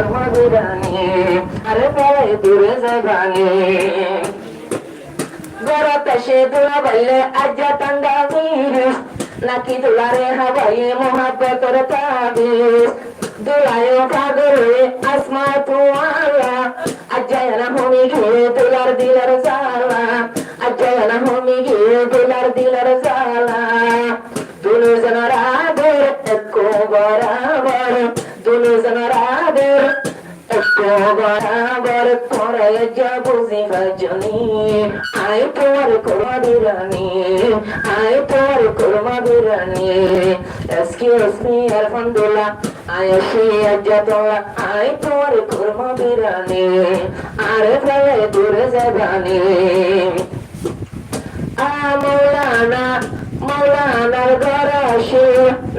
মধুরানী আরে পায়ে দূরে যাবানি গড়তে সে দোলা বললে আজ্জা টান্ডা বীরিস নাকি দুলারে হাবাই মোহাব্বতর তাবিজ দুলায় কাগরে আসমা তুয়ালা আজ্জায়না হোমি ঘিরে দুলার দিলার জালা আজ্জায়না হোমি ঘিরে দুলার দিলার জালা দুলু জনরাদের একো বরাবর দুলু জনরাদের একো বরাবর করে যাবো জিহাজনি আই তোর কোরমা বিরানি আই তোর কোরমা বিরানি এক্সকিউজ মি আলহামদুলিল্লাহ আয়েশি আজ্জাতুল্লাহ আই তোর কোরমা বিরানি আরে ভাই দূরে যাবানি মৌলানা মৌলানার গরাশি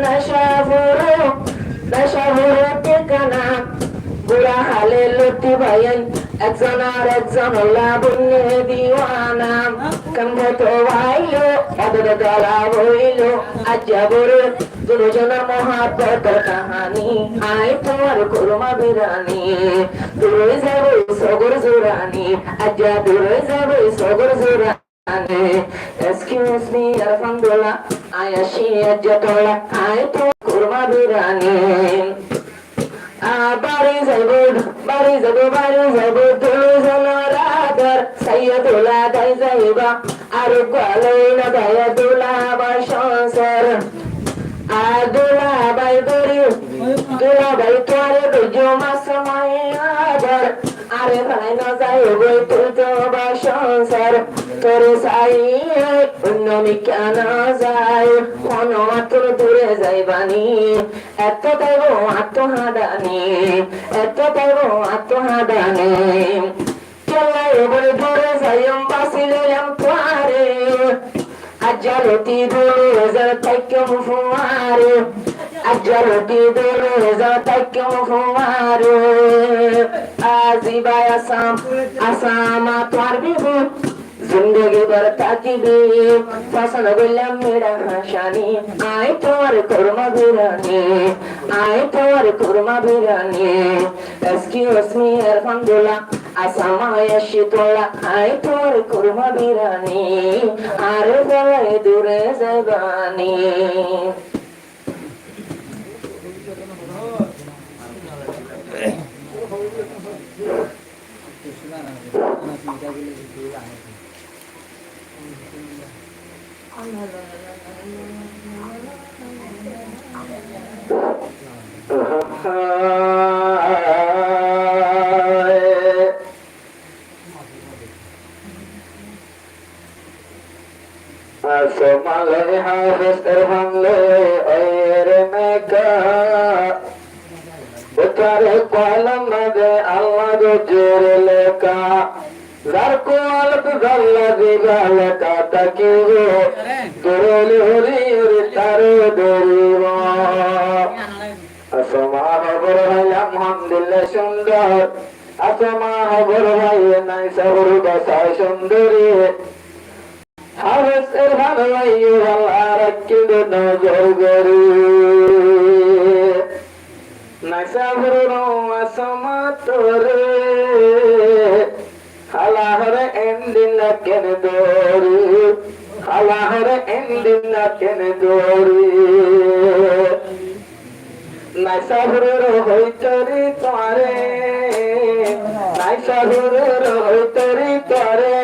নেশাভুরো ঠিকানা বুড়া হালে লুটি ভাইয়াই একজন আর একজন লাবণ্যে দিওয়ানা কম্ভত ভাইলো অদর দলা বইল আজ্জাবরে দুজনের মহাব্বতের কাহানি আয় তোমার কোরমা বিরানি দূরে যাবে সগর জোরানি আজ্জা দূরে যাবে সগর জোরানি এক্সকিউজ মি আলহামদুলিল্লাহ আয়াশি আজ্জাতুল্লাহ আয় তোমার কোরমা বিরানি বাড়ি যাব তুলু জনরাদার সাইয়্যদুল্লাহ দাই যাইবা আর গালই না দায়া দুলা বা সংসার দুলা বাই বড়ি দুলা বাই তোরে বুঝো মাসময় আবার আরে ভাই না যাই বই তুলতো বা সংসার তোরে সাই অন্যমি কেন যায় কোন মাত্র দূরে যাইবানি এত তাইব আত্মহাদানি এত তাইব আত্মহাদানি চলাই বলে দূরে যাইম বাসিলাম তোরে আজ্জালতি দূরে যা তাইকম ফুয়ারে আজ্জালতি দূরে যা তাইকম ফুয়ারে আজিবা আসামা তোর বিবু जिंदगी भर ताकीबी पसंद गुलाम मेरा हशानी आए तोर कुर्मा बिरानी आए तोर कुर्मा बिरानी एक्सक्यूज मी अल्हम्दुलिल्लाह आसामा यशितुल्लाह आए तोर कुर्मा बिरानी आरे बड़े दूरे जबानी Somale harus terhamle air meka Bekare kolam nade Allah gojir leka Zarko alat zalla zigala kata kiyo Durul huri uri taro duriwa Asama habur hai alhamdulillah sundar Asama habur hai naisa huru basa sundari Harus irhan layu hal arakid nazar gari Naisa huru asama tore halahare endina ken dori halahare endina ken dori naisa hurur hoitari tare naisa hurur hoitari tare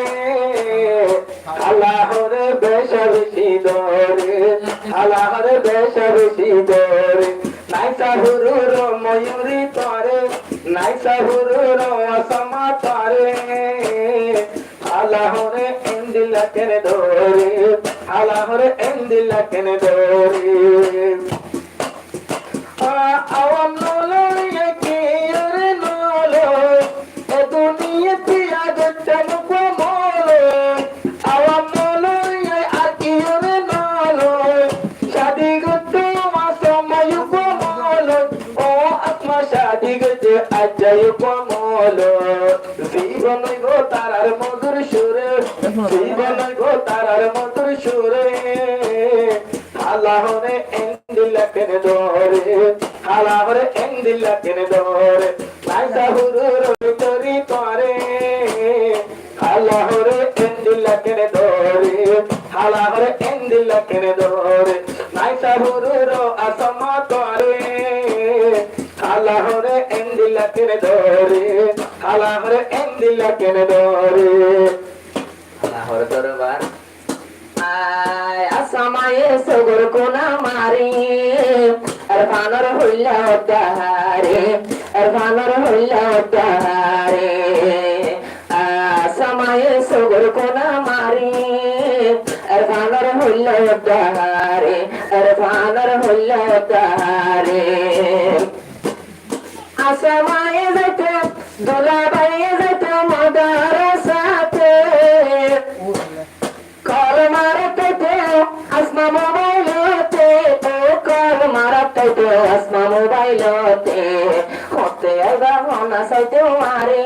halahare beshabishi dori halahare beshabishi dori naisa hurur moyuri tare naisa hurur asama tare halahore endila ken dori halahore endila ken dori awam nolo yeki yore nolo e duniyati agattam ko molo awam nolo ye aki yore nolo shadi guttu masamayu ko molo o atma shadi guttu ajayu ko molo জীবনই গো তারার মধুর সুরে জীবনই গো তারার মধুর সুরে আল্লাহরে এন্দিলা কেন দরে হালা হরে এন্দিলা কেনে দরে নাইসা হুরুর ভিতরি করে হালা হরে এন্দিলা কেনে দরে হালা হরে এন্দিলা কেনে দরে নাইসা হুরুর আসমা করে হালা হরে এন্দিলা কেনে দরে হালা হরে এন্দিলা কেনে দরে হালা হরে দরবার আসমায়ে সগর কোনা মারি আর ভানর হইলা তাহারে আর ভানর হইলা তাহারে আসমায়ে সগর কোনা মারি আর ভানর হইলা তাহারে আর ভানর হইলা তাহারে আসমায়ে যাইতে দোলা বাইয়ে যাইতে মদার সাথে কল মারতে আসমা মোবাইলতে কল মারতে আসমা মোবাইলতে হতে গহনা সাইতে মারে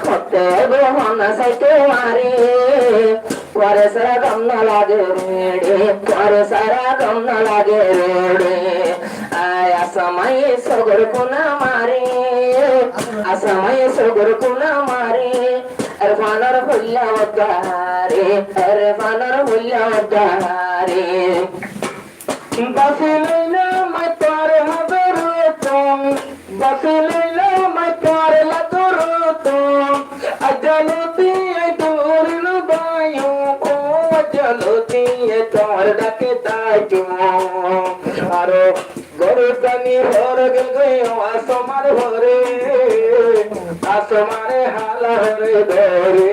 হতে গহনা সাইতে মারে পরে সারা গম না লাগে রে পরে সারা গম না লাগে রে আয়া সময় সগর কোনা মারে আসময় সগর কোনা মারে अरफानर हुल्ला वदारे अरफानर हुल्ला वदारे बसिलैला मतार हदरतम बसिलैला मतार लदरतम अजलती दूरन बायो ओ अजलती तोर डके ताजो आरो गरुदनी होर गयो आसमार होरे আসমারে হালা হরে দরে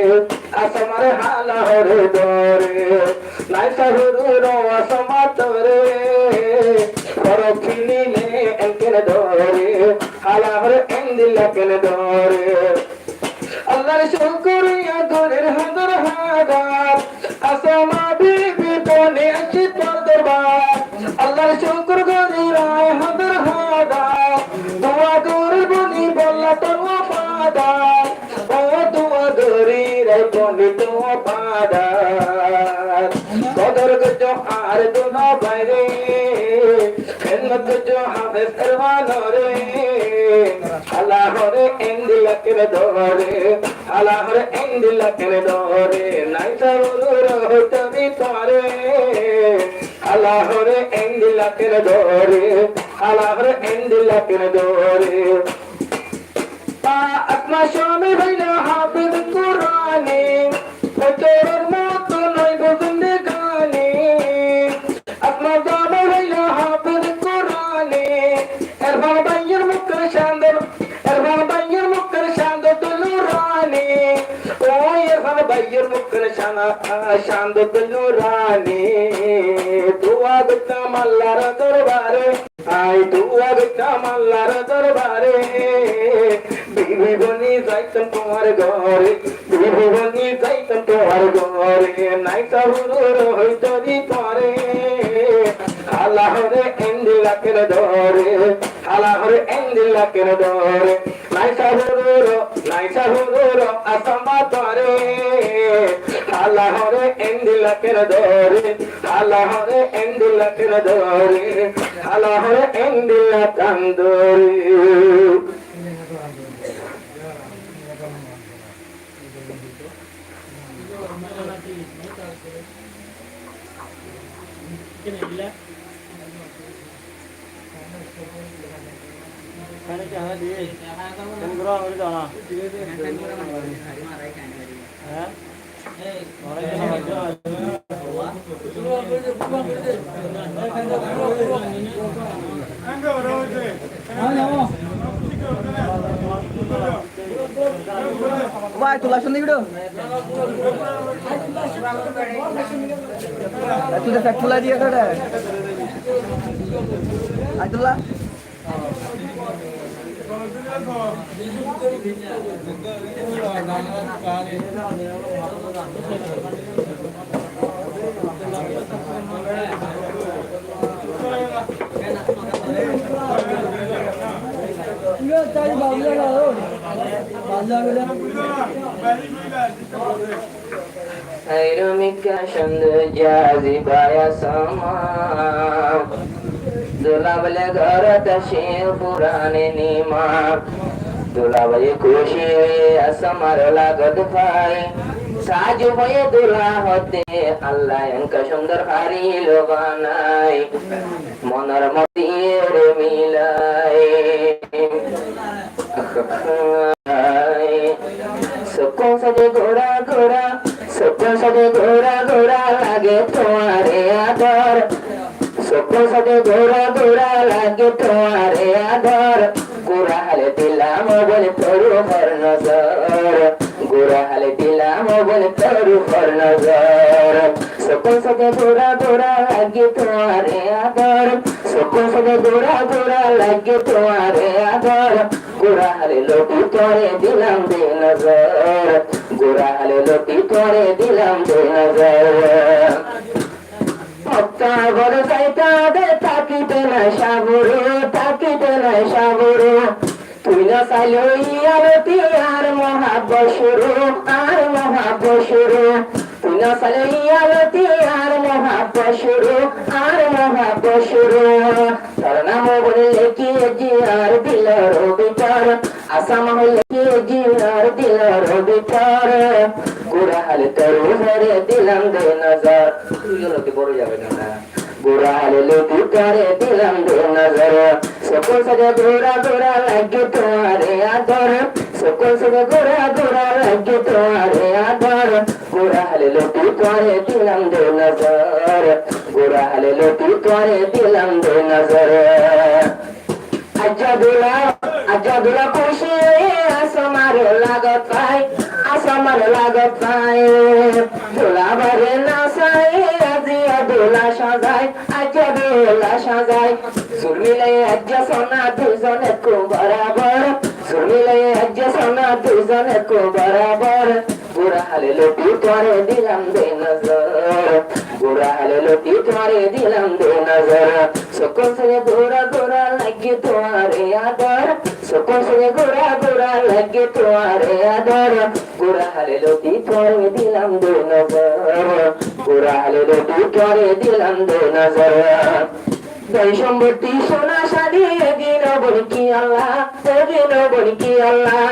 আসমারে হালা হরে দরে নাইসা হুরুর আসমা দরে পরখিনি নে এনকেনে দরে হালা হরে এন্দিলা কেনে দরে আল্লাহর শুকরিয়া দরের হাজার হাজার আসমা বিবি কোনে আছে তোর দরবার আল্লাহর শুকর গরিরায় হাজার হাজার দোয়া করে বনি বল্লা তোর কদর গজো আর দুনা বাইরে খেদমত গজো হাফেজ করওয়ানো রে আল্লাহ রে এন্দিলা কেনে দরে আল্লাহ রে এন্দিলা কেনে দরে নাইসা উরুর হতবি তোরে আল্লাহ রে এন্দিলা কেনে দরে আল্লাহ রে এন্দিলা কেনে দরে আত্মা স্বামী ভাইলা হাফিজ কুরআনে ফজরের মতো নয় গোবিন্দে গানে আত্মা জামা ভাইলা হাফিজ কুরআনে এরফান বাইয়ের মুখের শান্দর এরফান বাইয়ের মুখের শান্দর দুলুরানে ও এরফান বাইয়ের মুখের শান্দর দুলুরানে দুয়া গতাম আল্লাহর দরবারে আই দুয়া গতাম আল্লাহর দরবারে বিবি বনি যাইতাম তোমার ঘরে বিবি বনি যাইতাম তোমার ঘরে নাইসা হুরুর হইতরি পরে আল্লাহ রে এন্দিলা কেনে ধরে আল্লাহ রে এন্দিলা কেনে ধরে নাইসা হুরুর আসমা ধরে আল্লাহ রে এন্দিলা কেনে ধরে আল্লাহ রে এন্দিলা কেনে ধরে আল্লাহ রে এন্দিলা কান্দরে Vai, tu langsung nih udah. Itu udah satu lagi ya kan? Itulah. Ayrımika şandı cazibaya sama দুলাবলে ঘরত সে পুরানে নিমা দুলাবাই খুশি আসমার লাগত ভাই সাজু হয়ে দুলা হতে আল্লাহ এনকা সুন্দর হারিল বানাই মনের মতির মিলাই সপন সাজে ঘোড়া ঘোড়া সপন সাজে ঘোড়া ঘোড়া লাগে তোমারে আদর সপন সাজে ঘোড়া ঘোড়া লাগে তোমারে আদর গোরা হালে দিলাম বলে তরু হর নজর গোরা হালে দিলাম বলে তরু হর নজর সপন সাজে ঘোড়া ঘোড়া লাগে তোমারে আদর সপন সাজে ঘোড়া ঘোড়া লাগে তোমারে আদর গোরা হালে লোটি করে দিলাম দে নজর গোরা হালে লোটি করে দিলাম দে নজর পক্কা ঘর যাইতা দে তাকিতে না সাগরে তাকিতে না সাগরে তুই না চাইলে আরতি আর মহাবসুরু আর মহাবসুরু তুই না চাইলে আরতি আর মহাবসুরু আর মহাবসুরু তোর নাম বললে কি জিয়ার দিলর ভিতর আসাম হলে কি জিয়ার দিলর ভিতর গোরা হালে তোর ঘরে দিলাম দে নজর লোকে বড় যাবে না গোরা হালে লোকে করে দিলাম দে নজর সকল সাজে গোরা গোরা লাগে তোমারে আদর সকল সাজে গোরা গোরা লাগে তোমারে আদর গোরা হালে লোকে করে দিলাম দে নজর গোরা হালে লোকে করে দিলাম দে নজর আজাদুলা খুশি আসমার লাগত পাই আসমার লাগত পাই দোলা বারে নাচাই আজিয়া দোলা সাজাই আজা দোলা সাজাই সুর মিলাই আজ্জা সোনা দুজনে কো বরাবর সুর মিলাই আজ্জা সোনা দুজনে কো বরাবর গোরা হালে লোটি করে দিলাম দে নজর গোরা হালে লোটি করে দিলাম দে নজর সকল থেকে গোরা গোরা লাগে তোমারে আদর সকল থেকে গোরা গোরা লাগে তোমারে আদর গোরা হালে লোটি করে দিলাম দে নজর গোরা হালে লোটি করে দিলাম দে নজর দই সম্পত্তি সোনা শাড়ি এগিন বলি কি আল্লাহ এগিন বলি কি আল্লাহ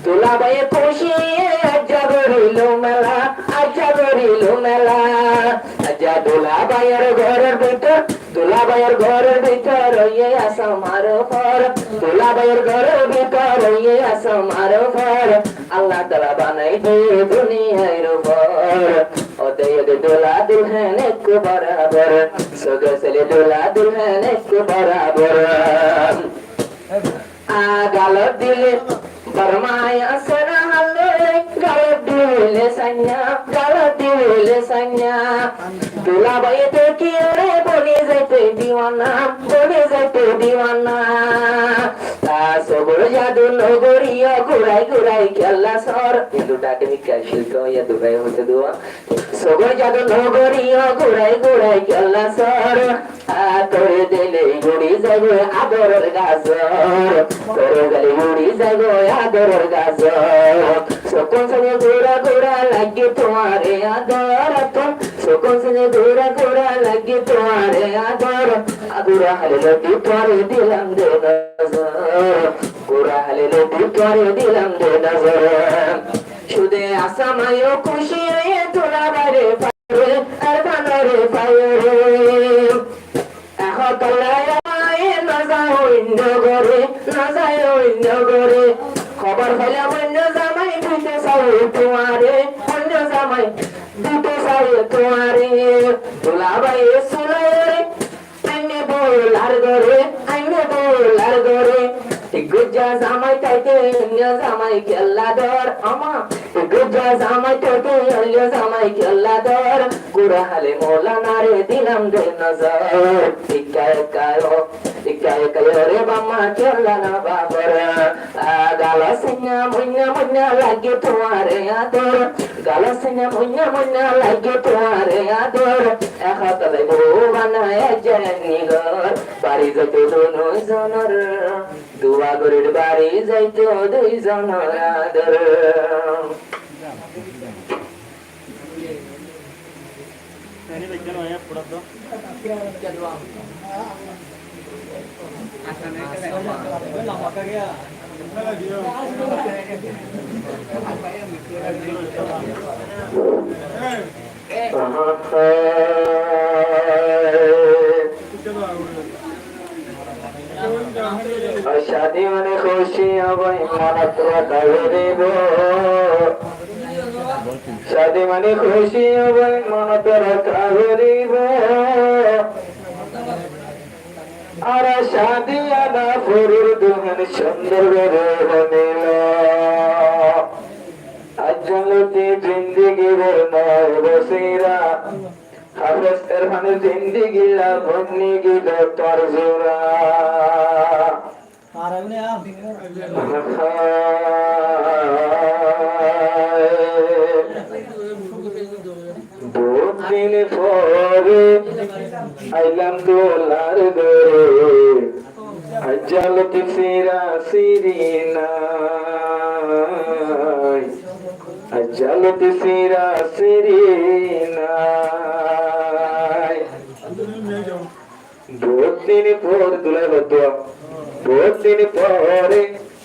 তোলা বায়ে খুশি আজ্জা গরিল মেলা আজ্জা গরিল মেলা আজ্জা দোলা বায়ের ঘরের ভিতর তোলা বায়ের ঘরের ভিতর ইয়ে আসমার ঘর তোলা বায়ের ঘরের ভিতর ইয়ে আসমার ঘর আল্লাহ তাআলা বানাই দে দুনিয়ার ঘর ওদের দোলা দুলহান এক বরাবর সগসলে দোলা দুলহান এক বরাবর গালত দিলে বরমায় আসনা হালে গালত দিলে সান্যা দোলা বাইতে কি রে বনে যাইতে দিওয়ানা সবর জাদু নগরীয় ঘুরাই ঘুরাই খেলা সর হিন্দুটাকে মিকা শিল্প ইয়া দুবাই হতে দোয়া সবর জাদু নগরীয় ঘুরাই ঘুরাই খেলা সর তোরে দিলে গুড়ি যাবো আদরের গাজর তোরে গেলে গুড়ি যাবো আদরের গাজর সকল সঙ্গে ঘোরা ঘোরা লাগে তোমারে আদর সকল সঙ্গে ঘোরা ঘোরা লাগে তোমারে আদর আদুরা হালে লোটি করে দিলাম দে নজর গোরা হালে লোটি করে দিলাম দে নজর শুধু আসামায়ও খুশি হয়ে তোরা বাইরে পারে আর বানরে পায়ে এখন তোলায় না যায় অন্য ঘরে খবর হলে অন্য জামাই দিতে চাই তোমারে তোলা বাইরে সুলায় আইনে বোলার ঘরে গুজ্জা জামাই তাইতে অন্য জামাই খেলা দর আমা গুজ্জা জামাই তাইতে অন্য জামাই খেলা দর গোরা হালে মৌলানা রে দিলাম দে নজর ইকায় কায় রে বাম্মা খেলা না বাবর গালা সিনা মুন্না লাগে তোমারে আদর গালা সিনা মুন্না লাগে তোমারে আদর এখাতলে বউ বানায় জানি ঘর বাড়ি যত দুই জনের দুয়া গরির বাড়ি যাইতো দুই জনের আদর शादी मन खुशी अब मत रखिब शादी मन खुशी अब मत रखिब और शादी आदा फुरुर दुल्हन सुंदर मिल अजलती जिंदगी भर बसीरा हाफिज इरफान जिंदगी ला भुन्नी गिला तरजुरा बहुत दिन परे आइलाम दोलार घरे अजलती सिरा सिरिना अजलती सिरा सिरिना बहुत दिन पर दुल्हा बदुआ बहुत दिन परे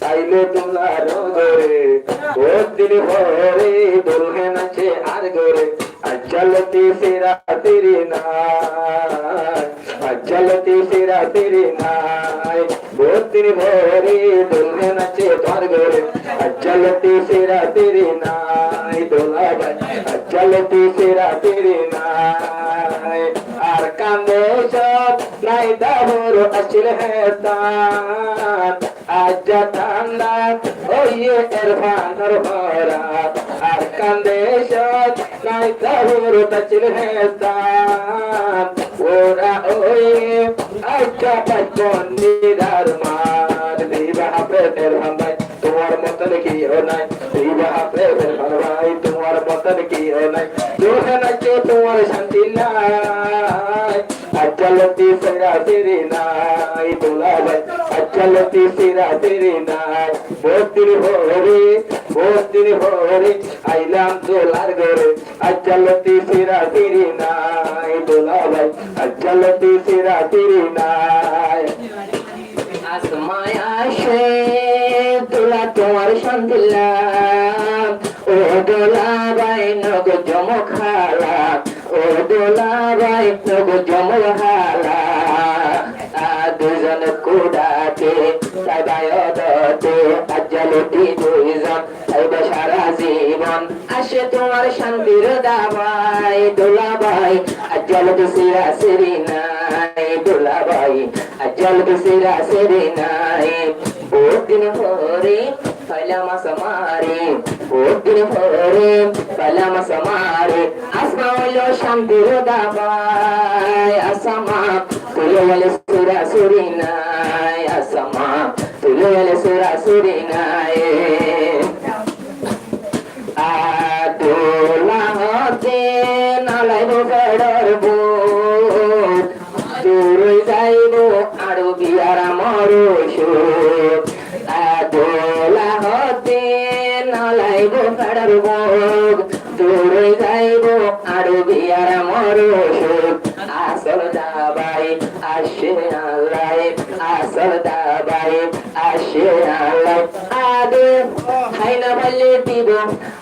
आइले दुल्हार घरे बहुत दिन परे दुल्हे नाचे आर घरे अजलती सिरा तेरी नाय अजलती सिरा तेरी नाय बहुत दिन परे दुल्हे नाचे तार घरे अजलती सिरा तेरी नाय दुल्हा भाई अजलती सिरा तेरी नाय आर कांदे सब নাই দাবর আসিল হেতান আজ্জা ঠান্ডা ওইয়ে এরফানর ভরা আর কান্দে সত নাই দাবর আসিল হেতান ওরা ওইয়ে আজ্জা পাঁচন নিদার মার দিবা হাফে এরফান ভাই তোমার মতন কিও নাই দিবা হাফে এরফান ভাই তোমার মতন কিও নাই দুহে নাচে তোমার শান্তি নাই अजलती सिरा तेरी नाय दुल्हा भाई अजलती सिरा तेरी नाय बहुत दिन हो रे आइलाम दुल्हार घरे अजलती सिरा तेरी नाय दुल्हा भाई अजलती सिरा तेरी नाय आसमाय आशे दुल्हा तुम्हार शांतिला ओ दुल्हा भाई नगो जमो खाला ओ दुल्हा भाई नगो जमो हाला দুজন কুড়াতে সাদায়তে আজলতি দুইজন তাইবা সারা জীবন আসে তোমার শান্তির দাবাই দুলাভাই আজলতি সিরা সিরি নাই দুলাভাই আজলতি সিরা সিরি নাই বহুত দিন পরে পয়লা মাস মারে বহুত দিন পরে পয়লা মাস মারে আসমা হইলো শান্তির দাবাই আসমা তুলে বলে সুরা সুরি নাই আসমা তুলে বলে সুরা সুরি নাই আদোলা হতে নালাইব বেড়র বুট দূরে যাইব আরো বিয়ার মরশু আদোলা হতে নালাইব বেড়র বুট দূরে যাইব আরো বিয়ার মরশু আসল দাবাই আসে আল্লাহ আসল দাবাই আসে আল্লাহ আদে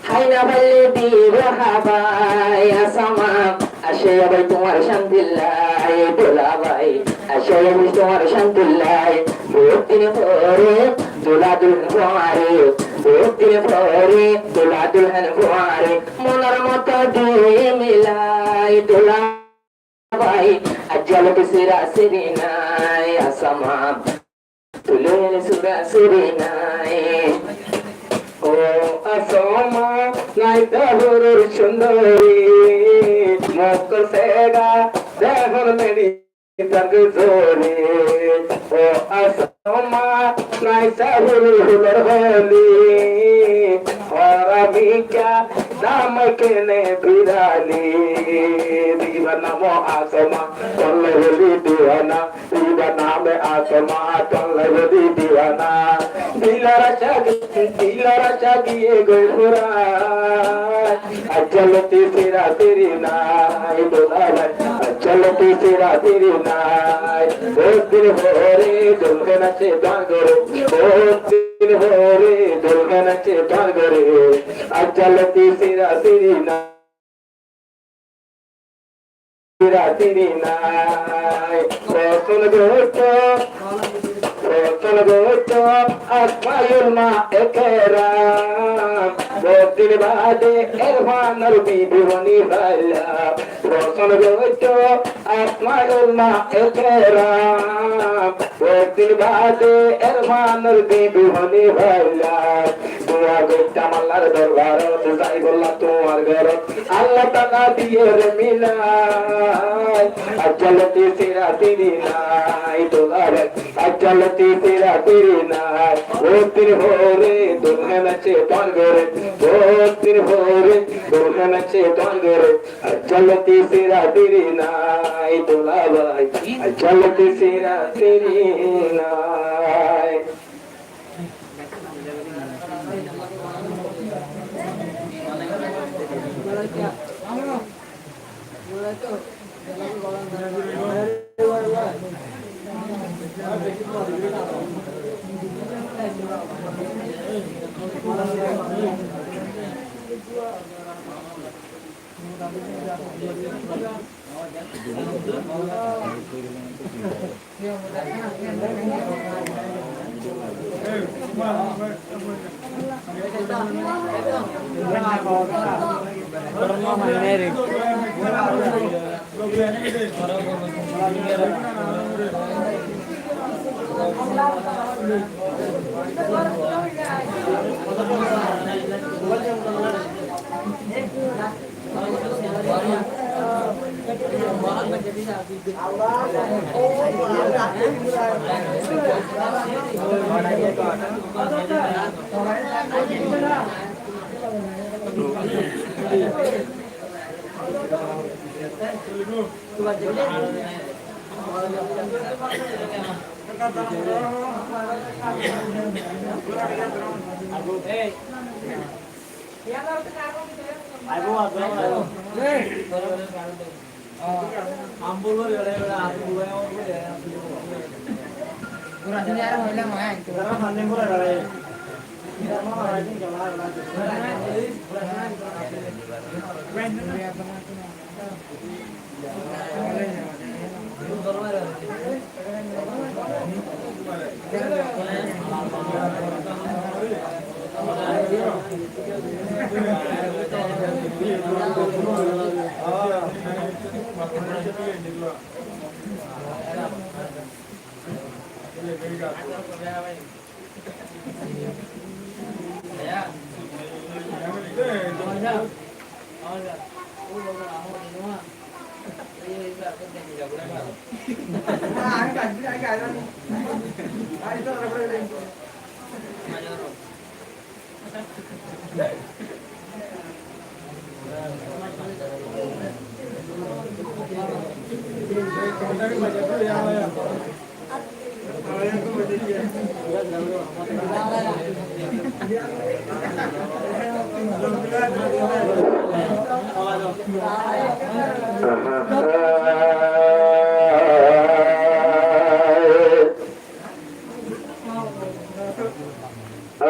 হাইনা বলে দিব হাবাই আসামা আসে আবার তোমার শান্তিল্লাই দোলা ভাই আসে আবার তোমার শান্তিল্লাই বহুত দিন পরে দোলা দুলহন কুমারে বহুত দিন পরে দোলা দুলহন কুমারে মনের মতো দিয়ে মিলাই দোলা ভাই আজলতি সিরা সিরি নাই আসমা তুলে সুরা সিরি নাই ও আসমা নাই দাবুর সুন্দরী মুখ সেগা দেখুন মেরি তক জোরে ও আসমা নাই দাবুর হুলর হলি ওরা ভিকা দাম কেনে বিরালি দিবানা মো আসমা তলে বলি দিওয়ানা দিবানা মে আসমা তলে বলি দিওয়ানা দিলারা চাগিয়ে গই ফুরায় चलती सिरा तेरी नाई दुल्हन चलती सिरा तेरी नाई बहुत दिन हो रे दुल्हन से भागरे बहुत दिन हो रे दुल्हन से भागरे चलती सिरा तेरी नाई सिरा तेरी नाई सुन गोटो अस्मायुल मा एकराम दिन बादे इरफान बीबी बनी भला रोशन गोटो अस्मायुल मा एकराम दिन बादे इरफान बीबी बनी भला दुआ गोटा मल्लार दरबार जाई बोला তোমার ঘর আল্লাহ তাআলা দিয়ে রে মিলাই চলতি সিরা তেরি নাই তোলার चलती तेरा तेरी नाय बहुत दिन हो रे दुल्हन से पागरे बहुत दिन हो रे दुल्हन से पागरे चलती तेरा तेरी नाय तोला भाई चलती तेरा तेरी नाय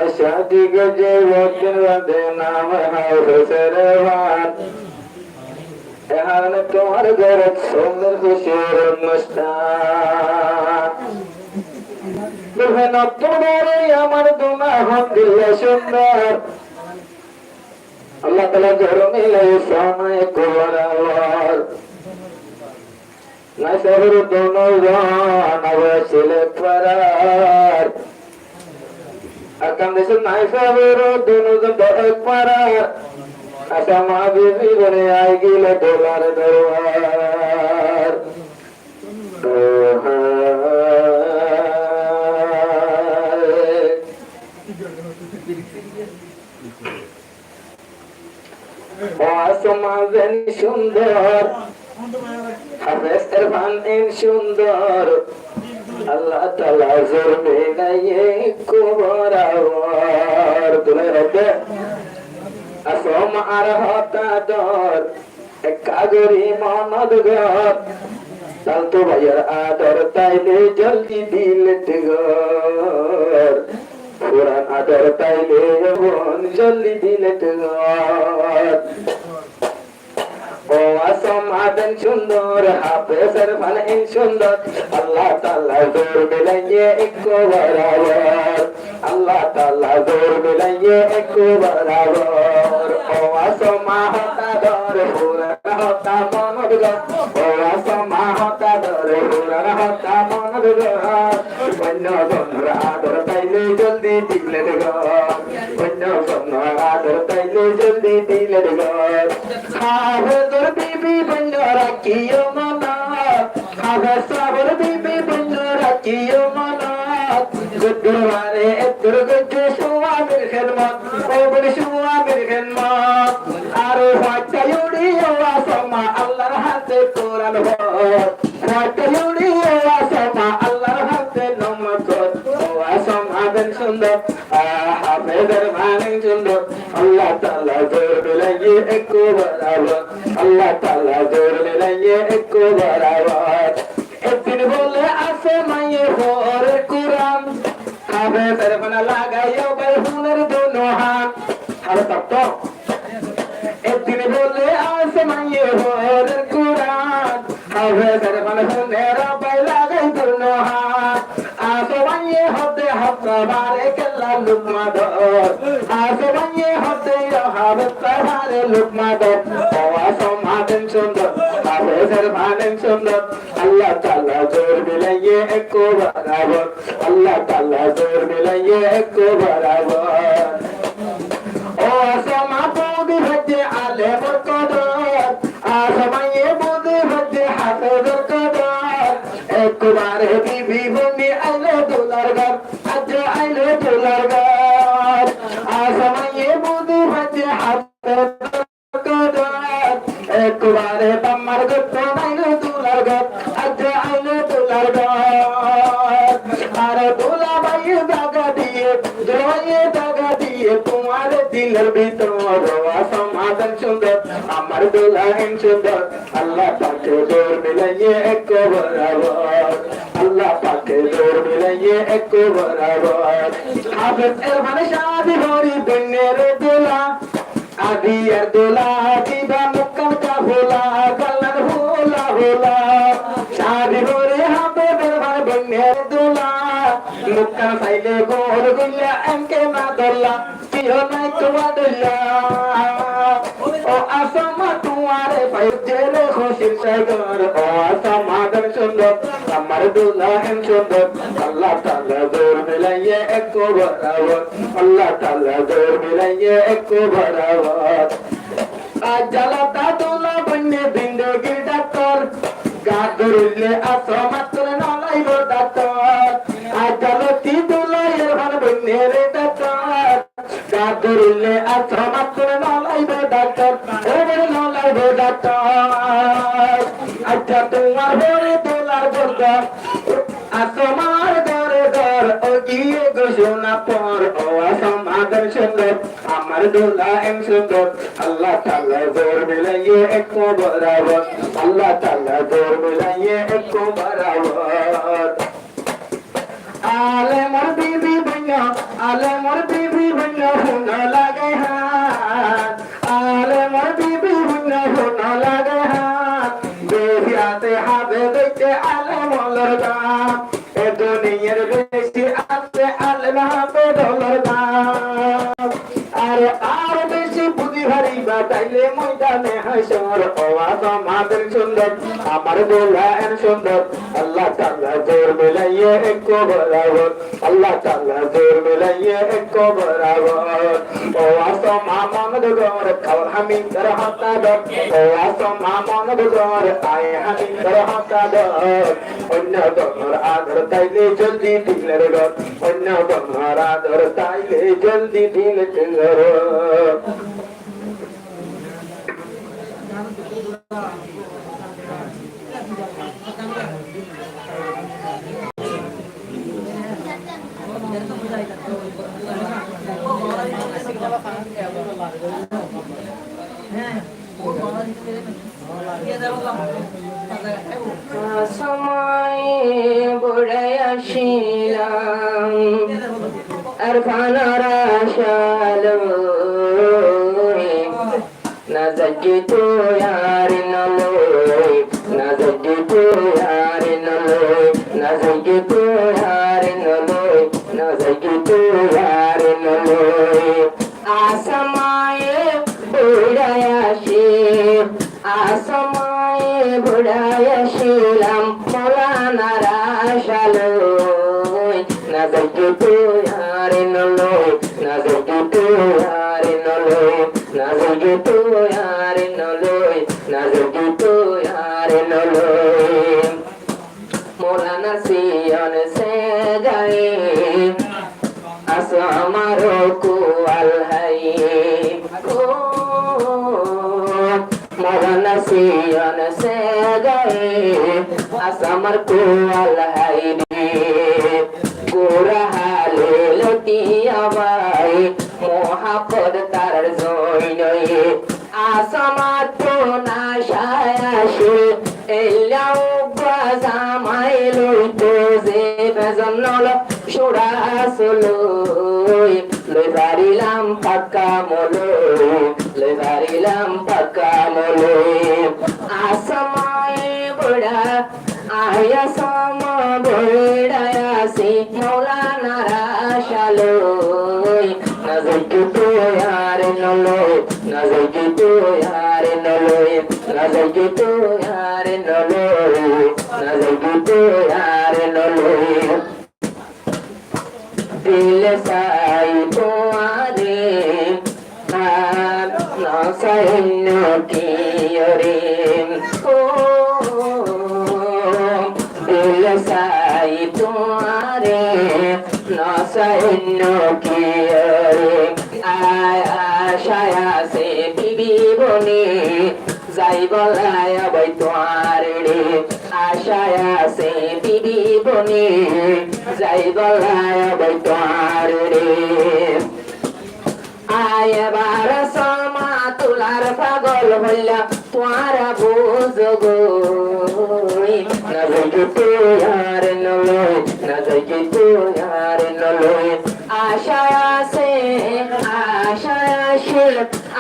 शादी के जे वक्त दे नाम है हुसैन এখানে তোমার ঘরে সুন্দর খুশির অনুষ্ঠান তোমার আমার দুনাহ দিল সুন্দর আল্লাহ তাআলা ঘর মিলে সময় কবর না শহর দোনো জান আওয়াসিলে করার আকাম দেশ নাই শহর দোনো জান করার আশা মা বিবি বনে আই গেলে দোলার দরবার সমাজেন সুন্দর হাফেজ ইরফান সুন্দর আল্লাহ তাআলা জরবে গায়ে কুবরাওয়ার তুলে হবে আসম আর হতাদর কাগরি মনদ ঘর তালতো ভাইয়ার আদর তাইলে জলদি দিল ঘর পুরান আদর তাইলে বোন জলদি দিল ঘর ও আসম আদন সুন্দর হাফেজের মানে সুন্দর আল্লাহ তাআলা জোর মিলাইয়ে একো বরাবর আল্লাহ তাআলা জোর মিলাইয়ে একো বরাবর ও আসম হতাদর পুরান হতা মনদ ঘর ও আসম হতাদর পুরান হতা মনদ ঘর অন্য বন্ধুর আদর তাইলে জলদি দিলে ঘর অন্য বন্ধুর আদর তাইলে জলদি দিলে ঘর হাফেজর বিবি বন্ধ রাখিও মনা হাফেজর বিবি বন্ধ রাখিও মনা গুদুয়ারে এতর গুদু সুয়ামের খেদমত ও বলি সুয়ামের খেদমত আর ফাটায়ুড়ি ও আসমা আল্লাহর হাতে কোরআন ভর ফাটায়ুড়ি ও আসমা আল্লাহর হাতে নামাজ ও আসমা বেন সুন্দর হাফেজের মানে সুন্দর আল্লাহ তাআলা জোর মিলাইয়ে একো বরাবর আল্লাহ তাআলা জোর মিলাইয়ে একো বরাবর একদিন বলে আসে মাইয়ে ভোর কুরআন হাফেজের মানে লাগাইও ভাই হুনের দোনো হাত আর তো একদিন বলে আসে মাইয়ে ভোর কুরআন হাফেজের মানে হুনের ভাই লাগাই দোনো হাত আসে মাইয়ে হতে হতে বারে কেলা লুকমা দর আসে মাইয়ে হতে হতে বারে লুকমা দর ও আসম আদেন সুন্দর হাফেজের মানে সুন্দর আল্লাহ তাআলা জোর মিলাইয়ে একো বরাবর আল্লাহ তাআলা জোর মিলাইয়ে একো বরাবর ও আসম বুদি হতে আলে বরকদর আসমাইয়ে বুদি হতে হাফেজের কদর একবারে বিবি বন্দি আইলো দুলার ঘর আজ আইলো দুলার ঘর আসমাইয়ে বুদি হতে হাফেজের কদর একবারে তোমার গত আইলো দুলার ঘর আজ আইলো দুলার ঘর আর দুলা ভাই দাগা দিয়ে জয়ে দাগা দিয়ে তোমার দিলের ভিতর সমাধান সুন্দর আমার দুলাহিন সুন্দর আল্লাহ পাকে জোর মিলাইয়ে একো বরাবর আল্লাহ পাকে জোর মিলাইয়ে একো বরাবর হাফেজ এর মানে শাদি ভরি দুনিয়ার দুলা আদি আর দুলা দিবা মুক্কান কা ভোলা গলার ভোলা ভোলা শাদি ভরি হাফেজের মানে দুনিয়ার দুলা মুক্কান সাইলে গোল গুল্লা এমকে না দল্লা কিও নাই তোমার দল্লা ও আসমা তোমারে পাইজেলে খুশির সাগর ও আসমা গান সুন্দর আমার দুলাহিন সুন্দর আল্লাহ তাআলা জোর মিলাইয়ে একো বরাবর আল্লাহ তাআলা জোর মিলাইয়ে একো বরাবর আজালাতা দুলা বন্নে জিন্দেগি ডাক্তার গাদরুলে আসমা তুলে নলাইব ডাক্তার আজালতি দুলাইয়ের ভান বন্নে রে ডাক্তার গাদরুলে আসমা তুলে নলাইব ডাক্তার ওরে নলাইব ডাক্তার আচ্ছা তোমার ভরে দোলার বর্গা আসমার ঘরে ঘর ও গিয়ে ঘোষণা পর ও আসমাদের সুন্দর আমার দুলাহিন সুন্দর আল্লাহ তাআলা জোর মিলাইয়ে একো বরাবর আল্লাহ তাআলা জোর মিলাইয়ে একো বরাবর আলে মোর বিবি বইনা আলে মোর বিবি বইনা হুন লাগে হাত আলে মোর বিবি বইনা হুন লাগে হাত বেহিয়াতে হবে দেখতে আলে মোর গাম এ দুনিয়ার বেশি আছে আলে হবে ডলার দাম আর বেশি বুদ্ধি ভারী বাতাইলে ময়দানে হাসর ও আসমাদের সুন্দর আমার দুলাহিন সুন্দর আল্লাহ তাআলা জোর মিলাইয়ে একো বরাবর আল্লাহ তাআলা জোর মিলাইয়ে একো বরাবর ও আসমা মনদ ঘর খাও হামি কর হতা দর ও আসমা মনদ ঘর আয় হামি কর হতা দর অন্য তোমার আদর তাইলে জলদি দিলের ঘর অন্য তোমার আদর তাইলে জলদি দিলের ঘর Jangan সময় বুড়াই আসিলাম আর খানার আশালো না যাইতো আর নলই না যাইতো আর নলই না যাইতো আর নলই না যাইতো আর নলই আসমায়ে বুড়াই আসি আসমায়ে বুড়াই আসিলাম মৌলানার আশালই না যাইতো আর নলই না যাইতো আর নলই না যাইতো আর নলই না যাইতো আর নলই মৌলানা সিয়ন সে গায়ে আসো আমারো কুয়াল হাই ও মৌলানা সিয়ন সে গায়ে আসো আমার কুয়াল হাই রে গোরা হালে লটিয়া ভাই মহাপদ তার জয়নই আসামাত তো না শায়াশে এলাও বাজামাই লইতো যে বেজনল সুরাসলই লই বারিলাম পাক্কা মলই লই বারিলাম পাক্কা মলই আসামাই বড়া আয়া সম বড়ায়াসি মৌলানা রাশালই না যাইতো আর নলই না যাইতো আর নলই না যাইতো আর নলই না যাইতো আর নলই দিল সাই তোয়ারে না সাইন কিয়রে ও দিল সাই তোয়ারে না সাইন কিয়রে আশায় আছে বিবি বনে যাই বলাই বই তোয়ার রে আশায় আছে বিবি বনে যাই বলাই বই তোয়ার রে আয়বার সমা তুলার পাগল হইলা তোয়ারা বুঝগো না যাইতো আর নলই না যাইতো আর নলই আশায় আছে আশায় আসিল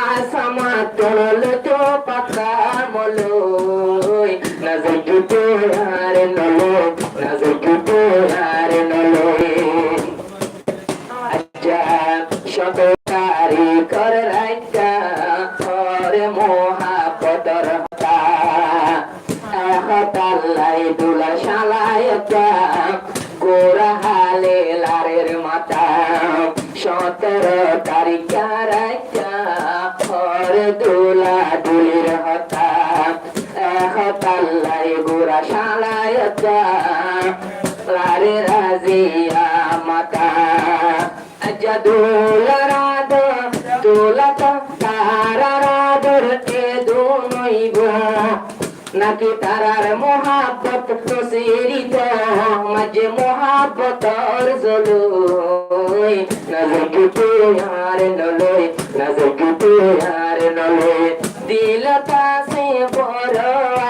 আসামা তোল তো পাকা মলই না যাইতো আর নলই না যাইতো আর নলই আচ্ছা শত কর রাইতা ওরে মহাপদর হতা হতাল্লাই দুলা শালায়তা গোরা হালে লারের মাতা 17 তারিখ রাইতা ওরে দুলা দুলির হতা হতাল্লাই গোরা শালায়তা লারে রাজিয়া মাতা দুলারাদ দুলাত তারারাদর এ দুনইব নাকি তারার মহাব্বত নসিরিত মাঝে মহাব্বতর জলই না যাইতো আর নলই না যাইতো আর নলই দিলতা সে বড়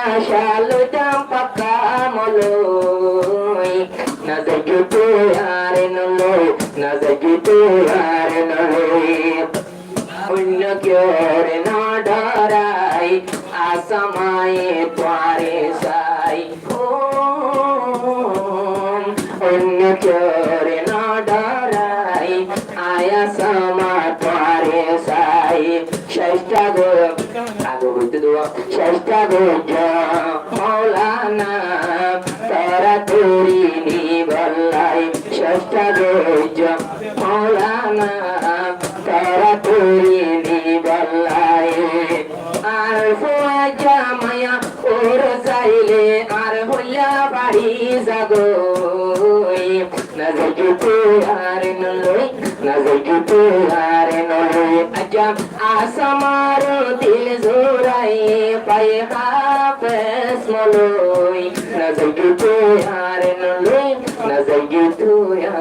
আশা লইতাম পাক্কা মলই না যাইতো আর নলই না যাইতো আর নলই অন্য কেউ না ডরাই আসামায়ে তোয়ারে সাই ও অন্য কেউ না ডরাই আয়া সমা তোয়ারে সাই চেষ্টা গো আগো হইতে দেওয়া চেষ্টা গো মৌলানা তারা তোরি নিবল্লাই চেষ্টা গো মৌলানা তারা তোরি নিবল্লাই আর ফুয়া জামায়া ওর চাইলে আর হইয়া বাড়ি যাগই না যাইতো আর নলই না যাইতো আর নলই আচ্ছা আসামার দিল জোরাই পায়ে হাফেজ মলই না যাইতো আর নলই না যাইতো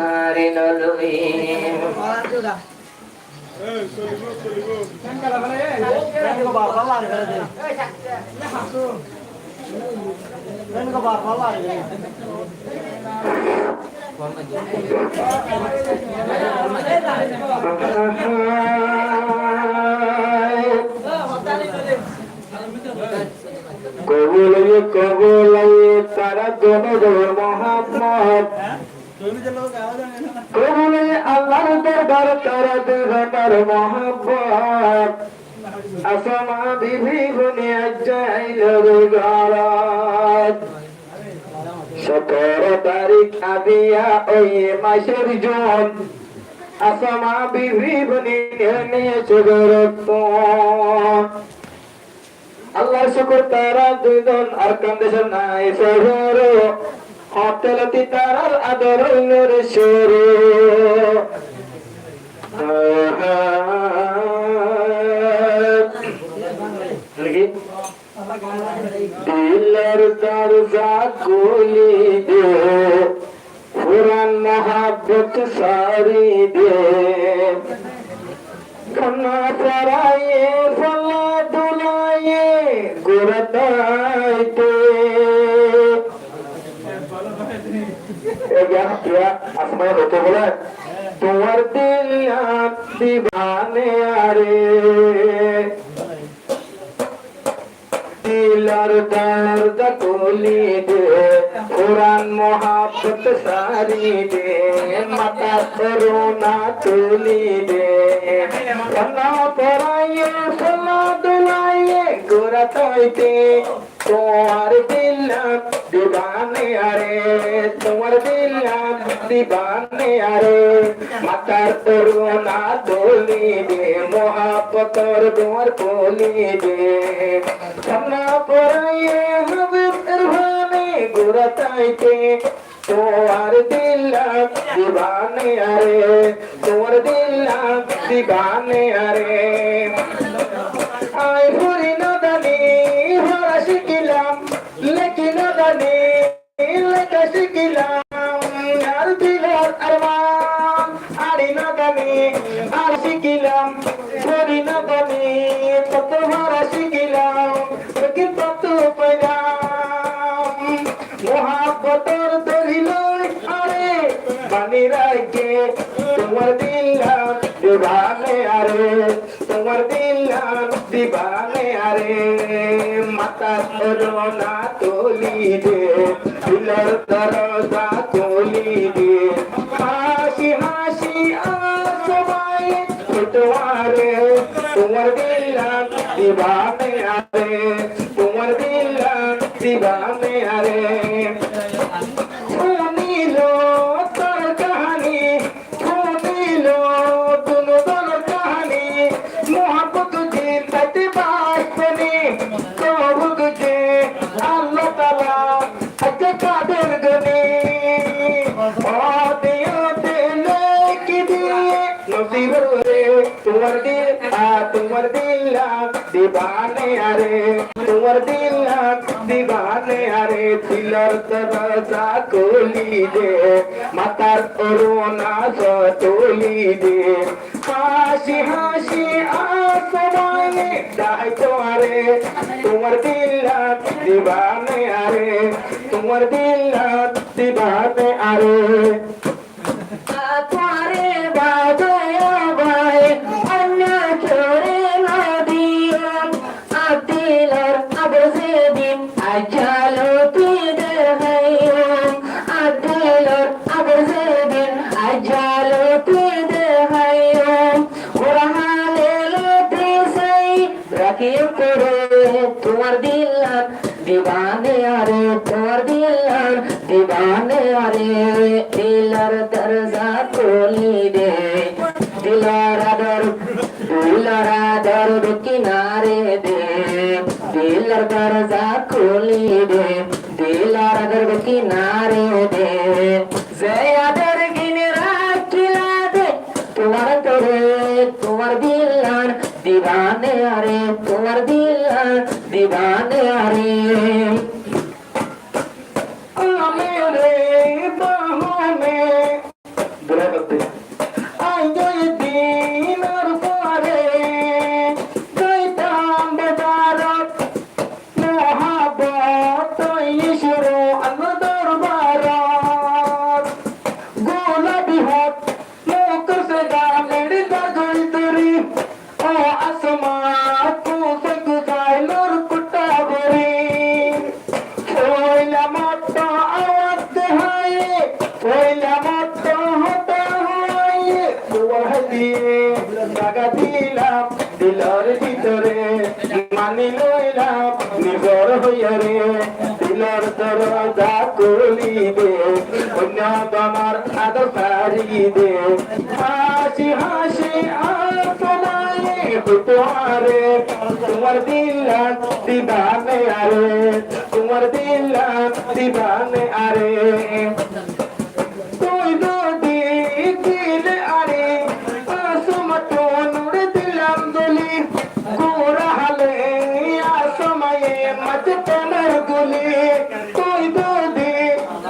আর নলই কবুলাইয়ে তারা দোনো মোহাম্মদ কবুলে আল্লাহর দরবার তারা দুজনের মোহাম্মদ আসমা বিবি বনে আজাইল রুগারাত 17 তারিখ আদিয়া ওই মাসের জুন আসমা বিবি বনে নিয়েছে গরত আল্লাহর শুকর তারা দুইজন আর কান্দেশন নাই শহর হতেলতি তারার আদর নূরে শুরু দিলের দরজা খুলি দে পুরান মহাব্বত সারি দে খানা পরায়ে ফলা দুলায়ে গুরদাইতে আসমায় হতে বলে তোমার দিল দিবানে আরে দিলার দর্দ কোলি দে পুরান মহাব্বত সারি দে মাতা করুণা তুলি দে খানা পরায়ে ফলা দুলায়ে গুরদাইতে তোমার দিল দিবানে আরে তোমার দিল দিবানে আরে মাতার করুণা দোলি দে মহাপতর তোমার কোলি দে সামনা পরায়ে হবে ভানে গুরতাইতে তোমার দিল দিবানে আরে তোমার দিল দিবানে আরে আয় ফুরি নদানি ভরা শিখিলাম লেখি নদানি লেখা শিখিলাম আর দিলার আরমান আড়ি নদানি আর শিখিলাম ফুরি নদানি তত ভরা শিখিলাম লেকিন তত পেলাম মহাব্বতর দলিল আরে বানি রাইকে তোমার দিল দিবানে আরে তোমার দিল দিবানে আরে মাতা করোনা তোলি দে দিলর দরজা তোলি দে হাসি হাসি সবাই তোমারে তোমার দিল দিবানে আরে তোমার দিল দিবানে আরে শুনিলো তোর কাহানি শুনিলো দুনো দলের কাহানি মোহাম্মত দিল তাইতে বাসনি প্রভু তুঝে আল্লাহ তাআলা আজকে কাদের গনি দিতে লেখি দিয়ে নসিব রে তোমার দিল দিবানে আরে তোমার দিল দিবানে আরে দিলর দরজা খুলি দে মাতার করুণা তোলি দে হাসি হাসি আসমানে দাই তোমারে তোমার দিল দিবানে আরে তোমার দিল দিবানে আরে তোমারে বাজায়া ভাই অন্য ছোড়ে না দিও আদিলার আবসে দিন আজালো তুই দেখাইও আদিলার আবসে দিন আজালো তুই দেখাইও ওরাহালে লোতে সাই রাখিও করে তোমার দিল দিবানে আরে তোমার দিল দিবানে আরে দিলার দরজা खोली दे दिलार आदर किनारे दे दिलर दरजा खोली दे दिलार आदर किनारे दे जय आदर गिन राखिला दे तुम्हार तोरे तुम्हार दिलार दीवाने अरे तुम्हार दिलार दीवाने अरे I আসমান কুসে কুসাই নূর কুটা বরি হইলা মত আওয়াজ দেহায় হইলা মত হতা হয় দুয়ার দিয়ে জাগা দিলাম দিলর ভিতরে মানি লইলাম নির্ভর হইয়া রে দিলর দরজা খুলি দে অন্য তোমার আদর সারি দে হাসি হাসি আর তোমায় তোমারে তোমার দিলাম দিবানে আরে তোমার দিলাম দিবানে আরে তুই যদি দিলে আরে আসমাতো নুরে দিলাম দলি গোরা হালে আসমায়ে মাঝে তোমার গুলি তুই যদি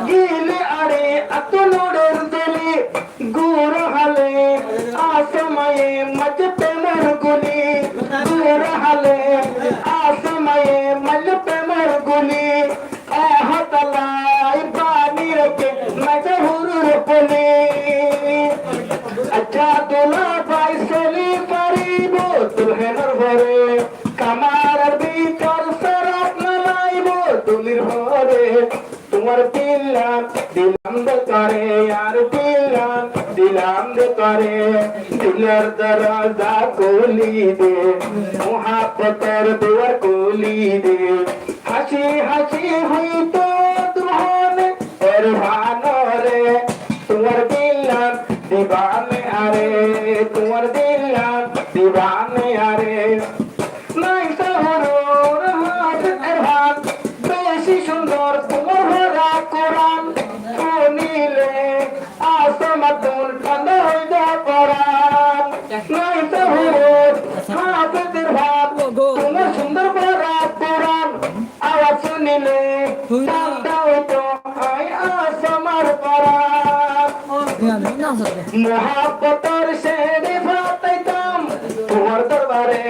গিলে আরে আত নুরের দলি গোরা হালে আসমায়ে মাঝে তোমার গুলি গোরা হালে আসমায়ে মাঝে তোমার গুলি আহতালাই পানি রেখে মাঝে হুরুর পলি আচ্ছা তোলা পাইসলি পারিব দুলহের ভরে কামার ভিতর সরাত নালাইব তুলির ভরে তোমার দিলাম দিলাম বেকারে আর দিলাম বেকারে দিলের দরজা খুলি দে মোহাব্বতের দুয়ার খুলি দে হাসি হাসি হইতো দুহানে এর ভানরে তোমার দিলাম দিবানে আরে তোমার দিলাম দিবানে আরে নাই শহরের হাত এর হাত বেশি সুন্দর তোমার ভরা কোরআন শুনিলে আসমাতুল ঠান্ডা হয়ে যায় পরাণ নাই শহরের হাত এর হাত তোমার সুন্দর ভরা কোরআন আওয়াজ শুনিলে ঠান্ডা হইতো হয় আসমার পরাণ মোহাব্বতর শেড়ে ভাতাইতাম তোমার দরবারে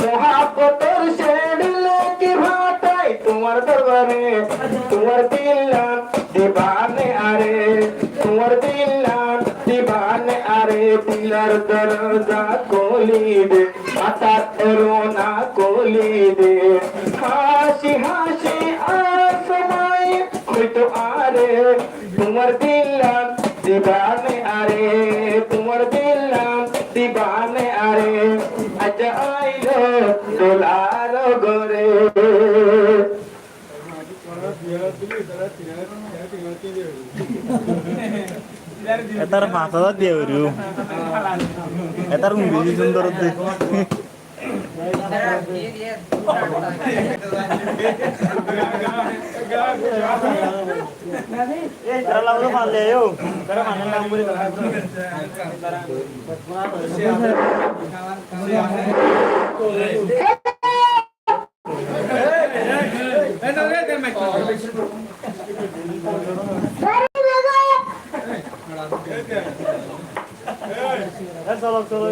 মোহাব্বতর শেড়ে লেকে ভাতাই তোমার দরবারে তোমার দিলাম দিবানে আরে তোমার দিলাম দিবানে আরে দিলার দরজা খুলি দে মাতার রোনা খুলি দে হাসি হাসি আর সময় হইতো আরে তোমার দিলাম দিবানে আরে তোমার দিলাম দিবানে আরে আজ আইলো দোলার গরে এটার মাথা দিয়ে ওরু এটার বেশি সুন্দর চলো চলো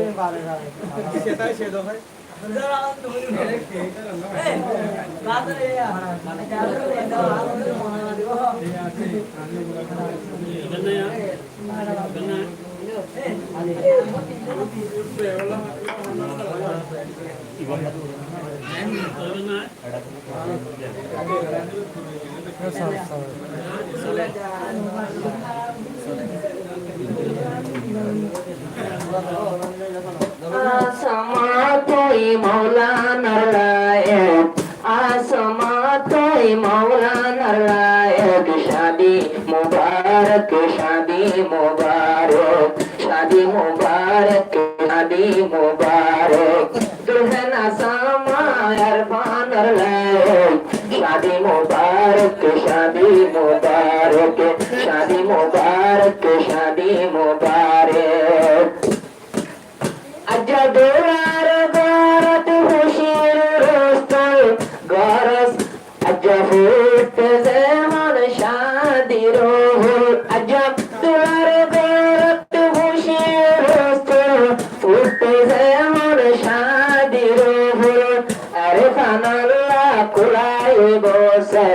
আসমাতই মৌলানার লায়েক আসমাতই মৌলানার লায়েক শাদি মুবারক শাদি মুবারক শাদি মুবারক শাদি মুবারক দুলহন আসামা আরফানার লায়েক শাদি মুবারক শাদি মুবারক শাদি মুবারক শাদি মুবারক আজা দোলার গরত খুশির রোস্তল গরস আজা ফুটে যেমন শাদির হুল আজা দোলার গরত খুশির রোস্তল ফুটে যেমন শাদির হুল আরে ফানাল্লাহ কুলাই বসে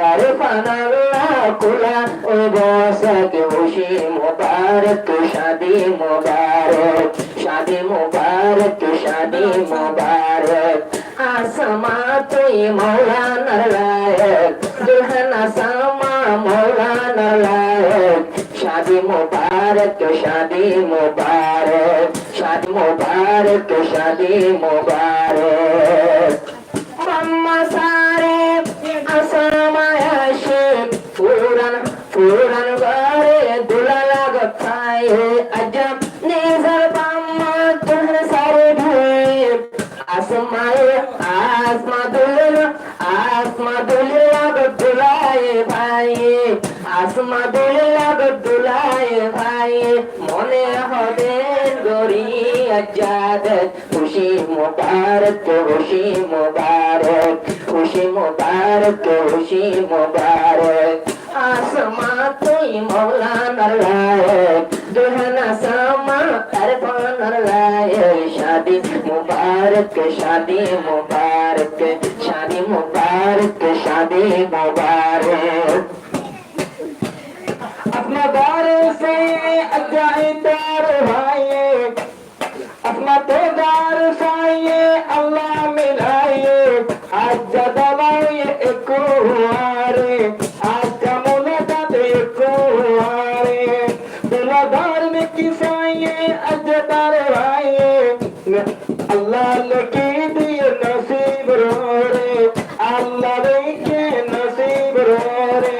আরে ফানাল্লাহ खुला ओ बसक खुशी मुबारक शादी मुबारक शादी मुबारक शादी मुबारक आसमा तुई मौला नालायक दुल्हन सामा मौला नालायक शादी मुबारक शादी मुबारक शादी मुबारक शादी मुबारक मम्मा सारे असमायाशे पुरान पुरान गारे दुला लागत आहे अजब नेजर बाम्मा तुझे सारे ढोळे आसमाए आसमा दुले लागत दुलाए भाई आसमा दुले लागत दुलाए भाई मने हदेन गरी अजाद खुशी मुबारक खुशी मुबारक खुशी मुबारक खुशी मुबारक आसमा तुई मौला नालायक दुल्हन सामा अरफान नालायक शादी मुबारक शादी मुबारक शादी मुबारक शादी मुबारक अपना दार से अजाए दार भाइये अपना तो दार साइये अल्लाह मिलाइए आज जदवाइए एक हुआरे आज जमुना दद एक हुआरे दिलदार में किसाइए अजदार भाइये अल्लाह लकी दिए नसीब रोरे अल्लाह लेके नसीब रोरे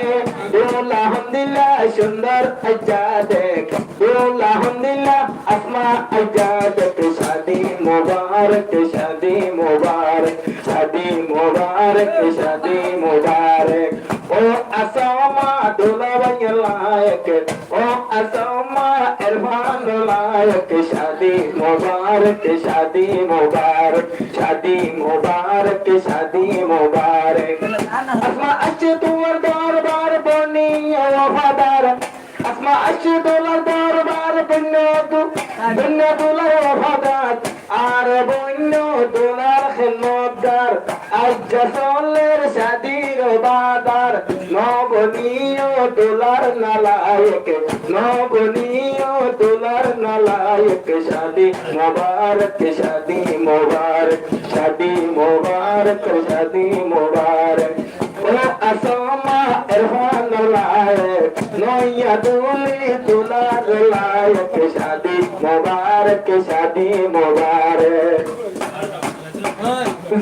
अल्हम्दुलिल्लाह सुंदर अजादक अल्हम्दुलिल्लाह अस्मा अजादक शादी मुबारक शादी मुबारक शादी मुबारक शादी मुबारक ओ असमा दुल्हन लायक ओ असमा इरफान लायक शादी मुबारक शादी मुबारक शादी मुबारक शादी मुबारक अस्मा अच्छे तुवर बार बार बोनी वफादार अस्मा अच्छे तुवर बार बार बिन्नो तुलर वफादार आर बोन्नो तुलर खिदमतगार अज्जसोलेर शादीर बादार नो बोनियो तुलर नालायक नो बोनियो तुलर नालायक शादी मुबारक शादी मुबारक शादी मुबारक शादी मुबारक ओ असमा इरफान लायक नोया दूली दुलार लायक शादी मुबारक शादी मुबारक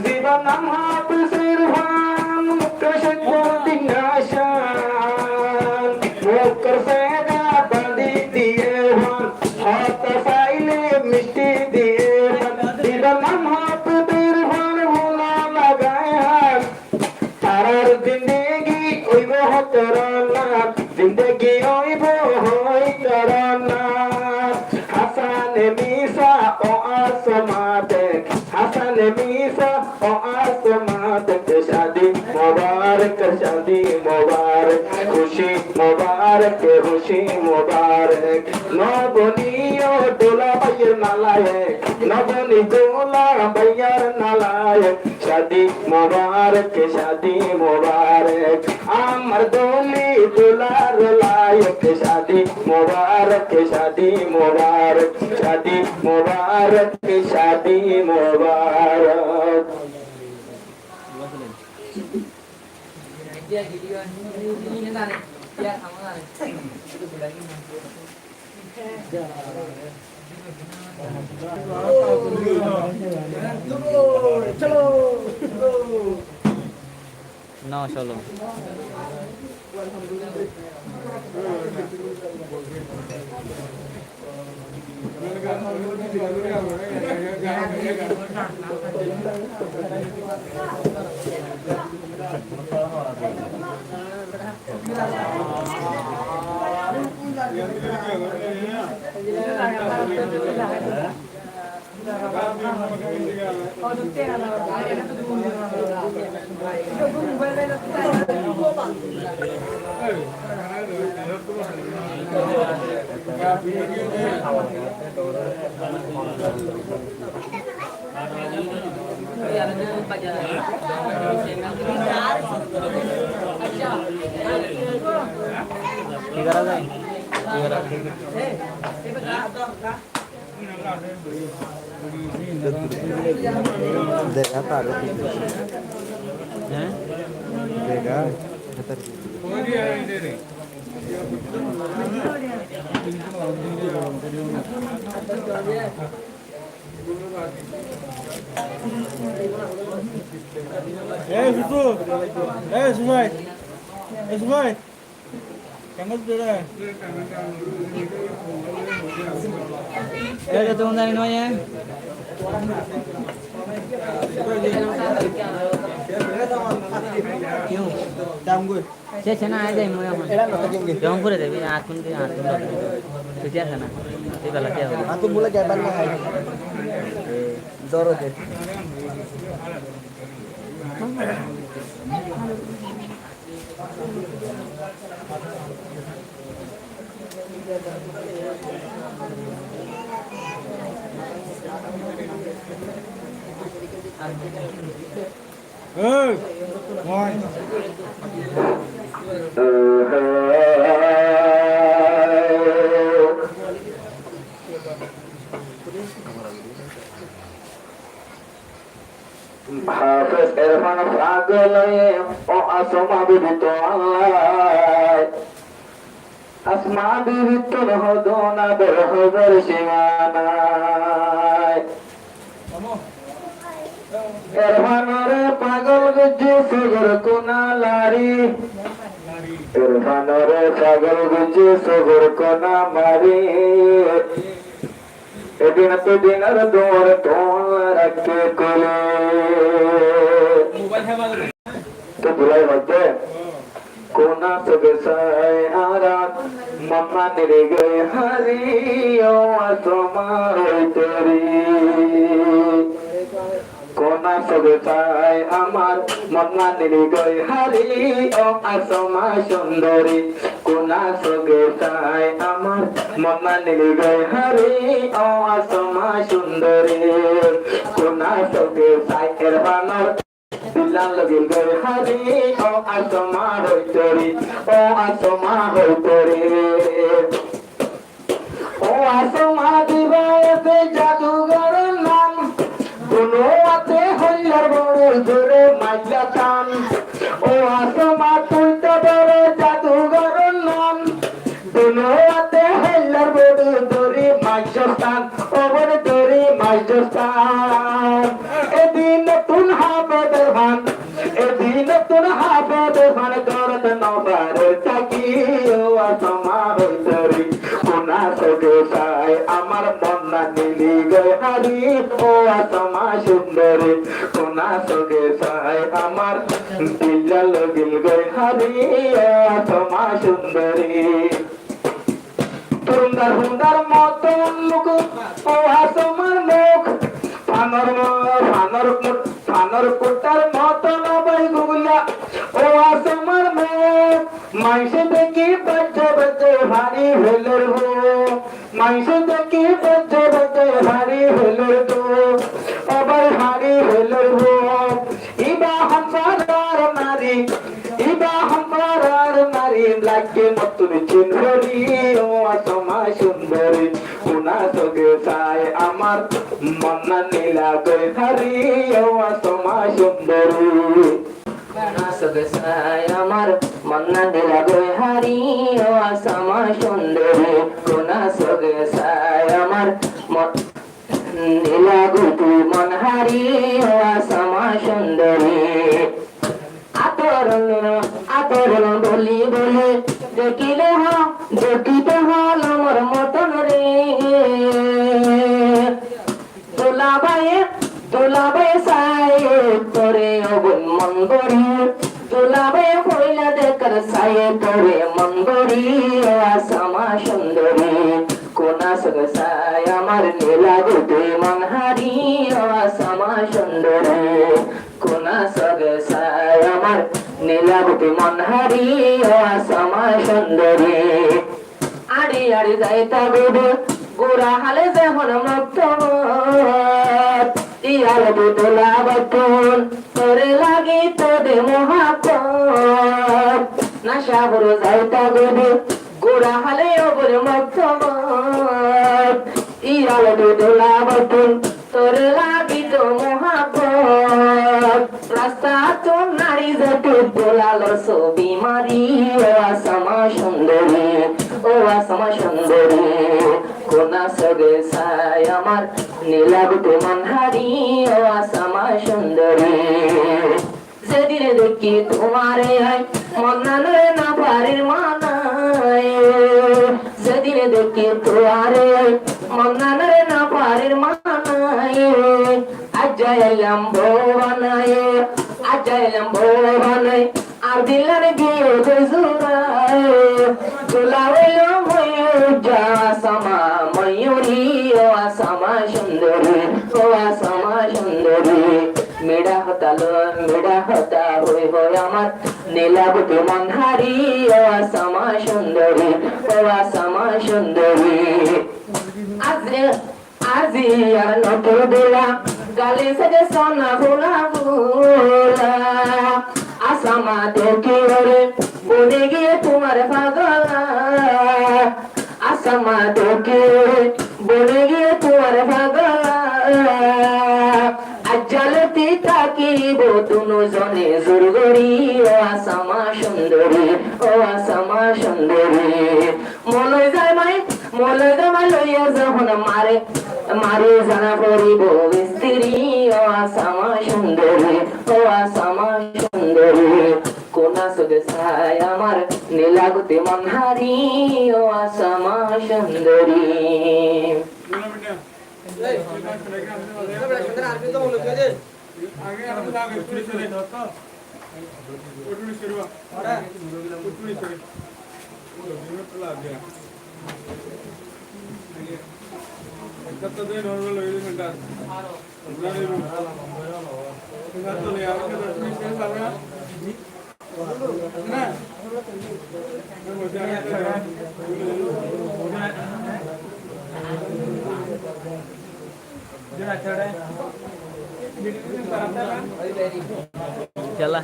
जीवन हाथ सिरहान मुकशद दिनाशान मुकर सेना बंदी दिए वन हाथ साइले मिट्टी दिए वन जीवन हाथ सिरहान भूला लगाए तारार जिंदगी ओई वो करना जिंदगी ओई वो करना हसन मीसा ओ आसमात हसन मीसा ओ आसमात शादी मुबारक शादी मुबारक खुशी मुबारक नो बोनियो दुला बैर नालायक नो बोनी दुला बैर नालायक शादी मुबारक आमर दोली दुलार लायक शादी मुबारक शादी मुबारक शादी मुबारक शादी मुबारक না চলো Iya, কি করা যায় কি করা দেখা তার হ্যাঁ দেখা এই সুসু এই সুমাই এই সুমাই কেমন তোরা এই তো জানি নয় क्यों দাম গো সে না আয় যাই মনে হয় এরা না থাকেঙ্গে জম করে দেবে আকুন দিয়ে আকুন তুই আছে না তুই বেলা কে হবে আতু বলে যাবার না দরদে এই ওই হাফেজ এরফান পাগলয়ে ও আসমা বিবিত আল্লাহ আসমা বিবিত হদনা বেহজর সীমানায় এরফানরে পাগল গুজি সুগর কোনা লারি এরফানরে পাগল গুজি সুগর কোনা মারি এদিন তো দিনের দৌড় তোমার কে কোলে তো বুলাই মধ্যে কোনা সবে সাই আরাত মামা নেরে গে হারি ও তোমার তেরি কোনা সবে সাই আমার মামা নেরে গে হারি ও আসমা সুন্দরী কোনা সবে সাই আমার মামা নেরে গে হারি ও আসমা সুন্দরী কোনা সবে সাই এরবানর দিলান লগিল গে হারি ও আসমা হইতরি ও আসমা হইতরি ও আসমা দিবাতে জাদুঘর নাম কোনো আতে হইলার বড় জোরে মাইলা টান ও আসমা তুলতে বড় জাদুঘর নাম কোনো আতে হইলার বড় জোরে মাইজস্তান ও বড় জোরে মাইজস্তান এদিন নতুন হাফেজের ভান এদিন নতুন হাফেজের ভান করত নবারের চাকি ও আসমা হইতরি কোনা সগে সাই আমার মন না নীলি গে হারি ও আসমা সুন্দরী কোনা সগে সাই আমার দিল লগিল গে হারি ও আসমা সুন্দরী সুন্দর সুন্দর মতন মুখ ও আসমার মুখ ফানর কুটার মতন বই গুলা ও আসমার মুখ মাইসে দেখি বাচ্চা বাচ্চা ভারী হলের হো মাইসে দেখি বাচ্চা বাচ্চা ভারী হলের তো আবার ভারী হলের হো ইবা হামসার নারী ইবা হামসার নারী লাগে মতন চিনহরি ও আসমা সুন্দরী কোনা সগে সাই আমার মন্না নীলা গে হারি ও আসমা সুন্দরী কোনা সগে সাই আমার মন্না দিলা গে হারি ও আসমা সুন্দরী কোনা সগে সাই আমার নীলা গুটি মন হারি ও আসমা সুন্দরী আতরণ বলি বলে দেখিতে হল আমার মতন রে তোলাবাই সাই তোরে অগুন মন গড়ি তোলাবাই হইলা দেখার সাই তোরে মন গড়ি আসমা সুন্দরী কোনা সগে সাই আমার নীলা গুটি মন হারি আসমা সুন্দরী কোনা সগে সাই আমার নীলা গুটি মন হারি আসমা সুন্দরী আড়ি আড়ি যাইতা গুবু গোরা হালে যেমন মুক্ত ইয়ার তোলা বটন তোরে লাগি তোরে মহাপত নাশা বড় যাইতা গুবু পুরা হালে ওপর মক্তব ইরালে দোলা বটন তোর লাগিত মহাব্বত রাস্তা তো নারী জটু দোলালো ছবি মারি ও আসমা সুন্দরী ও আসমা সুন্দরী কোনা সগে সাই আমার নীলাবতে মনহারি ও আসমা সুন্দরী যেদিনে দেখি তোমারে মন্নানে না পারির মানায় যেদিনে দেখি তোমারে মন্নানে না পারির মানায় আজাইলাম ভবানায় আজাইলাম ভবানায় আর দিলার গিয়ে জুরায় জুলাইল ময়ূরা সমা ময়ূরী ও আসমা সুন্দরী ও আসমা সুন্দরী মেডা হতা হই হই আমার নীলাবতী মনহারি ও আসমা সুন্দরী ও আসমা সুন্দরী আজি আর নটর দোলা গালি সাজে সোনা ভোলা ভোলা আসমা দেখি ওরে বনে গিয়ে তোমার পাগলা আসমা দেখি ওরে বনে গিয়ে তোমার পাগলা আজ্জালতি তাকিব দুনো জনে জুরগরি ও আসমা সুন্দরী ও আসমা সুন্দরী মলয় যায় মাই লইয়া যখন মারে মারে জানা পড়িব স্ত্রী ও আসমা সুন্দরী ও আসমা সুন্দরী কোনা সগে সাই আমার নীলাগতি মনহারি ও আসমা সুন্দরী चला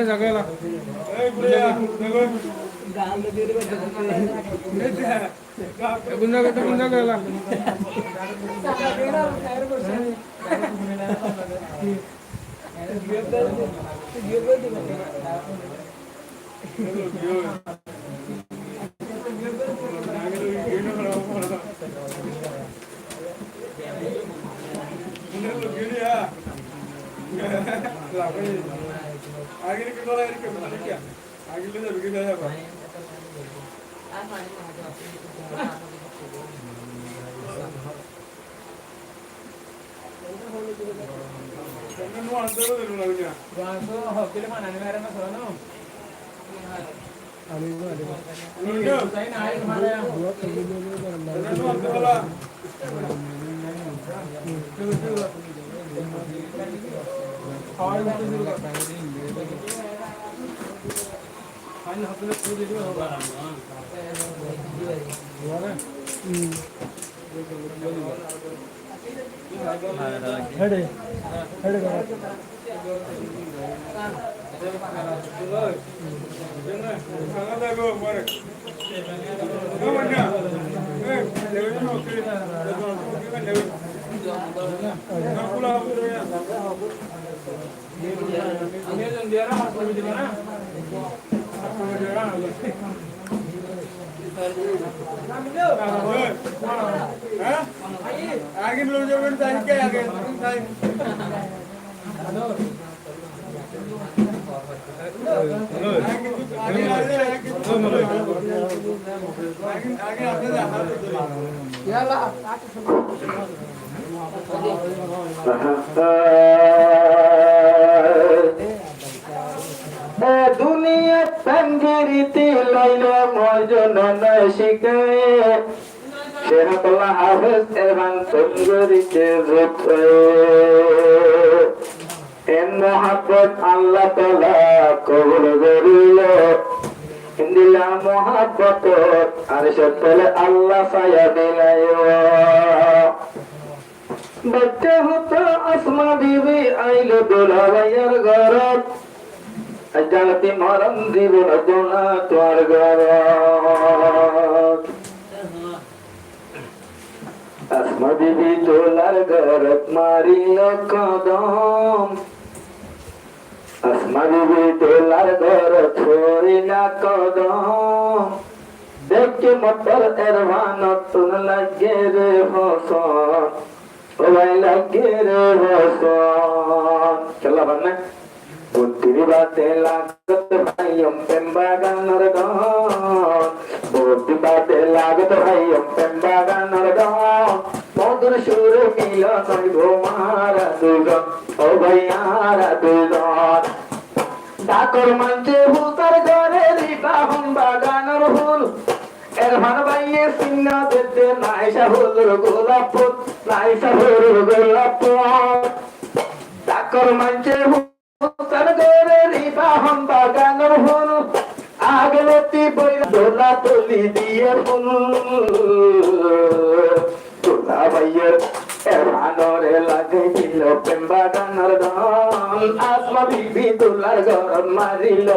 জাগা आगे निकल रहा है क्या आगे ले रुक जाए अब नो अंदर दे लो क्या वासो होके ले मानने मेरे में सोनो आली नो सही ना है हमारे नो अंदर वाला और फाइनल हफ्ते में पूरी वीडियो होगा हेडे हेडे सांगा गो मारे गो मन्ना ए लेवे नो ओके लेवे ना पुला ये जो दिया ना हाथ में दिया ना आगे लोग जो टाइम क्या आगे टाइम दुनिया तंगिरीती लैले मौजन न शिके শেহতুল্লাহ হাফেজ এবং তন্দুরিকে রূপে এন মোহাব্বত আল্লাহ তাআলা কবুল করিল ইন্দিলা মোহাব্বত আরশের তলে আল্লাহ ছায়া দিলাইও বাচ্চা হতো আসমা বিবি আইলো দোলা ভাইয়ার ঘরত জানতি মরম দিব না তোর ঘরত আসমা বিবি দোলার ঘরত মারিল কদম আসমা বিবি দোলার ঘরত ছড়িল কদম দেখে মটর এর ভানত লাগে রে হসন ওই লাগে রে হসন চলা বান্না বুদ্ধির বাতে লাগত ভাইয়ম পেম্বাগানোর গান বুদ্ধি বাতে লাগত ভাইয়ম পেম্বাগানোর গান মধুর সুর মিল নয় ঘুমারা দুজন ও ভাইয়ারা দুজন ডাকর মঞ্চে ভূতার ঘরে রিবাহন বাগানোর ফুল এরফান ভাইয়ে সিংহ দিতে নাইসা হুজুর গোলাপ ফুল নাইসা হুজুর গোলাপ ফুল ডাকর মঞ্চে ভূতার ঘরে রিবাহন বাগানোর ফুল আগলতি বইরা দোলা তুলি দিয়ে ফুল দোলা ভাইয়ের এরফানরে লাগাইছিল প্রেম বাগানোর গান আসমা বিবি দোলার ঘর মারিল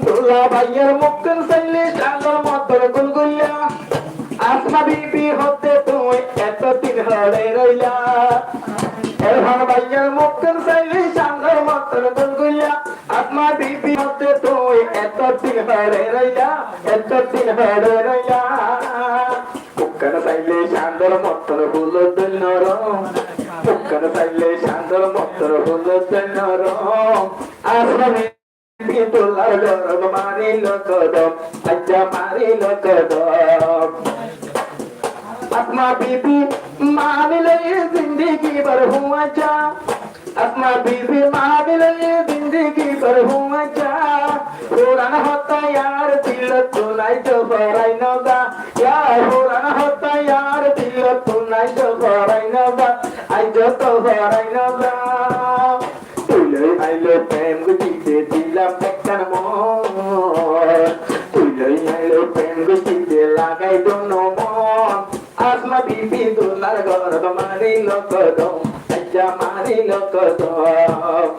দোলা ভাইয়ের মুখের সাইলে সাগর মতর গুলগুলিয়া আসমা বিবি হতে তুই এতদিন হরে রইলা এরফান ভাইয়ের মুখের সাইলে সাগর মতর গুলগুলিয়া আসমা বিবি হতে তুই এতদিন হরে রইলা এতদিন হরে রইলা মুখের সাইলে সাগর মতর ফুল নরম মুখের সাইলে সাগর মতর ফুল নরম আসমা বিবি দোলার ঘর মারিল কদম আজ্জা মারিল কদম আসমা বিবি মানিলে জিंदगी भर हूँ अच्छा आसमा बीबी मानिले जिंदगी भर हूँ अच्छा पुराना होता यार दिल तो नहीं तो भराई नगा यार पुराना होता यार दिल तो नहीं तो भराई नगा आई जो तो भराई नगा तुले आइलो प्रेम गुचिते दिला पेकन मोर तुले आइलो प्रेम गुचिते लागाई दोनों मोर आसमा बीबी दोलार घर मारिल कदम আজ্জা মারিল কদম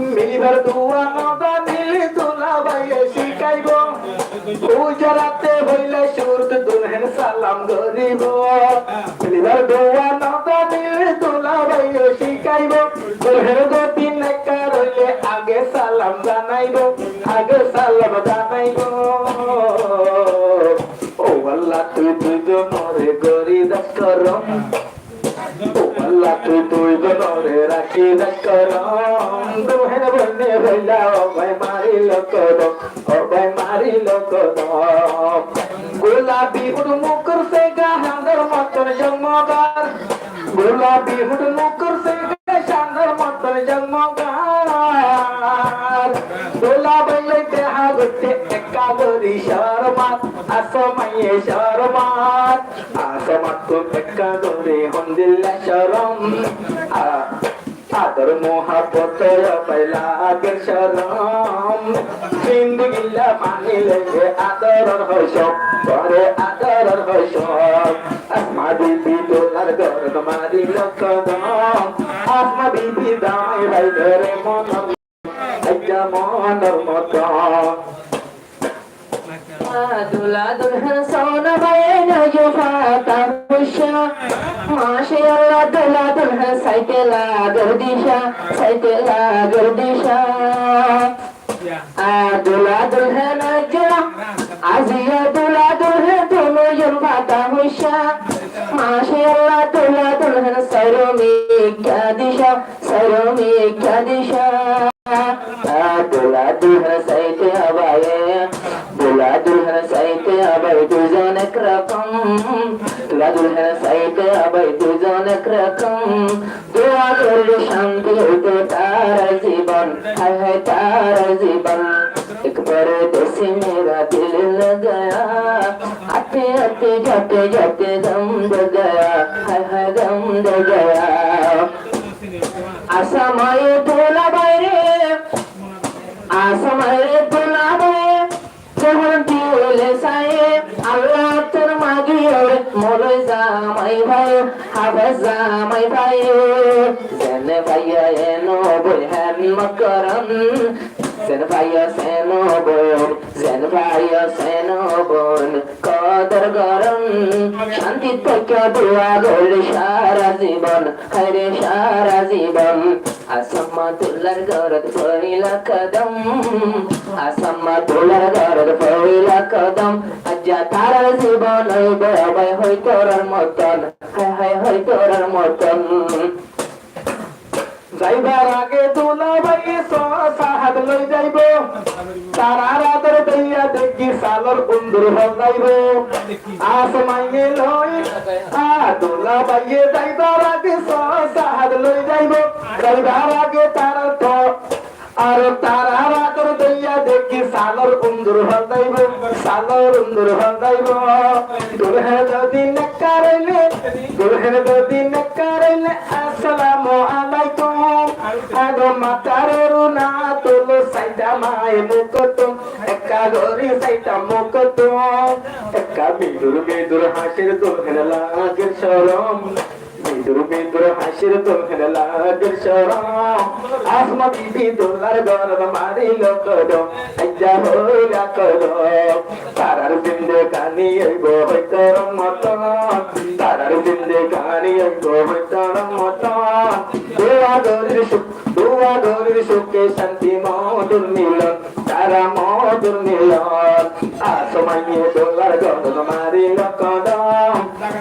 মিলিবার দুয়া নদা নীলি দোলা ভাইয়ে শিখাইব গুজরাতে হইলে সুরত দুলহেন সালাম গরিব মিলিবার দুয়া নদা নীলি দোলা ভাইয়ে শিখাইব দুলহের গতি নেকা রইলে আগে সালাম জানাইব আগে সালাম জানাইব ও আল্লাহ তুই দুজনরে গরিব করম আল্লাহ তুই জনরে রাখি করম দুহের বনে হইলা ও ভাই মারিল কদম ও ভাই মারিল কদম গোলাপি হুড মুকুর সে গাহান্দর মতন জন্মগার গোলাপি হুড মুকুর সে গাহান্দর মতন জন্মগার দোলা বলে দেহা গতে একা গরি শরমাত আসমায়ে শরমাত আসমাত তো একা গরি হন্দিল্লা শরম আদর মোহাব্বত পয়লা আগের শরম জিন্দগিলা মানিলে আদরর হইস পরে আদরর হইস আসমা বিবি দোলার ঘর মারিল কদম আসমা বিবি দাই ভাই ধরে মন আজ্জা মনের মত দুলা দুলহন সোনা বাইন জুফাতা খুশা মাশাআল্লাহ দুলা দুলহন সাইকেলা গর্দিশা দুলা দুলহন আজরা আজিয়া দুলা দুলহন দোনো জুফাতা খুশা মাশাআল্লাহ দুলা দুলহন সরমি কাদিশা দুলা দুলহন সাইতে আবায়ে দুলা দুলহন সাইতে আবাই দুজন একরকম দুলা দুলহন সাইতে আবাই দুজন অনেক রকম দোয়া করলে শান্তি হইতো তার জীবন হায় হায় তার জীবন একবার দেশে মেরা দিল लगाया आते आते जाते जाते दम दे गया हाय हाय दम दे गया आसमाए धोला বাইরে आसमाए धोला বাইরে যখন দিলে সায়ে আল্লাহ তোর মাগি ওরে মোরে জামাই ভাই হাফেজ জামাই ভাই জেনে ভাইয়া এনো বলহেন মকরম জেনে ভাইয়া সেনো বোন জেনে ভাইয়া সেনো বোন কদর গরম শান্তি থেকে দোয়া করলে সারা জীবন হায়রে সারা জীবন আসামাতুল্লার গরদ পহিলা কদম আসামাতুল্লার গরদ পহিলা কদম আজ্জা তার জীবন বয় হই তোর মতন হায় হায় হই তোর মতন যাইবার আগে দুলা ভাই সাহাদ লই যাইব তারা রাতের দইয়া দেখি সালর বন্ধুর হল যাইব আসমাইয়ে লই দুলা ভাইয়ে যাইবার আগে সাহাদ লই যাইব যাইবার আগে তারা তো আর তারা রাতের দইয়া দেখি সালর বন্ধুর হল যাইব সালর বন্ধুর হল যাইব দুলহে যদি নকারলে দুলহে যদি নকারলে আসসালামু আলাইকুম আগো মাতারেরু না তোলো সাইডা মাই মুকতুম একা গরি সাইডা মুকতুম একা বিদুর বিদুর হাসির দুলহেন লাগের শরম বিদুর বিদুর হাসির দুলহেন লাগের শরম আসমা বিবি দুলার গরদ মারিল কদম আজ্জা হইলা কদম তারার বিন্দে কানি আইব হইতর মতন তারার বিন্দে কানি আইব হইতর মতন দোয়া গরির সুখে শান্তি মধুর মিলন তারা মধুর মিলন আসমাইয়ে দোলার গরদ মারিল কদম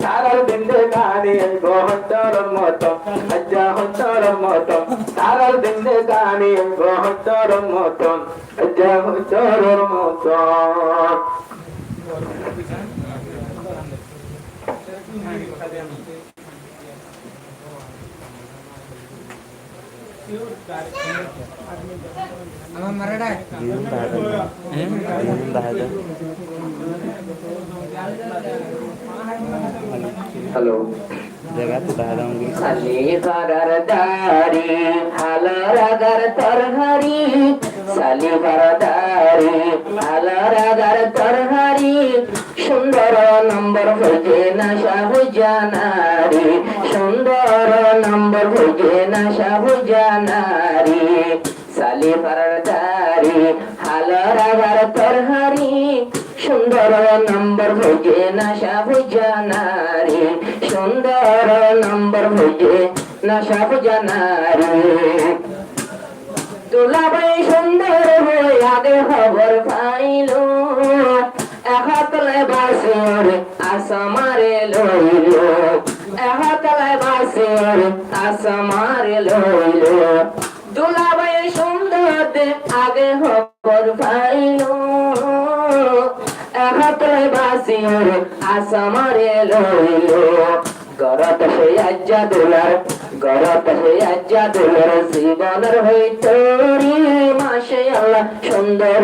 তারার বিন্দে কানি আইব হইতর মতন আজ্জা হইতর মতন তারার বিন্দে কানি আইব হইতর মতন আজ্জা হইতর মতন Ama marada. Diam dah ada. Hello Jaga tu dah ada mungkin. সালি ফারার দারি হালারাগার তরহারি সালি ফারার দারি হালারাগার তরহারি সুন্দর নম্বর ভোজে না শাহু জানারি সুন্দর নম্বর ভোজে না শাহু জানারি সালি ফারার দারি হালারাগার তরহারি সুন্দর নম্বর ভোজে না শাহু জানারি সুন্দর নম্বর ভোজে না শাহু জানারি দুলাভাই সুন্দর হয়ে আগে খবর পাইল একাতলায় বাসর আসমারে লইল একাতলায় বাসর আসমারে লইল দুলাভাই সুন্দর আগে খবর পাইল একাতলায় বাসর আসমারে লইল গরত হয়ে আজ্জা দোলার গরত হয়ে আজ্জা দোলার জীবনের হইতরি মাসে আল্লাহ সুন্দর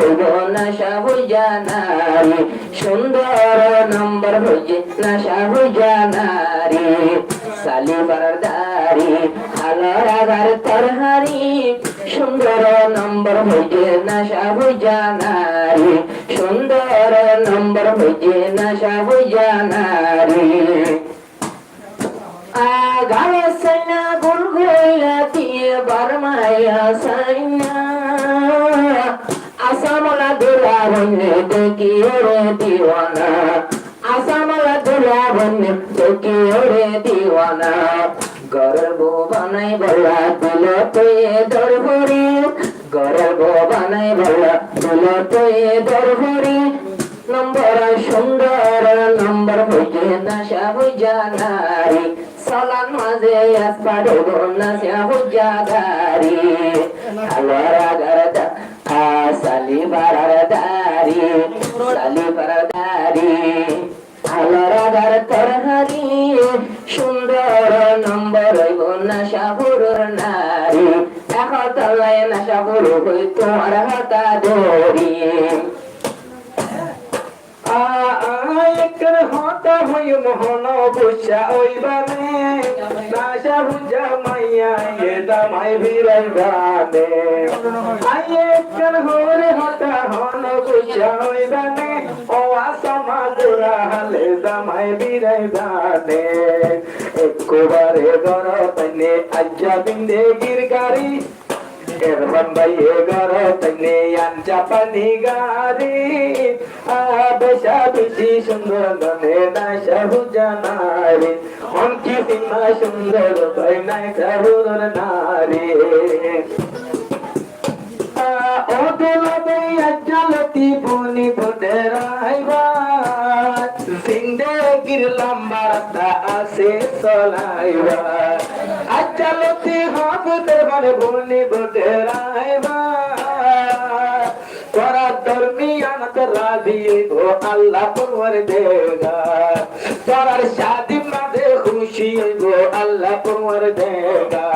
না শাহু জানারি সুন্দর নম্বর হইছে না শাহু জানারি সালি বারদারি হালারাগার তরহারি সুন্দর নম্বর হইছে না শাহু জানারি সুন্দর নম্বর হইছে না শাহু জানারি গায়ে সাইনা গুল গইলা দিয়ে বারমায়া সাইনা আসামলা দুলা বন্নে দেখি ওরে দিওয়ানা আসামলা দুলা বন্নে দেখি ওরে দিওয়ানা ঘরের বউ বানাই বলা দিল তুই দরভরি ঘরের বউ বানাই বলা দিল তুই দরভরি নম্বর সুন্দর নম্বর হইছে না শাহু জানারি সালান মাঝে আসপাড়ে না শাহু জাগারি হালারাগার সালি বারার দারি সালি বারার দারি হালারাগার তরহারি সুন্দর নম্বর নেশাখোর নারী, একতলায় নেশাখোর হই তোমার হাতা ধরি। একর হতা হই মোহন বুঝা ওইবানে নাশা বুঝা মাইয়া দামাই ভিড়াই গানে। একর হরে হতা হন বুঝা ওইবানে ও আসমা গোরা হালে দামাই ভিড়াই গানে। একবারে গর তনে আজ্জা বিন্দে গিরগারি এরফান ভাইয়ে গর তনে আঞ্জা পানি গারি। বেশা বেশি সুন্দর গনে নাশা বুঝা নারী অনকি সিংহা সুন্দর ভাই নাশা হুর নারী। ও দুলবে আজ্জালতি বনি বডেরাইবা জিন্দেগির লম্বা রাস্তা আছে চলাইবা। আজ্জালতি হবে দেবারে বনি বডেরাইবা তোরা দরমিয়ানত রাজি গো আল্লাহ পরওয়ার দেगा। তোরার শাদি মাদে খুশি গো আল্লাহ পরওয়ার দেगा।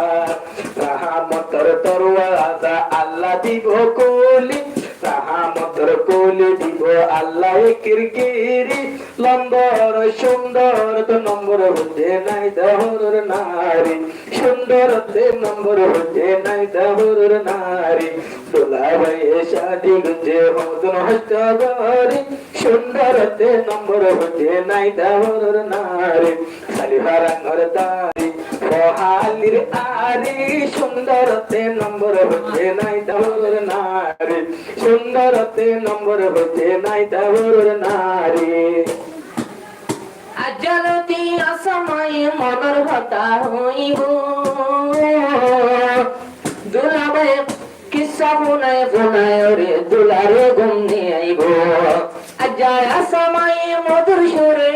রাহমতর দরওয়াজা আল্লাহ দিব কোলি, রাহমতর কোলি দিব আল্লাহ কিরকিরি। লম্বর সুন্দর তো নম্বর হতে নাই দহর নারী, সুন্দরতে নম্বর হতে নাই দহর নারী। দোলা ভাইয়ে শাদি গুজে হদন হস্ত গরি, সুন্দরতে নম্বর হতে নাই দহর নারী। সালিহারাঙ্গর দারি বহালির আরি, সুন্দরতে নম্বর হতে নাই দহর নারী, সুন্দরতে নম্বর হতে নাই দহর নারী। আজ্জালতি আসামাই মদর হতা হইব, দুলাবে কিসা বুনায় বুনায় রে দুলারে ঘুম নিয়ে আইব। আজ্জায় আসামাই মধুর সুরে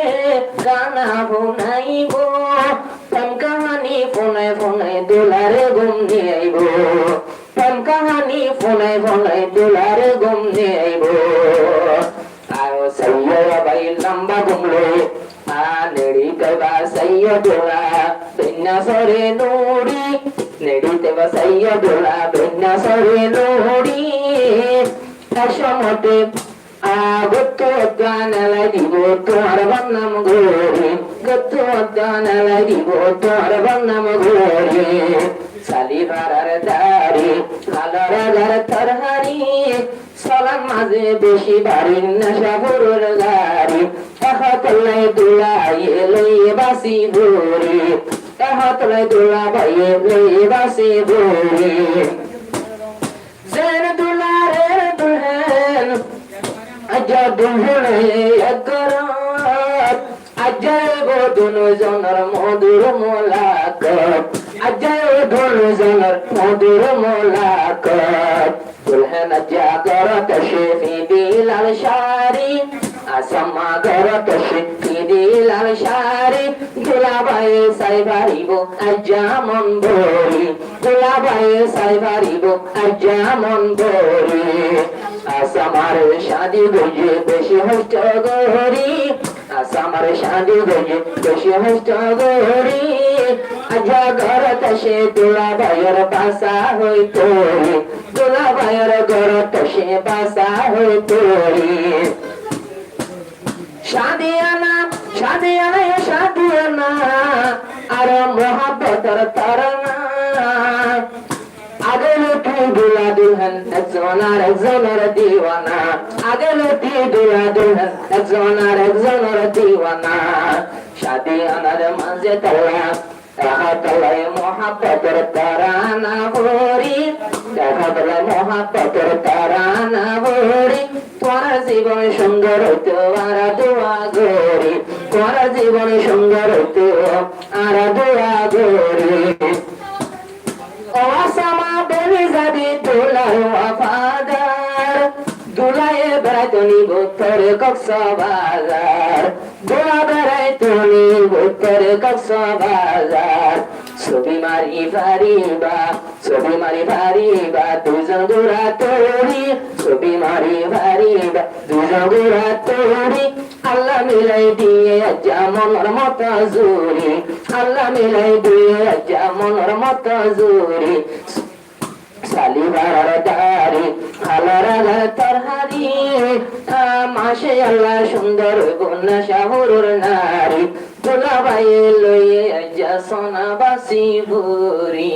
গানা বুনাইব, প্রেম কাহানি ফোনায় ফোনায় দুলারে ঘুম নিয়ে আইব। প্রেম কাহানি ফোনায় ফোনায় দুলারে ঘুম নিয়ে আইব। আয় সাইয়া বাই লম্বা ঘুমলো নেড়ি কবা সাইয়া দোলা বিন্না সরে নুড়ি, নেড়িতে বা সাইয়া দোলা বিন্না সরে নুড়ি। একসমতে গত গানালাই দিব তোমার বন্নাম গোরি, গত গানালাই দিব তোমার বন্নাম গোরি। সালি ভাড়ার দাড়ি হালার গার তরহারি, সলার মাঝে বেশি বাড়ি নেশা গরুর গাড়ি। একতলায় দুলা লইয়ে বাসি ধরি, একতলায় দুলা ভাইয়ে লইয়ে বাসি ধরি। জেন দুলা রে দুলহেন আজ্জা দুলহনে একরাত, আজ্জায় গো দুনো জনের মধুর মোলাকাত, আজ্জায় দুনো জনের মধুর মোলাকাত। দুলহেন আজ্জা করত শেফি দিলাল শাড়ি, আসামা করত শেফি দিলাল শাড়ি। দুলাভাই সাই বাড়িব আজ্জা মন ভরি, দুলাভাই সাই বাড়িব আজ্জা মন ভরি। আসামার শাদি গজে বেশি হষ্ট গহরি, আসামার শাদি গজে বেশি হষ্ট গহরি। আজ্জা ঘরত সে দুলাভাইয়ের বাসা হই তোরি, দুলাভাইয়ের ঘরত সে বাসা হই তোরি। শাদিয়ানা শাদিয়ানা শাদিয়ানা আর মোহাব্বতের তারানা। আগে লুটি দুলা দুলহান একজন আর একজনের দিওয়ানা, আগে লুটি দুলা দুলহান একজন আর একজনের দিওয়ানা। শাদিয়ানার মাঝে তালা একতলায় মোহাব্বতের তারানা ভরি, একতলায় মোহাব্বতের তারানা ভরি। তোমার জীবন সুন্দর হইতো আর দোয়া গরি, তোমার জীবন সুন্দর হইতো আর দোয়া গরি। ও আসামা বেলি যাবি দুলার ওয়াফাদার, দুলায়ে বেড়াইতো নিব তোরে কক্সবাজার, দুলা বেড়াইতো নিব তোরে কক্সবাজার। ছবি মারি পারিবা, ছবি মারি পারিবা দুজন গোড়া তোরি, ছবি মারি পারিবা দুজন গোড়া তোরি। আল্লাহ মিলাই দিয়ে আজ্জা মনের মতো জুরি, আল্লাহ মিলাই দিয়ে যেমনের মতো জুরি সালিবার দারি খালার তরহারি মাসে আল্লাহ সুন্দর কন্যা শাহরুর নারী দুলাভাই লইয়ে যা সোনা বাসি বুরি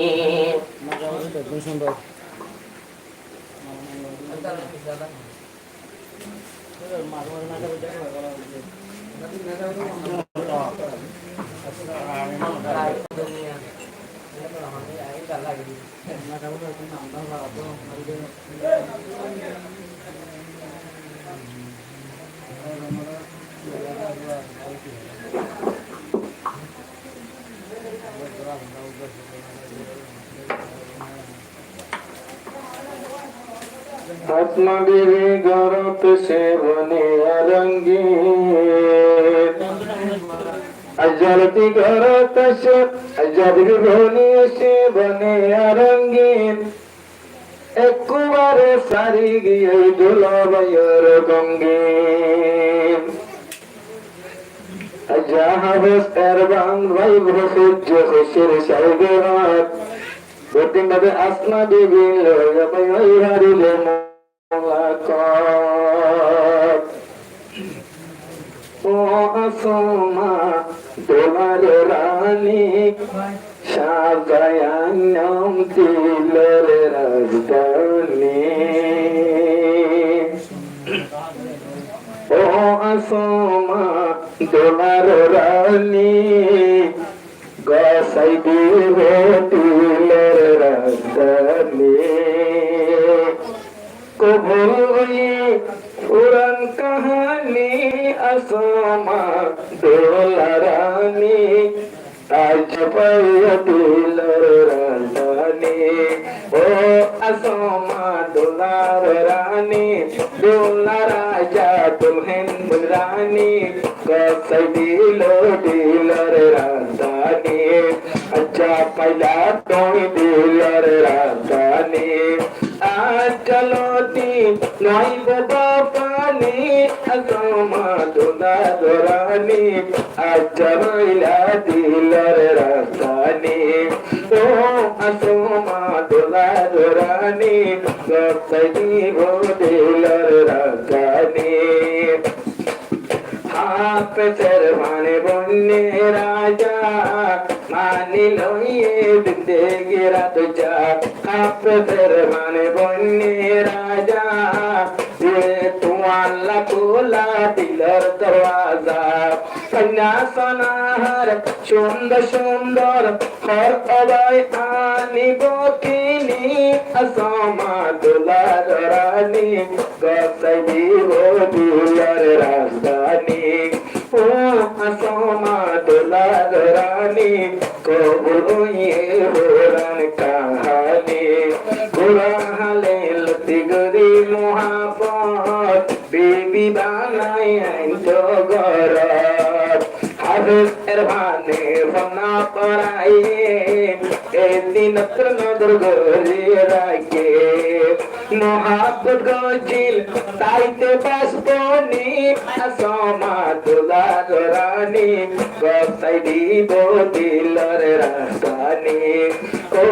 आत्मा बीवी गौरव से बने रंगीन अजरती गौरव से अजर बने से बने रंगीन एक बारे सारी गई दुलावर गंगीन जहाँ बस एरबान भाई बहुत जो खुशिर शायद Bukan pada asma dibil, apa yang hari lemulakat. Oh asma dolar rani, syagayang nam tilar rajdani. Oh asma dolar rani. Gasai di hotiler razdani Kubuli puran kahani asma dolarani Aj payatiler razdani Oh asma dolarani Dolaraja tulhen mulrani Gasai di hotiler razdani अच्छा पहला तोई दिलर राजधानी आज चलो ती नई बबा पानी असमा दुना दोरानी आज चला दिलर राजधानी ओ असमा दुना दोरानी गसदी हो दिलर राजधानी आप सरवाने बोलने राजा मानी लो ये जिंदगी तुझा आप सरवाने बोलने राजा ये तू अल्लाह कोला दिलर दरवाजा कन्या सोनार सुंदर सुंदर हर अबाई आनी बोकिनी असमा दुलार रानी गसदी हो दिलर राजधानी ओ असमा दुलार रानी कबूल ये होरन कहानी बुरा हाले लती गरी मोहब्बत बेबी बनाई तो गरत हाफिज एरबाने फना पराई ए दिन नदर गरी राके मोहब्बत गजिल ताइते बस बोनी असमा दुलार रानी गसाई दीबो दिलर राजधानी ओ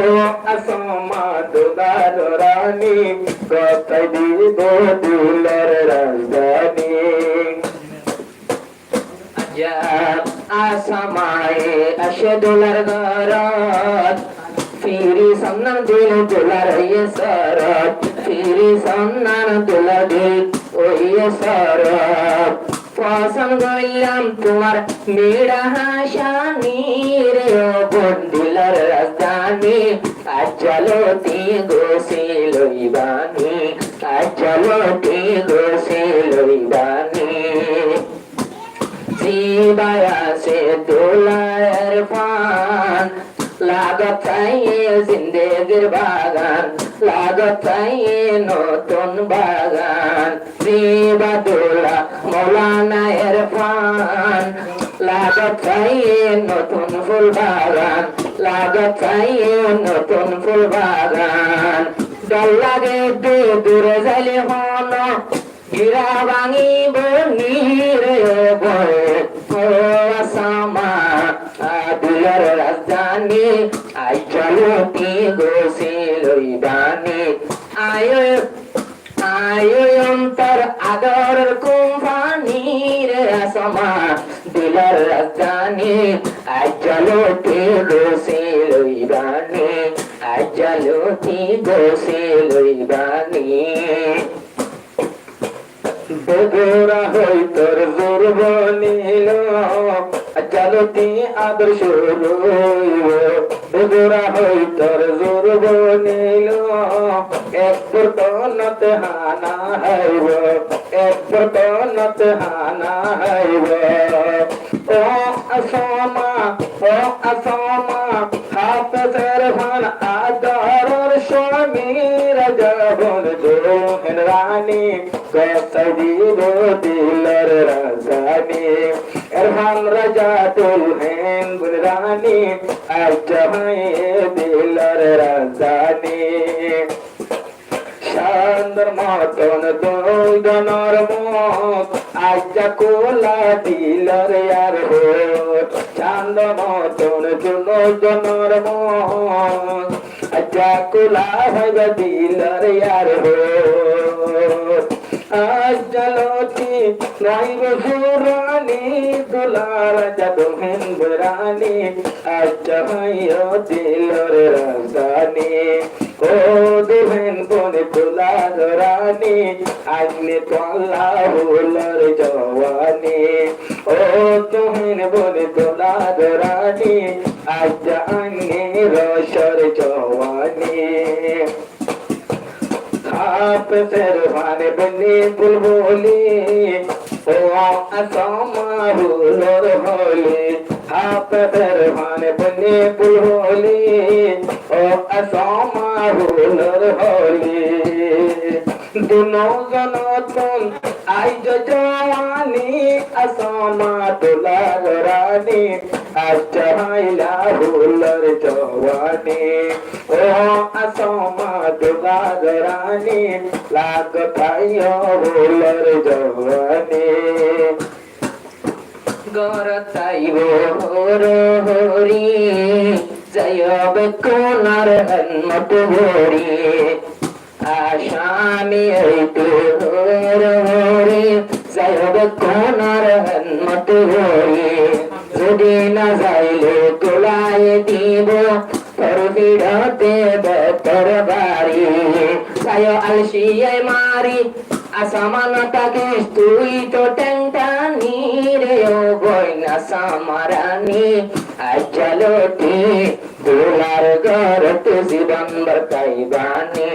असमा दुलार रानी गसाई दीबो दिलर राजधानी या असमाए अशदुलर गरत फिरी सन्नन दिल दुलार ये सरत फिरी सन्नन दुलार दिल ओ ये सरत पसंद गइलाम तुम्हार मेरा हाशानी रे ओ बंदिलर राजधानी आज चलो ती गोसे लइबानी आज चलो ती गोसे लइबानी जीवाया से दुलार फान लागत चाहिए जिंदगीर बागान लागत चाहिए नतुन बागान श्रीबादुल्ला मौलाना इरफान लागत चाहिए नतुन ফুল বাগান लागत चाहिए नतुन ফুল বাগান ডল লাগে দূরে যাইলে হন হীরা ভাঙিব নীরে বয়ে ও আসামা দিলার রাজধানী আই চলতি গোসিল বাণী আয় আয় অন্তর আদর কুম্ভানির সমা দিলার রাজধানী আই চলতি গোসিল বাণী আই চলতি গোসিল বাণী বগুড়া হই তোর জোর বনিল চলতি আদর্শ রইব বগুড়া হই তোর জোর বনিল এক পর্তনত হানা হইব এক পর্তনত হানা হইব ও আসমা হাফেজের ভান আদর স্বামীর জবন দোহেন রানী কসদিব দিলর রাজানি এরহাম রাজা দুলহেন গুলরানি আজ হায় দিলর রাজানি শান্তর মতন দুই দনর মত আজ কোলা দিলর ইয়ার হোত চাঁদ মতন দুই দনর মত আজ কোলা হইব দিলর ইয়ার হোত আজ চলতি নাইব সুরানি দুলার জাদুহেন বুরানি আজ হাইয় দিলর রাজানি ও দুহেন বনে দুলার রানী আগ্নে তোলা হুলর জওয়ানি ও দুহেন বনে দুলার রানী আজ আগ্নে রসর জওয়ানি হাফেজের ভানে বনে বুলবুলি ও আসমা হুলর হলি হাফেজের ভানে বনে বুলবুলি ও আসমা হুলর হলি দুনো জনতন আইজ জওয়ানি আসমা তুলার রানী আজ হাইলা হুলর জওয়ানি ও আসমা তুলার রানী লাগ পাইয় হুলর জওয়ানি গর তাইব হরি জয়ব কোনার হন্মত হরি আসামি হইতে হরি জয়ব কোনার হন্মত হরি যদি না যাইলে তোলায় দিব তোর বিড়তে বেতর বাড়ি তাই আলসিয়ে মারি আসামানটাকে তুই তো টেংটানি রে ও বইনা সামারানি আজলতি দুলার গরত জীবন বরকাইবানি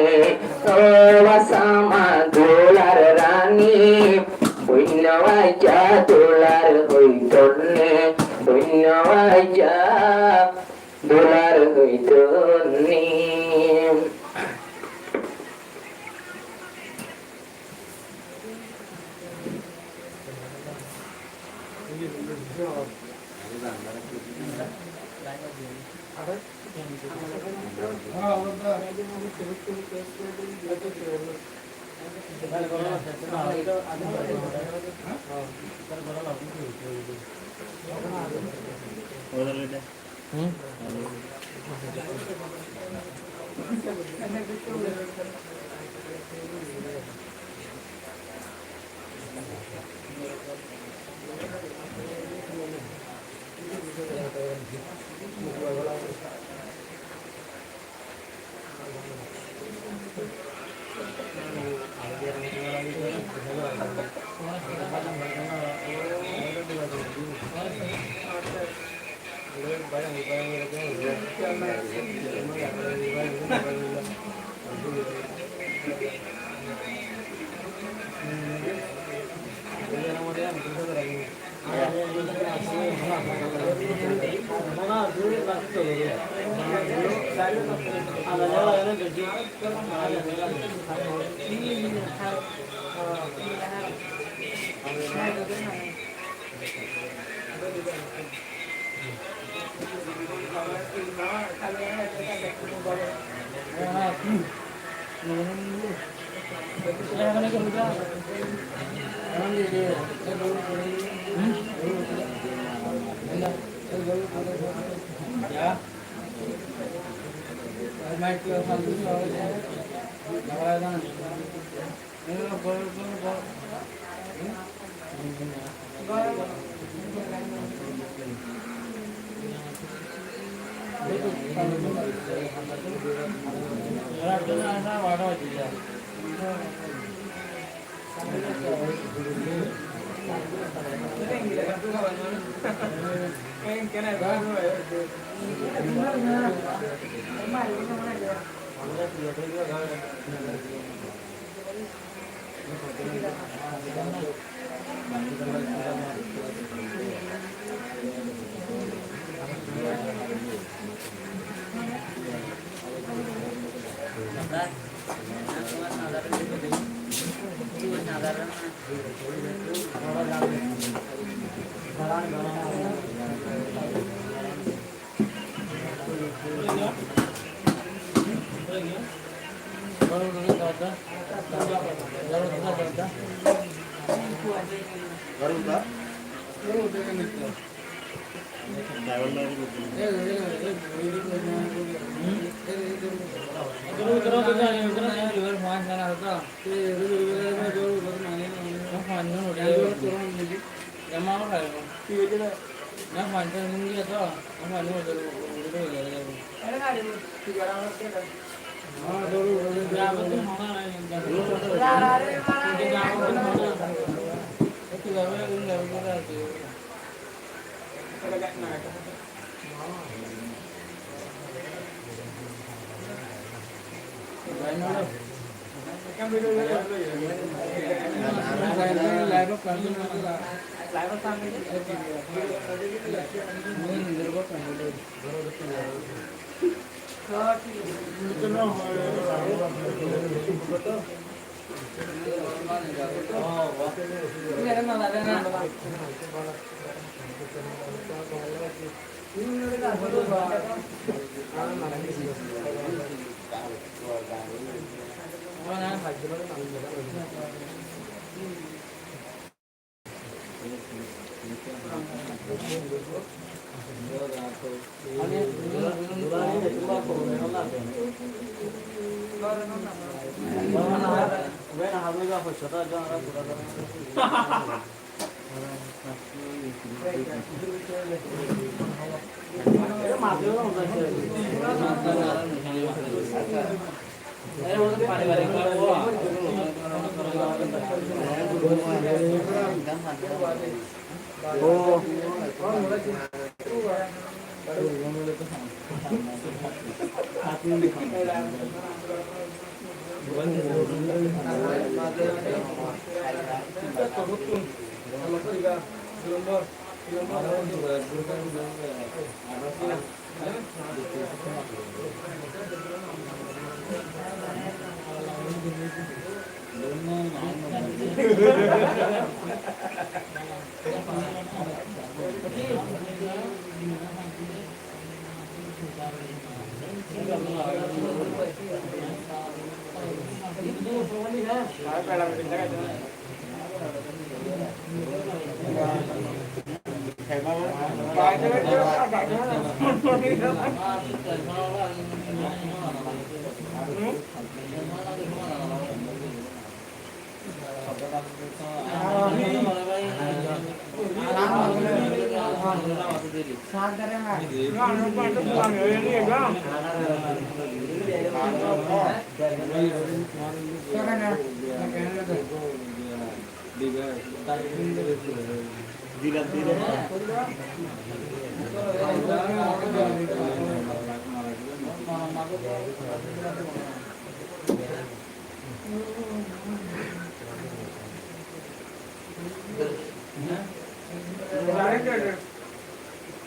ও আসামা দুলার রানী বইনওয়াই যা দুলার হইতনে বইনওয়াই যা দুলার হইতনে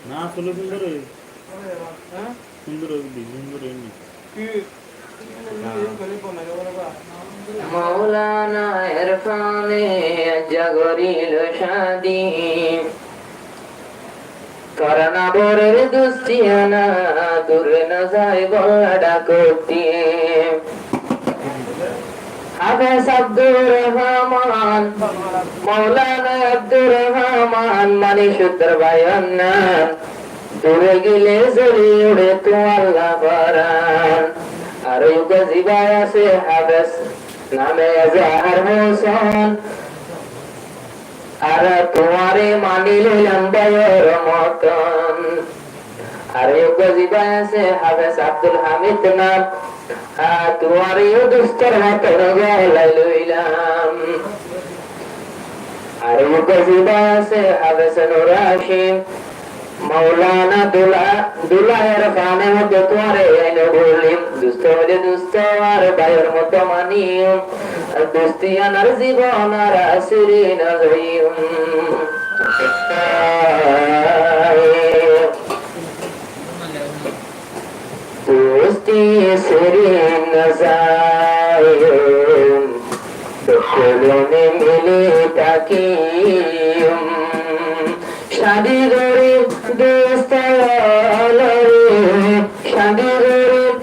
না আসলে সুন্দর সুন্দর সুন্দর মৌলানা ইরফানে জাগরিল শাদি করনা বরের দুস্তিয়ানা দূর না যায় গলা করতে হাফেজ আব্দুর রহমান মৌলানা আব্দুর রহমান মানি সূত্র বায়ান্না উড়ে গেলে জলি উড়ে তো আল্লাহ পরাণ। আর ওই গজিবায় আছে হাবেস নামে এজাহার হোসেন। আর তোমারে মানি লইলাম বয়ের মতন। আর ওই গজিবায় আছে হাবেস আব্দুল হামিদ নাম। তোমারেও দুস্তর মতন গলাই লইলাম। আর ওই গজিবায় আছে হাবেস নুর হাশিম মৌলানা দুলায়ের কানে মতো তোমারে আইনো বলিম। দুস্থ হলে দুস্থ আর ভাইয়ের মতো মানিম। আর দুস্তি আনার জীবন আর আসিরি না যাইম। দুস্তি সিরি না যাইম। দুঃখনে মিলে তাকিম। শাদি গরিব দোস্ত শাদি গরিব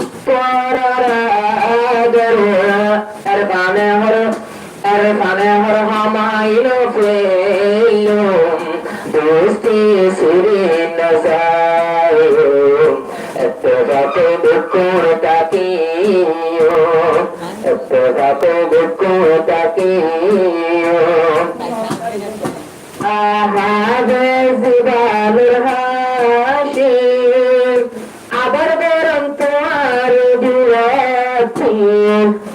আর কানে হর হামাইল ফেলুম। দোস্তি সুরি নজায়ুম। এত বাপে বুকুর তাকিও। এত বাপে বুকুর তাকিও। আবার বরং তোমার বিরাতি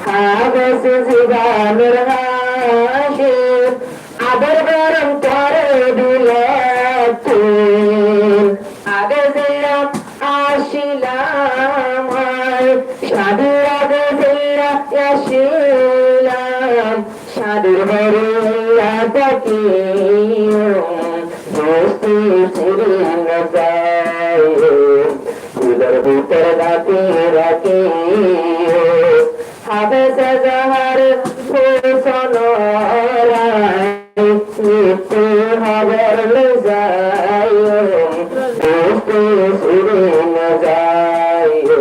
হাবেস জীবানুর হাসিম। আবার বরং তোমার বিরাতি আগে জিল্লা আসিলাম। সাধু আগে জিল্লা আসিলাম। সাধুর হরিয়া তাকিও। দোস্তি ছিড়ি না যাইও। উদর ভিতর রাখি রাখিও। হাবেস জাহার হোসেন রায় মৃত্যু খবর লে যাইও। দোস্তি ছিড়ি না যাইও।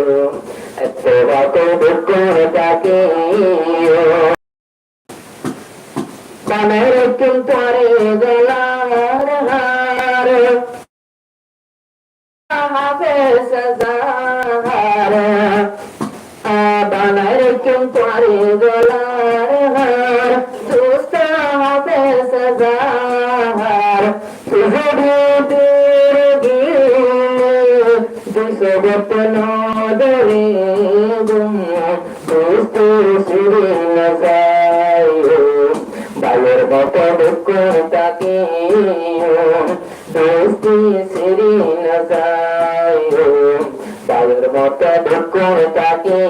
এত বাত দুঃখ তাকিও। বানাই রক্ষণ পরে গলার হার হাবেস জাহার। বানাই রক্ষণ পরে গলার হার দোস্ত হাবেস জাহার। দুশো গোপন দরে গুম। দোস্ত সুরে না যাইও। বালের মতো দুঃখ তাকিও। দোস্তি সিরি না যাইও। বালের মতো দুঃখ তাকিও।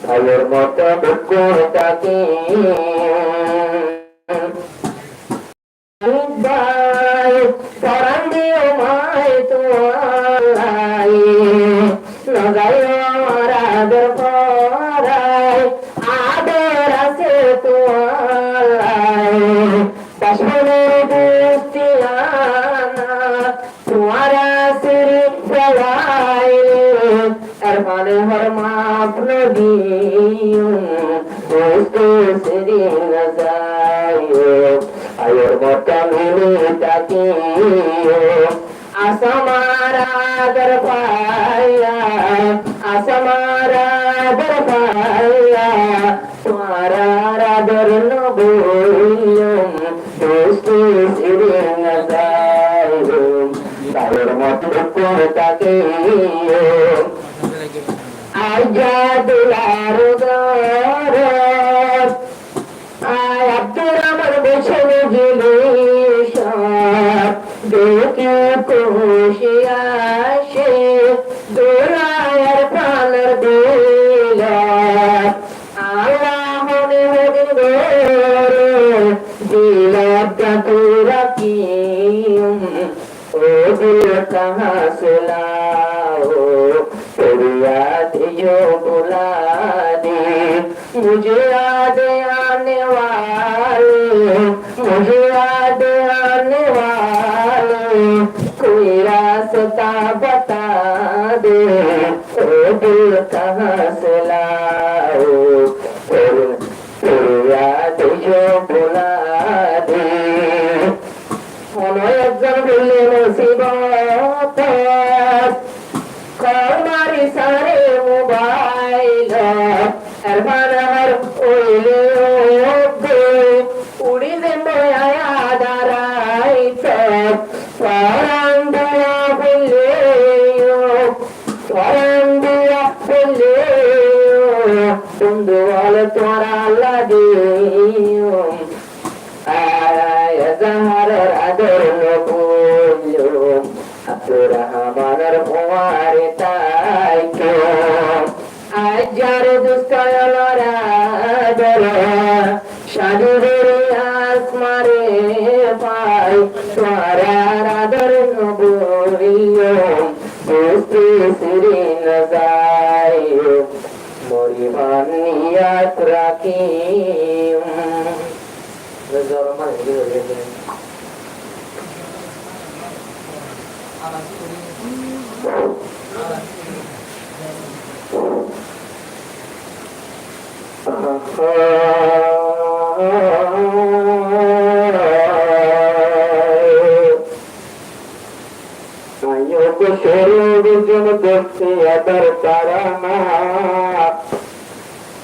বালের মতো দুঃখ তাকিও। পরাণ দিও মায় তোমার নগাইর আদর পরায়। আদর আছে তোমার দশমনের দুস্তি আনা। তোমার সিরি ফেলাই আর মানে হর মাপ নদিও। দোস্ত সিরি না যাইও। আয়ের মতো মিলে তাকিও। আসমারা দর পাইয়া। আসমারা দর পাইয়া। তোমারা রাদর নবইয়ম। দোস্তি সিরি না যাইও। তাদের মতো দুঃখ তাকিও। আজা দুলার গরব আয় আব্দুর আমার বসে জিনিস দেখে খুশি আসে। দোলায়ের প্রাণের দিল আল্লাহ মনে হদিন দিল রাখি। ও দিল কাহা সুলাও फरियाद जो बुला दे मुझे याद आने वाले। मुझे याद आने वाले कोई रास्ता बता दे। ओ दिल कहाँ से लाओ फरियाद जो बुला दे। সারে মোবাইল এরমানার ওইলে ওবে উড়ি দেবে আয়া দাঁড়াই সরান্দিয়া বলে সরান্দিয়া বলে সুন্দর তোরা লাগে জাহার আদর নবুল আব্দুর রহমানের ভোয়ারে তাই আজার দুস্তায়লরা দরা শাদুরে আসমারে পাই তোরার আদর নবুলিও বুঝতে সিরি নজাই মরিবান নিয়াত রাখি জরমান হয়ে গেছে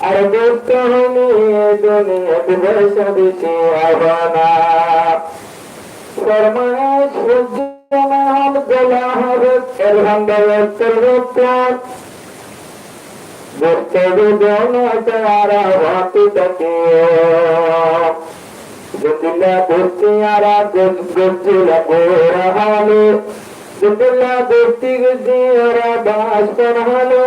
আর দুঃখ নিয়ে দুনিয়া দিবস বেশি আবানা ফরমায় সূর্য নাম গলা হবে এর ভান্ডারের রূপলাট দেখতে দুজন তারা ভাতি থাকে জিন্দিলা দেখতে আরা গজিলা গোরা হালে জিন্দিলা দেখতে গজি আরা বাস করহালে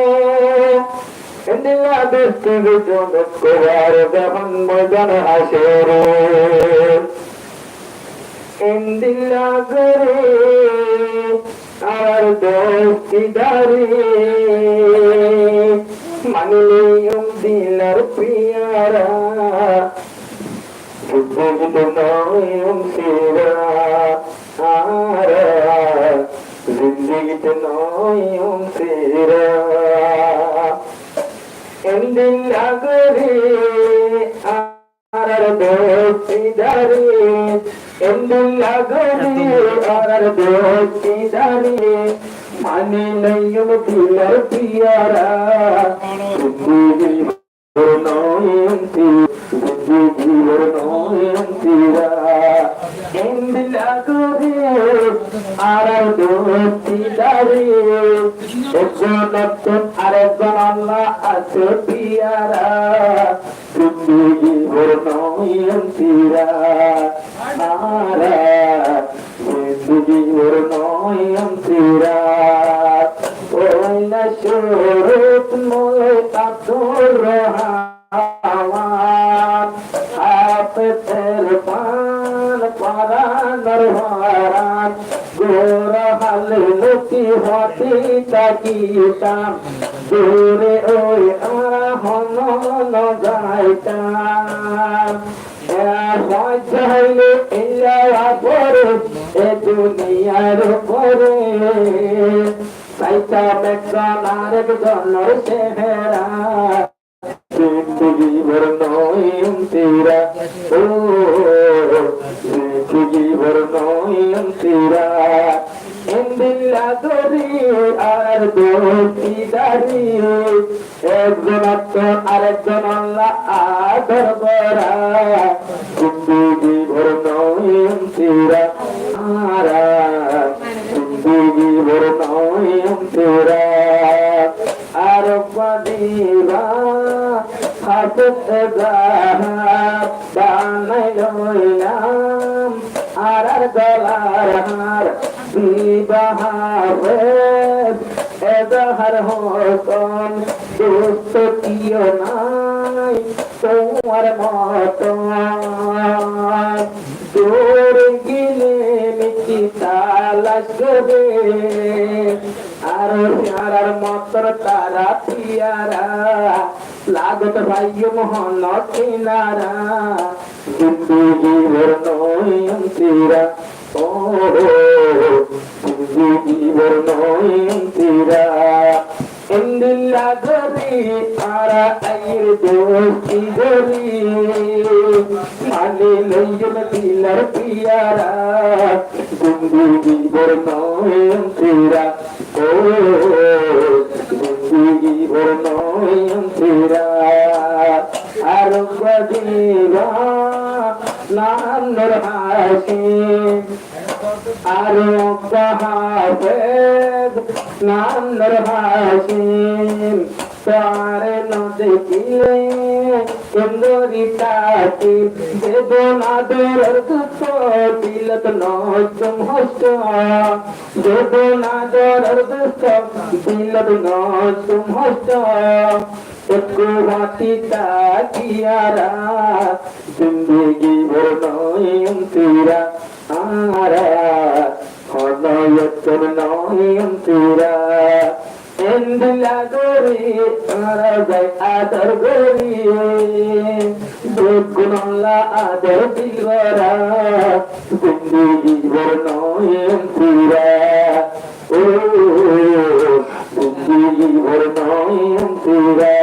জিন্দিলা দেখতে দুজন কোয়ার যখন ময়দান হাসরে ইন্দিলা করে আর দোস্তিদারি মানলিয়ম দিলার পিয়ারা জিন্দগি নয়ম সিরা আরা জিন্দগি নয়ম সিরা ইন্দিলা করে আর দোস্তিদারি ইন্দিলা করে আর দোস্তিদারি माने नयम दिलर पियारा जिंदगी भर नयम जिंदगी भर नयम तेरा इंदिला करे आरा दोस्ती दारे एकजन आरेकजन आल्लाह आछे पियारा जिंदगी भर नयम तेरा आरा जिंदगी भर नयम तेरा शोरत मोए अब्दुर रहमान आप तेरे पान पारा नरवारान गोरा हल लुकी होती ताकीता दूरे ओए आरा होनो न जायता চাইলে পরে এ দুনিয়ার পরে সাইতা বেকন আরেকজন চেহারা জিন্দগি ভর নয়ম তেরা ও জিন্দগি ভর নয়ম তেরা ইন্দিলা দরি আর দোস্তি দারি একজন আরেকজন আল্লাহ আদর করা জিন্দগি ভর নয়ম তেরা আরা জিন্দগি ভর নয়ম তেরা আর পাদিবা হাফেজ বানাই লইলাম আর গলার হার বিবাহের এজাহার হতন দোস্ত কিও নাই তোমার মতন দূর গিলে মিটি তালাশ করে আর প্যারার মতর তারা পিয়ারা লাগত ভাইয় মোহন কিনারা জিন্দগি ভর নয়ম তেরা ও জিন্দগি ভর নয়ম তেরা ইন্দিলা গরি আরা আইর দোস্তি গরি মানে লইম দিলার পিয়ারা জিন্দগি ভর নয়ম তেরা ও হাফেজ নান্দর হাসিম তারে ন দেখিলে কেন্দরি তাকি বেদনা দরদ তো দিলত নজম হস্ত বেদনা দরদ তো দিলত নজম হস্ত একটু হাতি তাকিয়ারা জিন্দগি ভর নয়ন তিরা আরা হনয়তর নয়ন তিরা এন্দিলা গরি আরা যাই আদর গরি দুগুণলা আদর দিলরা জিন্দগি ভর নয়ন তিরা ও জিন্দগি ভর নয়ন তিরা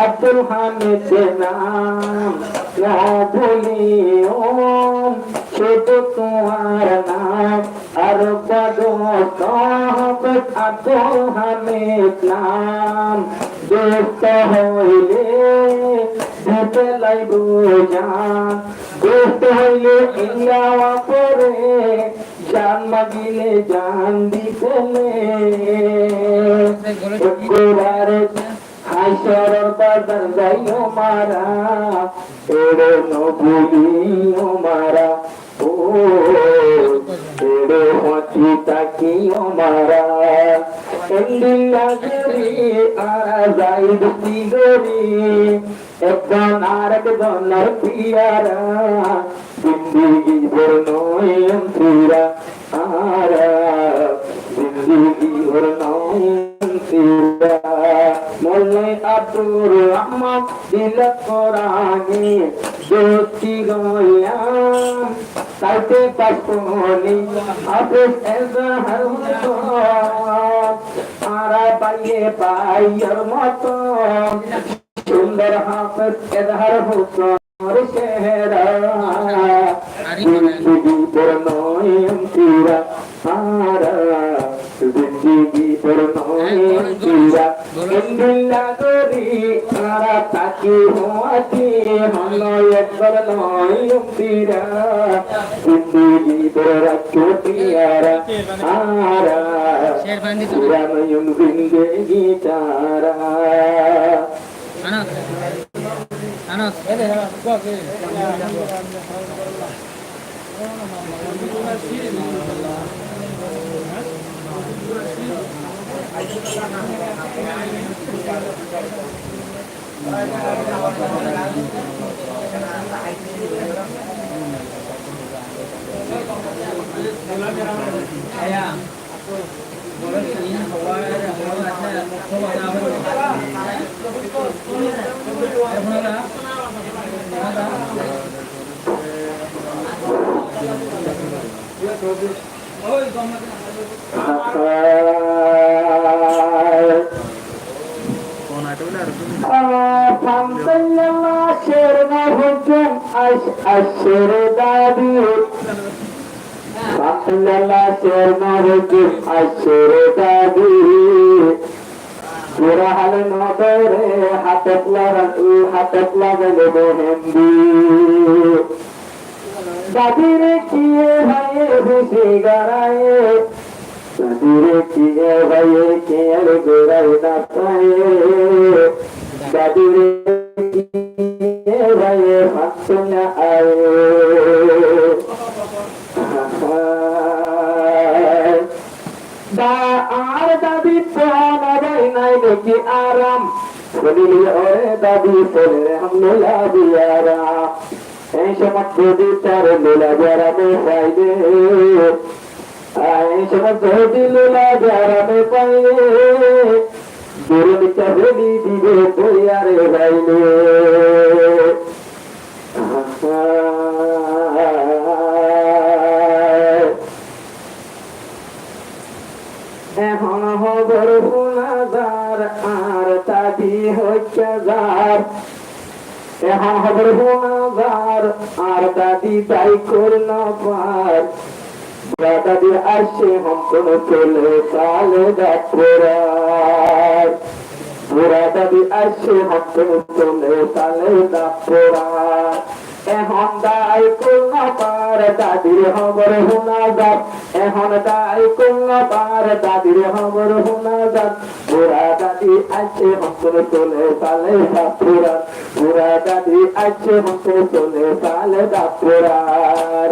আব্দুল হামিদ নাম না ভুলিও শুধু তোমার নাম আর আব্দুল হামিদ নাম দোস্ত হইলে দিতে লাইব জান দোস্ত হইলে ইল্লাওয়া পরে জান মাগিলে জান দিতে একবারে হাসরের বাজার যাইও মারা এড়ে নবুলিও মারা ও এড়ে হাঁচি তাকিও মারা এন্দিলা গরি আরা যাইদ গরি একজন আর একজন পিয়ারা জিন্দগি ভর নয়ন তিরা আরা জিন্দগি ভর নয়ন তিরা মোল্লাই আব্দুর রহমান দিল কোরআনি জ্যোতি গয়াম সাইতে পাশনি হাফেজ এজাহার মতো আরা পাইয়ে পাইয়ের মতো সুন্দর হাফেজ এজাহার হোসেন শেহরা জিন্দগি ভর নয়ন তিরা আরা জিন্দগি ভর নয়ন তিরা এন্দিলা গরি আরা তাকি হোয়াতি হলো একবার নয়ন তিরা জিন্দগি ভর রাখো তিয়ারা আরা পুরা নয়ন জিন্দগি তারা আশর দাবি আল্লাহ শেরমারুদ্দিন আশর দাবি পুরা হাল নবরে হাতত লাগালে মেহেন্দি দাদিরে কিয়ে ভাইয়ে খুশি গারায়ে দাদিরে কিয়ে ভাইয়ে কেয়ার গোড়ায় না পায়ে দাদিরে কিয়ে ভাইয়ে হাসনা আয়ে দা আর দাদি পানা ভাই নাই দেখি আরাম শুনিলি ওরে দাদি চলে হামলা দিয়ারা এই সমস্ত বিচার লীলা যারা পাইবে এই সমস্ত লীলা যারা পাইবে দুরুদ চাবলি দিবে তৈয়ারে ভাইলে এখন হবর গুনাহগার আর দাদি হচ্ছে যার এখন হবর গুনাহগার আর দাদি তাই করল পার দাদি আসে হম কোন চলে সালে দাপুরার বুড়া দাদি আসে হম কোন চলে সালে দাপুরার এখন দায় কোন পার দাদির খবর শোনা যাক এখন দায় কোন পার দাদির খবর শোনা যাক বুড়া দাদি আছে হন্তর চলে সালে দাপুরার বুড়া দাদি আছে হন্তর চলে সালে দাপুরার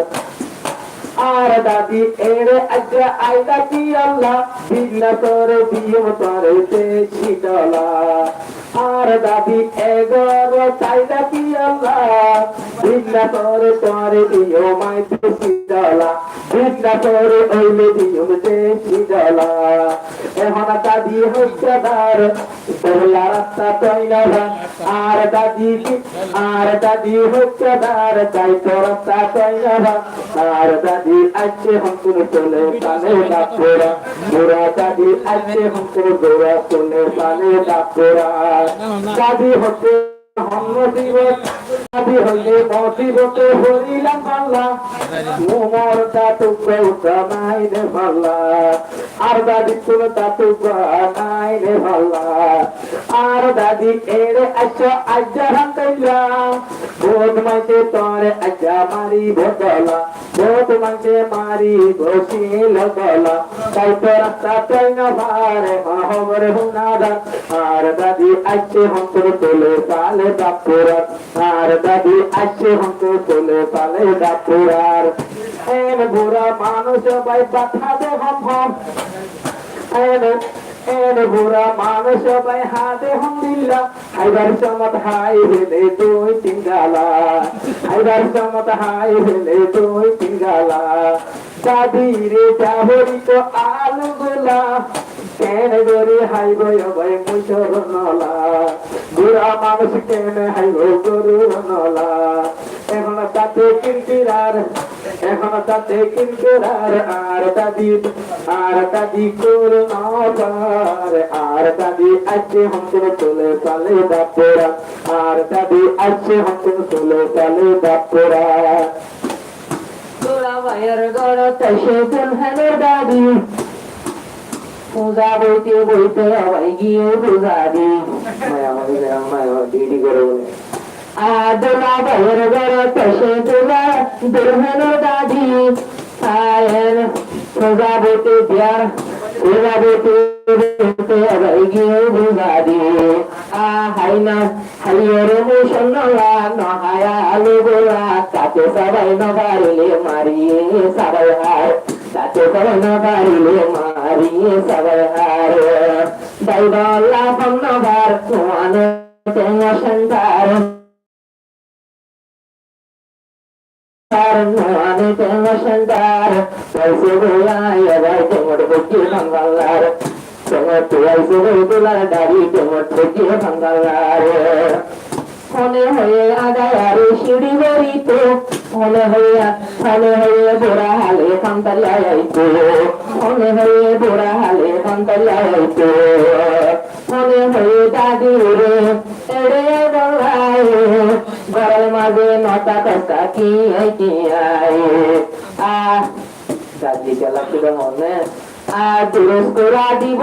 আর দাদি এরে আজ্ঞা আইলা কি আল্লাহ বিল্লা তোরে দিও তোরে দেশি ডলা আর দাদি এগো চাইলা কি আল্লাহ বিল্লা তোরে তোরে দিও মাই দেশি ডলা বিল্লা তোরে ওইলে দিও দেশি ডলা এখন দাদি হচ্ছে দার তোলা রাস্তা তৈলা আর দাদি হচ্ছে দার চাই তো রাস্তা তৈলা আর দাদি আছে हमको चले साले दापुरा बुरा दादी আছে हमको गोरा चले साले दापुरा दादी होते हम मुसीबत दादी হইলে মুসিবতে হইলাম পাল্লা মোর দাতু নাই রে পাল্লা আর দাদি তোর দাতু নাই রে পাল্লা আর দাদি এরে আচ্ছা আজ্জা হান্তাইলা বহুত মাইতে তোরে আজ্জা মারি বদলা বহুত মাইতে মারি বসিল গলা তাই তো রাস্তা তাই না ভারে খবর হুনাদার আর দাদি আছে हमको তোলে সালে দাপুরা আর দাদি আছে हमको তোলে সালে দাপুরার এন বুড়া মানুষ ভাই পাঠা দে हम এন বুড়া মানুষ ভাই হাতে হামদিল্লা হাইবার সমত হাই হেলে তুই তিনগালা হাইবার সমত হাই হেলে তুই তিনগালা দাদি রে যাহরি তো আলু গোলা কেন গরি হাইব ভাই মুইসর নলা বুড়া মানুষ কেন হাইব গরু নলা এখন তাতে কিরকিরার আর দাদি কোর নাবার আর দাদি আছে हमको চলে সালে দাপুরা আর দাদি আছে हमको চলে সালে দাপুরা তোরা ভাইয়ের গড় তসে দুলহানের দাদি পূজা বইতে বইতে সবাই গিয়ে পূজা দি মায়া ডিডি করে বলে আদলা ভাইয়ের গড় তসে দুলহানের দাদি আয়ের পূজা বইতে বিয়ার পূজা বইতে সবাই গিয়ে পূজা দি হাইনা হাইয়ের মুসন্নলা নহায়া আলু গোলা তাতে সবাই নবারিলে মারিয়ে সবাই হার তাতে সবাই নবারিলে মারিয়ে সবাই হার দাইবাল্লা পন্নবার তোয়ানে তেঙ্গা সন্তার নোয়ানে তেঙ্গা সন্তার পয়সে গোলায় ভাই তেমর বুকি ভাঙ্গালার তেমর তুয়াইছে তোলার দাড়ি তেমর বুকি ভাঙ্গালার মনে হয়ে আদায়ারে সিঁড়ি বইত মনে হয়ে বুড়া হালে কান্তালাইতো মনে হয়ে বুড়া হালে কান্তালাইতো মনে হয়ে দাদি রে এড়ে গলায় ঘরের মাঝে নটা দশটা কি আয় দাদি গেলাম তো মনে আর দুরস্করা দিব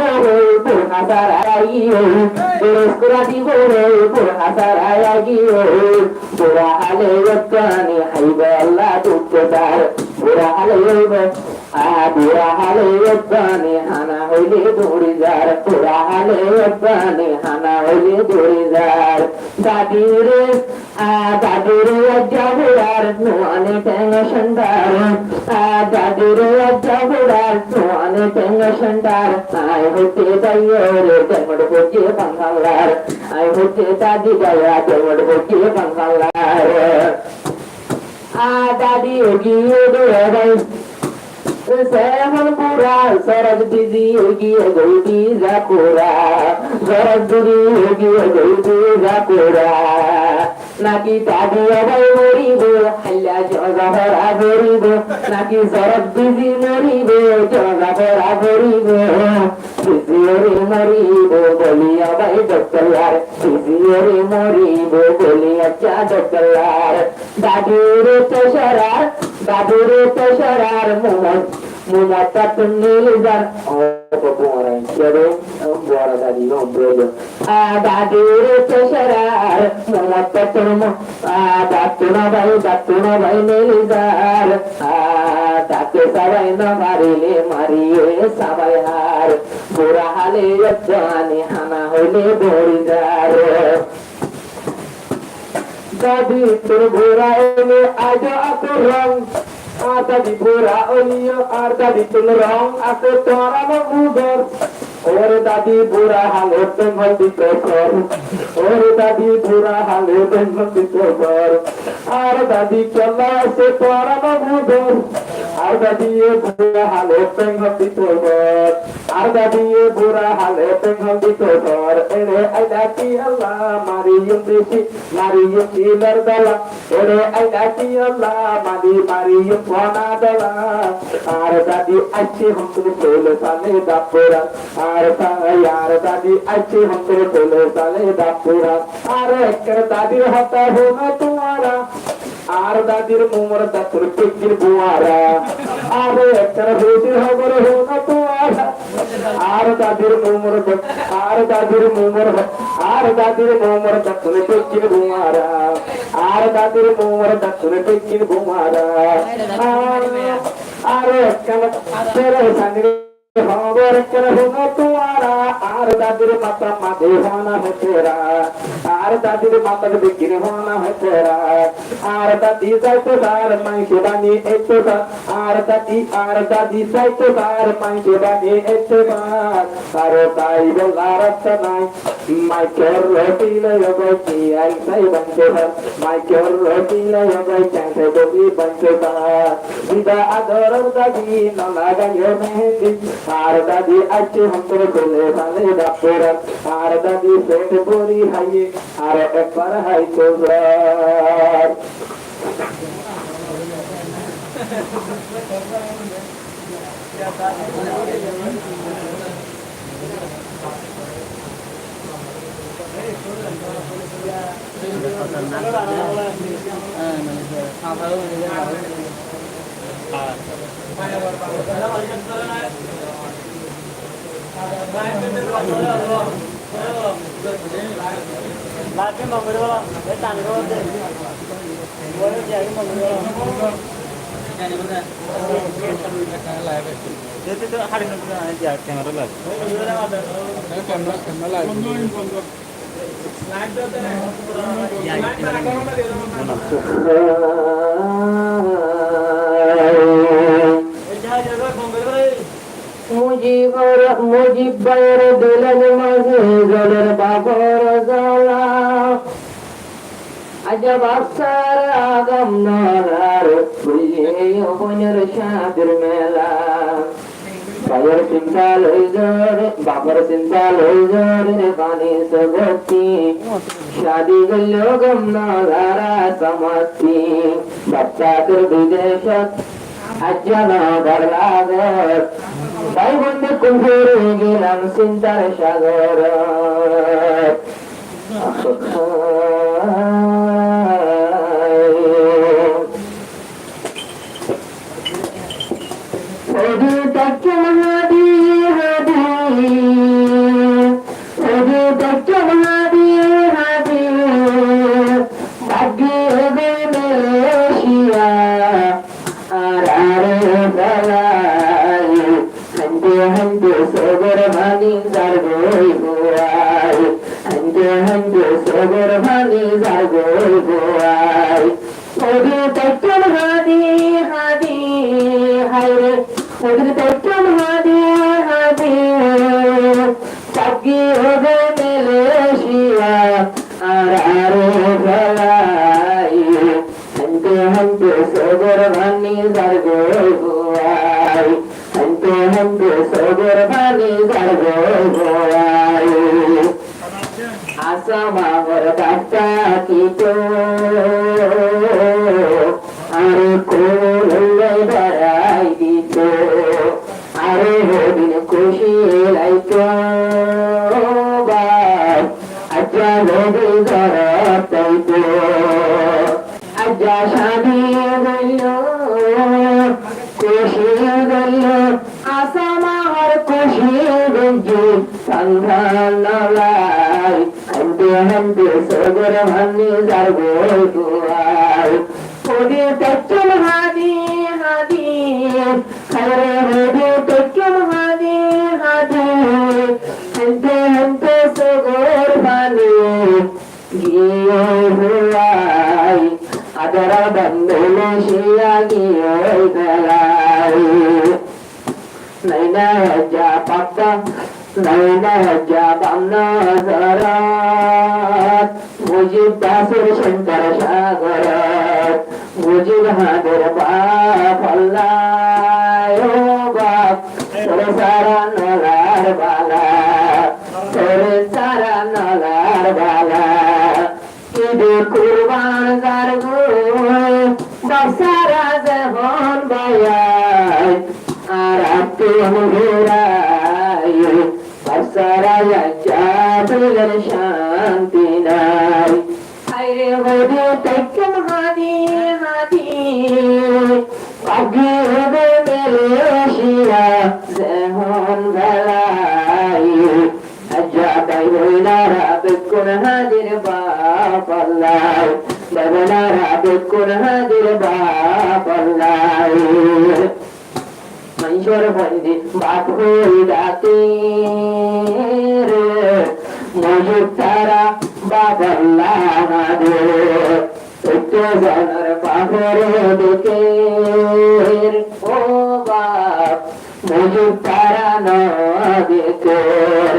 পুরহা সারাই দুরস্করা দিব পুরহা সারাই পুরা হালে কানে হাইবে আল্লাহ দুঃখদার পুরা হালে কানে হানা হইলে দৌড়ি যার পুরা হালে কানে হানা হইলে দৌড়ি যার দাদিরে জাবুরার নোয়ানে টেঙ্গা সন্তার দাদিরে জাবুরার নোয়ানে টেঙ্গা সন্তার আয় হতে যাইয়ে রে তেমন বকে বাংলার আয় হতে দাদি গায়া তেমন বকে বাংলার দাদি গিয়ে দৌড়াই সেমনপুরা সরদ দিদি গিয়ে গৌদি জাপুরা সরদ দিদি গিয়ে গৌদি জাপুরা নাকি দাদি আবার মরিব হাল্লা জগা ভরা ভরিব নাকি সরদ দিদি মরিব জগা ভরা ভরিব দিদিরে মরিব বলি আবার ডক্টর দিদিরে মরিব বলি আচ্ছা ডক্টর দাদুরে তো সরার মোহন mumatatun nilizar buaran kero buara tadi ngobrol ada diri sesarar mumatatun datuna bai nilizar datu sabai na marile mariye sabai har bura hale jani hana hole borizar Jadi terbura ini aja aku rong, ada di pura ini ada di tulerong aku orang mengubur. Orang tadi pura halut dengan ditekor, orang tadi pura halut dengan ditekor. Orang tadi kelas seorang mengubur, orang tadi pura halut dengan ditekor. Orang tadi pura halut dengan ditekor. Ini ada ki Allah Mariam desi, Mariam ilar dalam. Ini ada ki Allah Mariam wana dalam. Orang tadi aceh untuk tulisannya dapuran. यार दादी अच्छी हम तेरे बोले साले दापूरा अरे कर दादी होता होगा तुम्हारा आर दादी मुमर दत्तर पिक्चर बुआरा अरे कर बेटी होगा तुम्हारा आर दादी मुमर दत्तर पिक्चर बुआरा आर दादी मुमर दत्तर पिक्चर बुआरा अरे कर तेरे संग खबर कर होगा तुम्हारा आर दादिर माता माधे होना है तेरा आर दादिर माता बिगिन होना है तेरा आर दादी साइतो सार माई शिवानी एक तो आर दादी साइतो सार माई शिवानी एक तो सारो ताई बोलारत नाई माई क्योर रोटी ले योगो की आई साई बनते हैं माई क्योर रोटी ले योगो कैसे दोगी बनते हैं विदा आदर दादी न लगा यो मेहंदी आर दादी अच्छे हम तेरे बोले साले दापूरा आर दादी पेट बोरी हाई आर एक बार हाई तो Lakin bangun dulu, betan dulu deh. Boleh jadi bangun dulu. Jadi mana? Jadi tu hari nanti aja kamera lah. Kamera lah. Slide tu tu. Slide mana kamera मुझी बैर दिलन मजे जलर बाबर जला अजब अफसर आगम नार मुझे बनर शादिर मेला बाबर चिंता लोजर रे गाने सबती शादी गलोगम नारा समती बच्चा कर विदेशत अज्जना बरलागर भाई बंदे कुंभरे गेलाम चिंतार सागर খুশি গল্লে আসামার খুশি গঞ্জি সন্ধানলাই হন্তে হন্তে সগর ভান্নি যার গোল গুয়াই ওরে তচ্চল হাদি হাদি খরে ওরে তচ্চল হাদি হাদি হন্তে হন্তে সগর ভান্নি গিয়ে Huawei adara bandole shiya giye galai naina ja patta naina ja banna zarat mujib dasir shankar shagarat mujib hadir baap allah yo baap sore sara nalar bala sore sara nalar bala Idi kurban gargoy basara zehon bayay arabtu muhiray basara yajabil shanti nay ayre hodi tekam hadi hadi agi hobe mere shiya zehon bayay ajabai hoinara bekun hadir baap allah babnara bekun hadir baap allah manshur bandi baap hoi datir mujib tara baap allah hadir ekto janar pahore dekir o baap mujib tara no dekir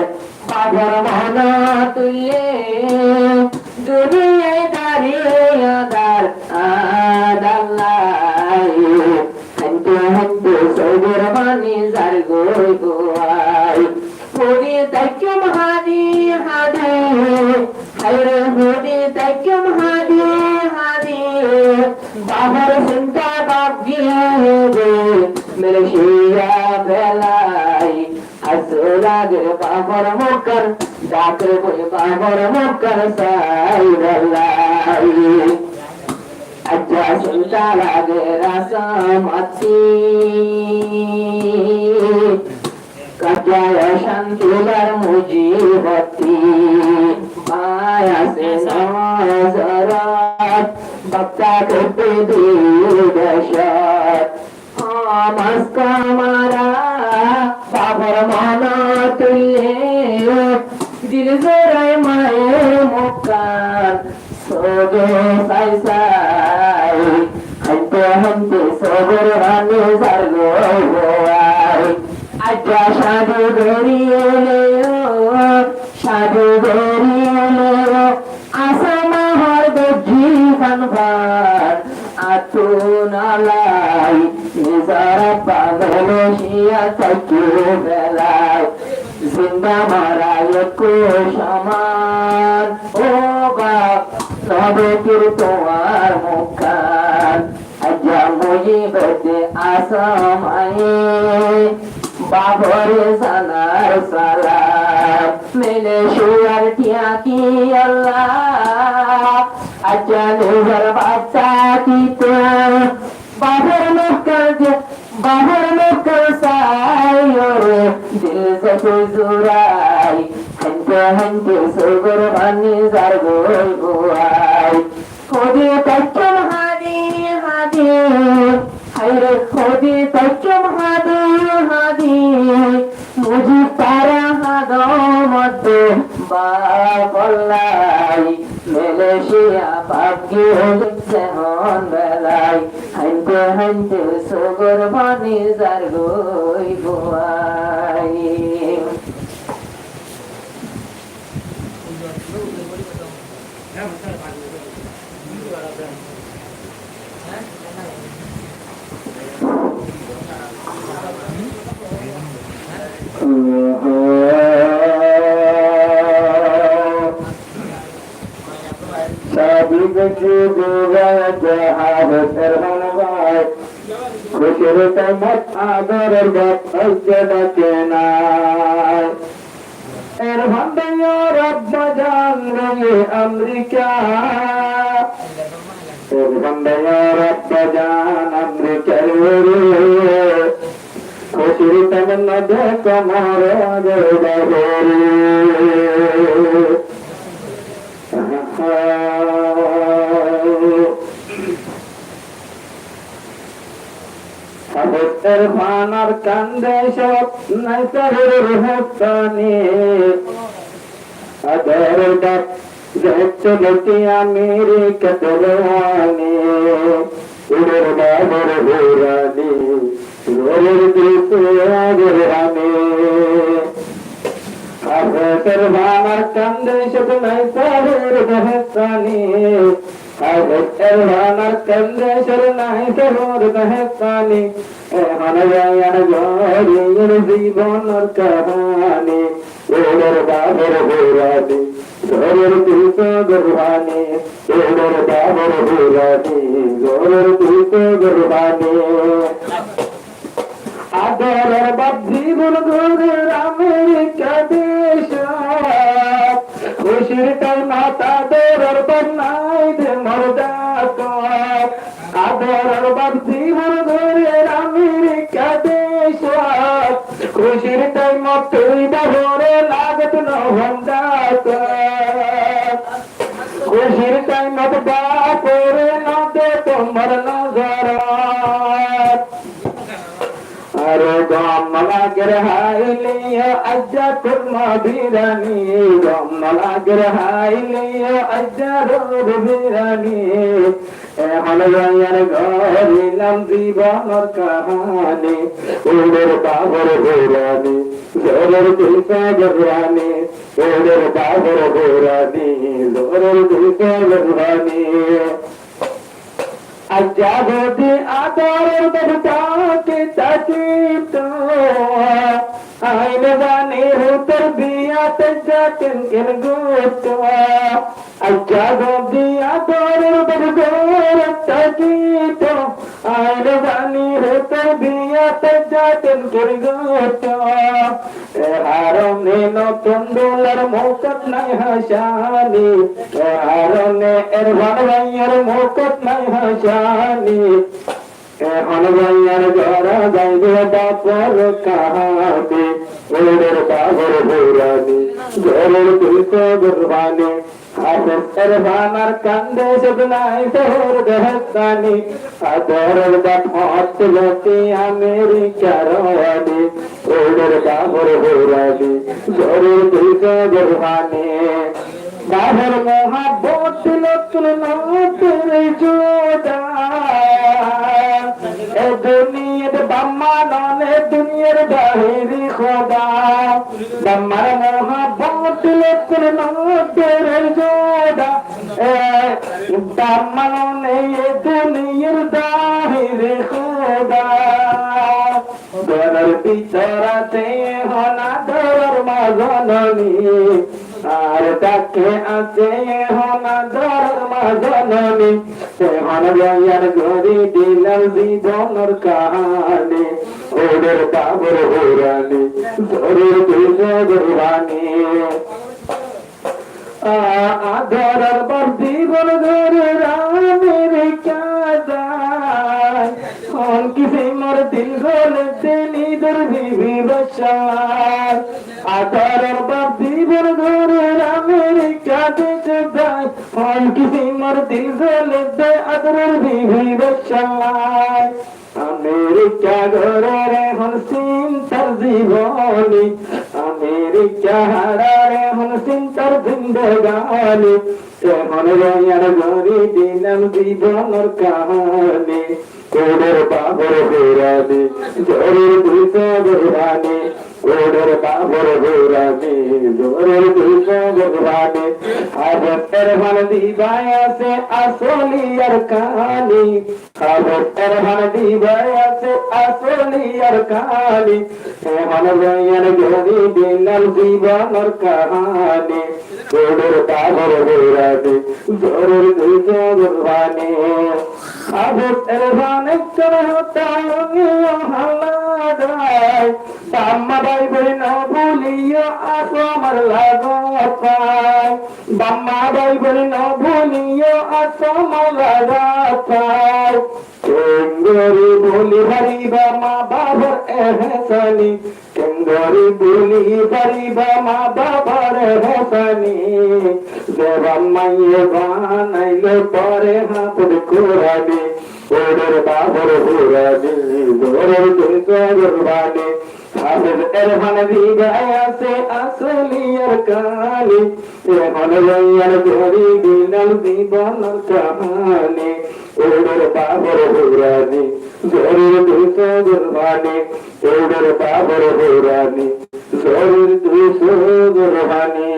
বাবার মনা তুলে দুনিয়ায় দাঁড়িয়ে দার আদাল্লাই হন্তে হন্তে সগর বানি যার গই গোয়াই হোদি তাইকুম হাদি হাদি হায়রে হোদি তাইকুম হাদি হাদি বাবার চিন্তা বাপ গিয়ে গে মেরে শিয়া বেলাই আসলাগের বাবার মুখর ডাকের বই বাবার মুখর সাইরালাই আজ্জা চিন্তা লাগে রাসামাতি কাজায় শান্তিলার মুজিবতি মায়া সে নজরাত বক্তা করতে দিদশাত মাস্কা মারা বাবার মানা তুলে দিল জোড়ায় মায়ের মুখার সোগে সাই সাই হন্তে হন্তে সগর রানে যার গোয়াই আজ্জা সাধু বেরিয়ে সাধু বেরিয়ে আসামা হর দেখি কানভার আতুনালাই নিজারা পাগল শিয়া থাকি বেলাই জিন্দা মারা একো সমান ও বাপ নবীর তোমার মুখান আজ্জা মুজিবতে আসামায়ে বাবরে সানার সালাম মেলে শুয়ার টিয়া কি আল্লাহ আজ্জা নিজের বাচ্চা কি তো বাবর মুখর সাইরে দিল সে জুরাই হন্তে হন্তে সগর বানি যার গোল গোয়াই খোদে তচ্চম হাদি হাদি হায়রে খোদে তচ্চম হাদি হাদি মুজিব তারা হাদো মধ্যে বাপল্লাই মেলেশিয়া পাপকি হচ্ছে হন বেলাই হাইতে হাইতে সগর বানি যার গই গোয়াই খুশির তমত আদরের বাপ ডাকে নাই এর ভান্ডে রব জান রে আমেরিকা বন্দয়া রব জান আমৃতের খুশির তমন্না দেখো মোর ভানার কান্দে সব নাইসারের হস্তানি আদর ডাক চলতি আমেরিকা তরওয়ানি উড়ের বাবর ঘোরানি রোলের দিশে আগরানি আদর ভানার কান্দে সব নাইসারের হস্তানি আদর ভানার কান্দে সব নাইসারের হস্তানি হানায়ার গরির জীবনের কাহানি ওর বাবর ঘোরানি ঘরের তুলস গর্বানি ওর বাবর ঘোরানি ঘরের তুলস গর্বানি আদরের বাপ জীবন ঘরের আমেরিকা দেশ খুশির টাই মাতা দরের বন্যায় দে মরদা আদরের বাপ জীবন ঘরের আমেরিকা দেশ খুশির টাই মতুই বাবরে লাগত নহন্দা খুশির টাই মত বাপরে না দে তোমার নজর আরে গমলাগের হাইলিয়া আজ্জা কুরমা বিরানি গমলাগের হাইলিয়া আজ্জা রোদ বিরানি হলগায়ার গরিলাম জীবনের কাহানি ওদের বাবর ঘোরানি জোরের দিশা গরানি ওদের বাবর ঘোরানি জোরের দিশা গরানি আজ্জা গদি আদরের বড়টাকে তাকিত আইনে জানি হুতর বিয়াতে যাতেন কেন গোত আজ্জা গদি আদরের বড়টাকে তাকিত আইনে জানি হুতর বিয়াতে যাতেন কেন গোত হারনে নতুন ডোলার মুকুট নাই হাসানি হারনে এর ভাইয়ের মুকুট নাই হাসানি হনভাইয়ার গড়া গাইবে বাপর কাহানি ওদের বাবর ঘোরানি ঘরের তুলস গর্বানি হাসের ভানার কান্দে সব নাই তোর দেহস্তানি আদরের বাপ হত লতি আমেরিকা রওয়ানি ওদের বাবর ঘোরানি ঘরের তুলস গর্বানি বাবর মহাব্বত লতুল নতুল জোদা এ দুনিয়ার বাম্মা ননে দুনিয়ার বাহিরি খোদা বাম্মার মহাব্বত লতুল নতুল জোদা বাম্মা ননে দুনিয়ার বাহিরি খোদা দরের পিছরাতে হনা দরের মাজননি আর তাকে আছে হনা দরের মাজননি হন গয়ার গরি দিলাম জীবনের কাহানি ওদের বাবর ঘোরানি দরের দিল গরবানি আদরের বাপ জীবন ঘরের আমেরিকা যায় হন কিসে মোর দিল গলে দিলি দর বিবি বসার আদরের বাপ জীবন ঘরের আমেরিকা দেশে যায় হন কিসে মোর দিল গলে দে আদরের বিবি বসার আমেরিকা ঘরের হন চিন্তার জীবনী আমেরিকা হারারে হন চিন্তার জিন্দগানি হন রয়ার গরি দিলাম জীবনের কাহানি ওদের বাবর ঘোরানি জোরের দুইশ গরবানি ওদের বাবর ঘোরানি জোরের দুইশ গরবানি হাজতের ভান দিবাই আছে আসলিয়ার কাহানি হাজতের ভান দিবাই আছে আসলিয়ার কাহানি হন রয়ার গরি দিলাম জীবনের কাহানি ওদের বাবর ঘোরানি জোরের দুইশ গরবানি হাজতের ভান করতা হালাদ লাগায় বাম্মা ভাই বই না ভুলিয়া আসো আমার লাগায় বাম্মা ভাই বই না ভুলিয়া আসো আমার লাগায় কেঙ্গরি বলি হারিবা মা বাবার এহসানি কেঙ্গরি বলি হারিবা মা বাবার এহসানি দেবাম মাইয়ে বানাইলে পরে হাতের কোরআনি ওদের বাবার হুরানি ওদের দুর্গানি হাফেজ এরফান দিগায় আছে আসলিয়ার কাহানি এখন লইয়ার ধরি গিনাল জীবনের কাহানি ওদের বাবার হুরানি জরির দুর্গানি ওদের বাবার হুরানি জরির দুর্গানি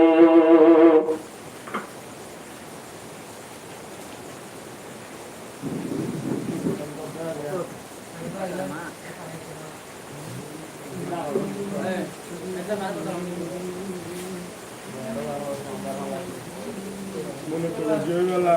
মনে করো জয়বেলা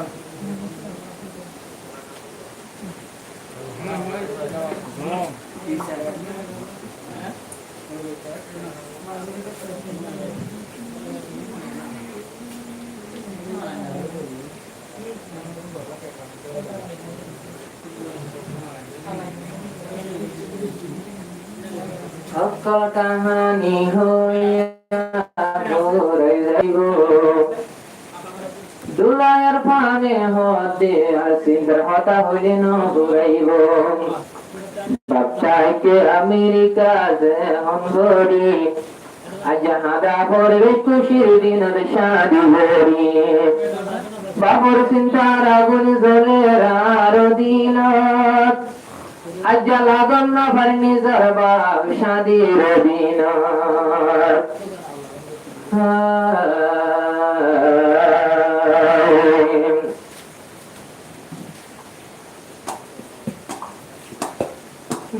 সকল কাহানি হইয়া ঘুরে যাইব দুলায়ের পানে হতে আর সিন্ধর হতা হইলে ন ঘুরাইব বাচ্চাকে আমেরিকা যে হঙ্গরি আজ হাদা পড়বে খুশির দিনের শাদি ভরি বাবুর চিন্তার আগুন জ্বলে আরো দিন আজ লাগন না পারিনি জরবাব শাদির দিন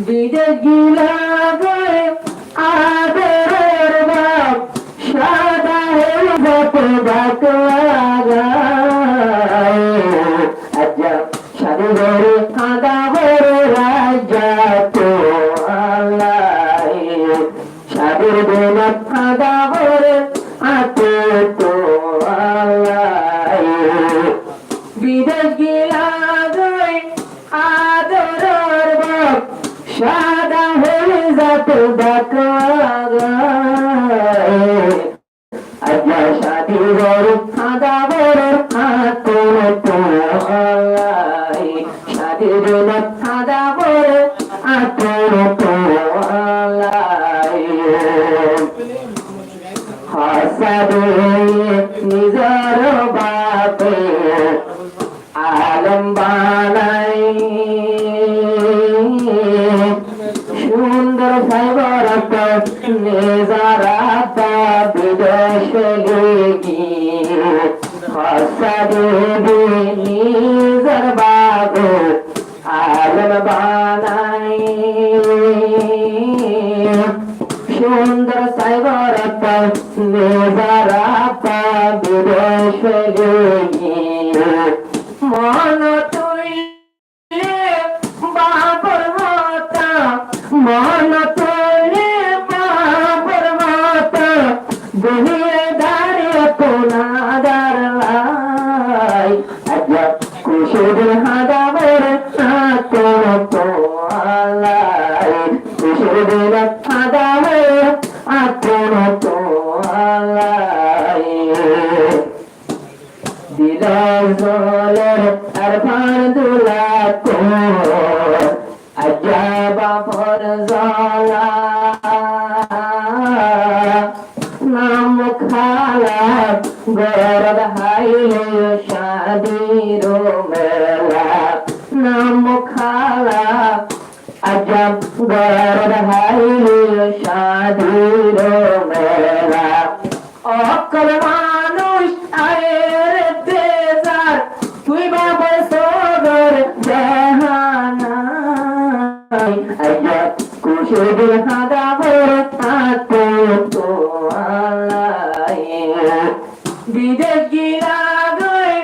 বিদেশ গিলা গয়ে আদরের বাপ সাদা হয়ে বাপ ডাকাগায় আজ্জা সাদু ঘরে কাঁদা বড় রাজা তো আল্লাহ সাদুর বেলা কাঁদা বড় আতো তো আল্লাহ বিদেশ গিলা গয়ে আদরের বাপ সাদা হয়ে যাত ডাকাগায় আজ্জা সাদু ঘরে কাঁদা বড় আতো তো আল্লাহ সাদু বেলা কাঁদা বড় আতো তো আল্লাহ হাসাদে নিজর বাপে আলম বানাই সুন্দর সাইবরত নেজারাতা বিদেশ লেগি হাসাদে নিজর বাপে আলম বানাই সুন্দর সাইবরত নেজারাতা বিদেশ লেগি মন তুইলে বাবর মাতা মন তুইলে বাবর মাতা দুনিয়া দাঁড়িয়ে কোনাদার লাই আজ্জা কুশির হাদা বড় তো তো আলাই কুশির দিল হাদা বড় তো আলাই দিলার জলের আর ফাঁদুলা তো আজ্জা বাপর জলা নাম খালা গরদ হাইলে শাদির মেলা নাম খালা আজ্জা গরদ হাইলে শাদির মেলা অকল মানুষ আয়ের দেজার তুই বাবা সগর জাহানাই আজ্জা কুশির হাদা বড় আতো তো আলাই বিদেশ গিলা গয়ে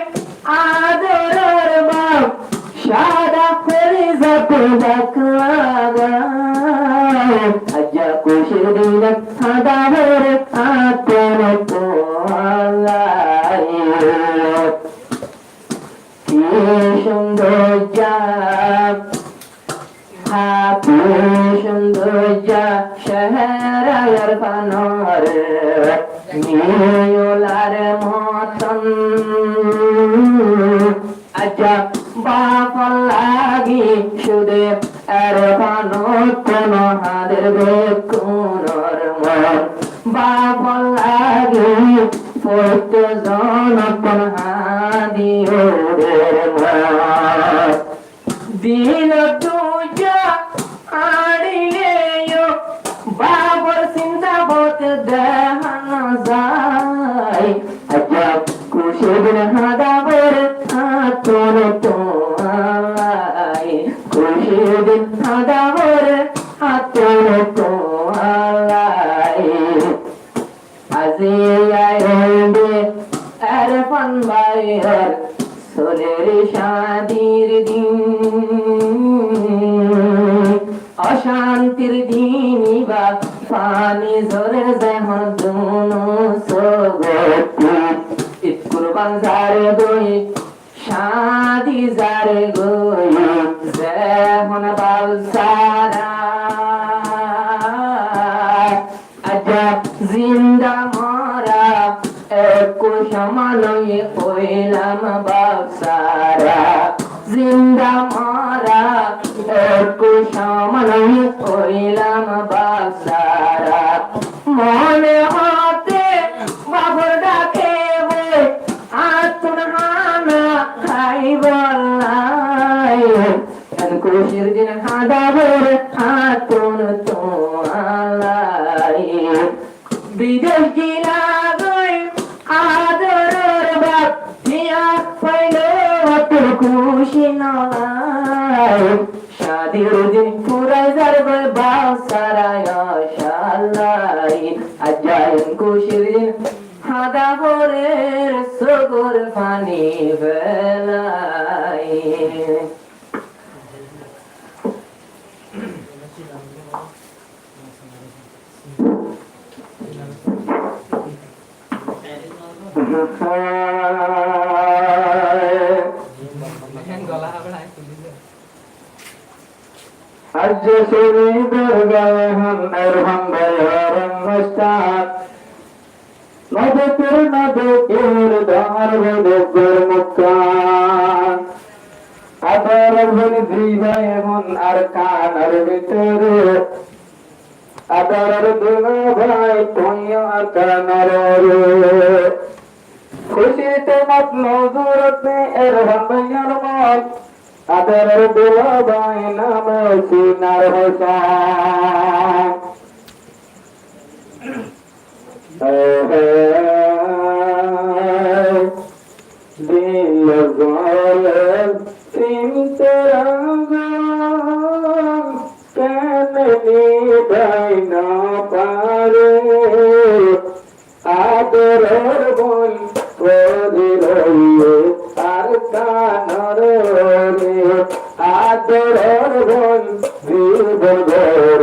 আদরের বাপ সাদা ফেরি যাতে ডাকলাগায় খুশির দিন হাদা ভরে আতর তোলাই কি সুন্দর জাগ হাতি সুন্দর যা শহর পানর নিয়োলার মতন আচ্ছা বাপ লাগি সুদে আর পানো কোন হাদের বেকুনর মন বাপ লাগি পত জন কোন হাদি ওদের মন দিল তুজা আড়িলে বাবর সিন্দাবত দেহান যায় আচ্ছা খুশি দিন হাদাবর আতর তোলাই খুশি দিন হাদাবর আতর তোলাই আজি আইবে আরফান বাইর সোলের শাদির দিন অশান্তির দিন বা পানি ঝরে যেমন দুনো সগতি কুরবান যারে গই শাদি যারে গই যেমন বালসারা আজাব জিন্দা মরা একু সমালয়ে হইলাম বালসারা জিন্দা মরা একু সমালয়ে হইলাম বালসারা মনে হতে বাবর ডাকে আতুন হানা খাইব লাই খুশির দিন হাদা ভরে আতুন তোলাই বিদেশ গিলা গই আদরের বাপ নিয়া পাইলে অতুর খুশি নয় শাদির দিন পুরাই যাবে বাসারায় শালাই আজাইন খুশির দিন হাদা ভরের সগর পানি বেলাই আজ শরীরের গায়ে হন এরহাম ভাইয়ার মস্তাক নদকের নদকের ধার ভদকের মুক্কান আদর ভনি জিভাই এমন আর কানার ভিতরে আদরের দুলা ভাই তুইও আর কানার খুশিতে মত নজরতে এরহাম ভাইয়ার মত আদরের দুলা ভাই নামে সিনার হোসেন দিল গলে সিমতরঙ্গ কেন নিদাই না পারে আদরের বল প্রদিল আর কানর আদরের বল জীবনের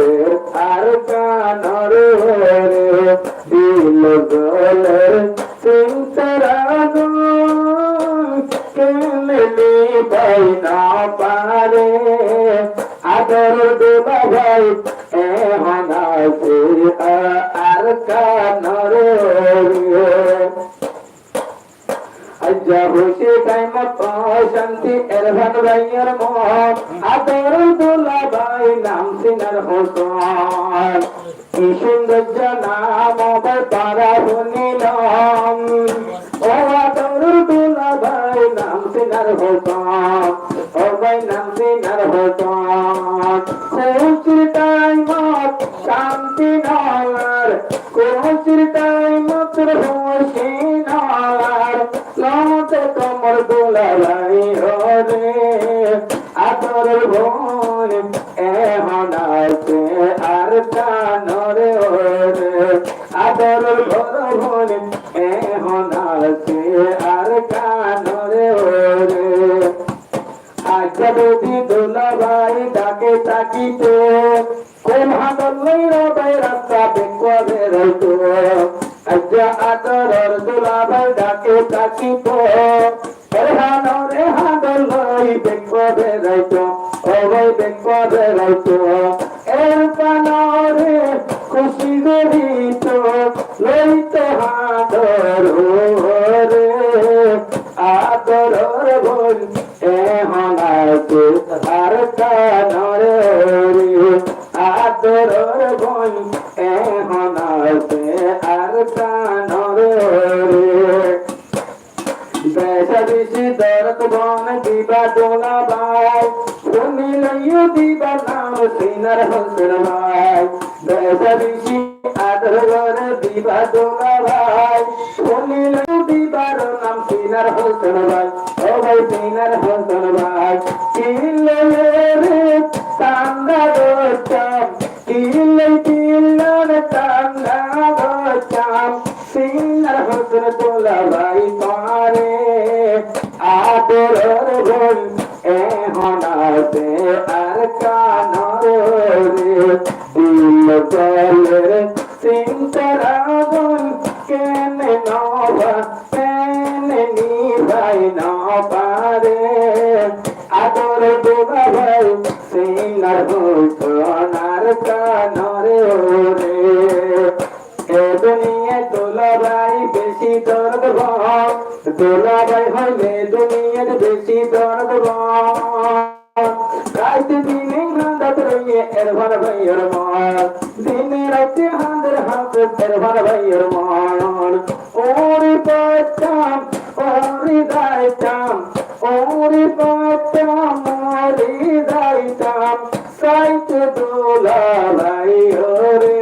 আর কানর দিল গলে সিমতরঙ্গ কেন নিদাই না পারে আদর দেবা ভাই এখন আছে আর কানর আজ্জা খুশি টাইমত শান্তি এরভান ভাইয়ের মন আদর দুলা ভাই নাম সিনার হোসেন কি সুন্দর নাম আবার তারা শুনিলাম ও আদর দুলা ভাই নাম সিনার হোসেন ও ভাই নাম সিনার হোসেন খুশির টাইমত শান্তি নালার খুশির টাইমত খুশি নালার লমতে কমর দুলা ভাই রে আদর বোন এখন আছে আর কানরে ওরে আদর ঘর বোন এখন আছে আর কানরে ওরে আচ্ছা যদি দুলা ভাই ডাকে তাকিতে কোন হাতল লইরা বাইরা থাকিত রে হাদর লই দেখব বেড়াইতো ও ভাই দেখব বেড়াইতো এর পানরে খুশি গরিত লইতো হাদর রে আদর বল এ হনাইতে আর কানরে আদর বল এ হনাইতে আর কানরে বেশা বেশি দরদ বন দিবা দোলা ভাই শুনি লইও দিবা নাম সিনার হোসেন ভাই বেশা বেশি আদর করে দিবা দোলা ভাই শুনি লইও দিবার নাম সিনার হোসেন ভাই ও ভাই সিনার হোসেন ভাই কিলে রে তান্দা দোচাম কিল্লার তান্দা দোচাম সিনার হোসেন দোলা ভাই পারে আদর বল এ হনাতে আর কানরে দিল বলের সিংতরা বল কেনে নবা কেনে নিভাই না পারে আদর দোলা ভাই সিনার হোসেন আর কানরে রে এ দুনিয়া দোলা ভাই বেশি দর্দ ভাই দোলা ভাই হইলে দুনিয়ার বেশি দর্দ রাইতে দিনে হাঁদাত রইয়ে এর ভার ভাইয়ের মান দিনে রাইতে হাঁদের হাতে এর ভার ভাইয়ের মান ওরে পাচ্ছাম ওরে দাইতাম ওরে পাচ্ছাম ওরে দাইতাম সাইতে দোলা ভাই ওরে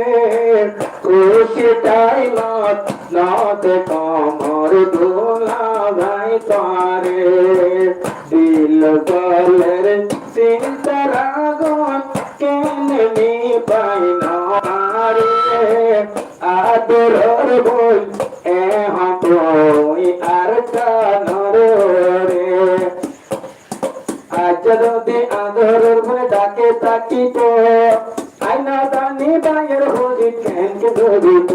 খুশিটাই নাত কমর দোলা ভাই তারে দিল বলের চিন্তারা গন কেনে নি পাই না রে আদর বল এ হতই আর কানরে রে আজ যদি আদর বলে ডাকে তাকিত আইনা দানি বাইয়ের হরি কেনকে ধরিত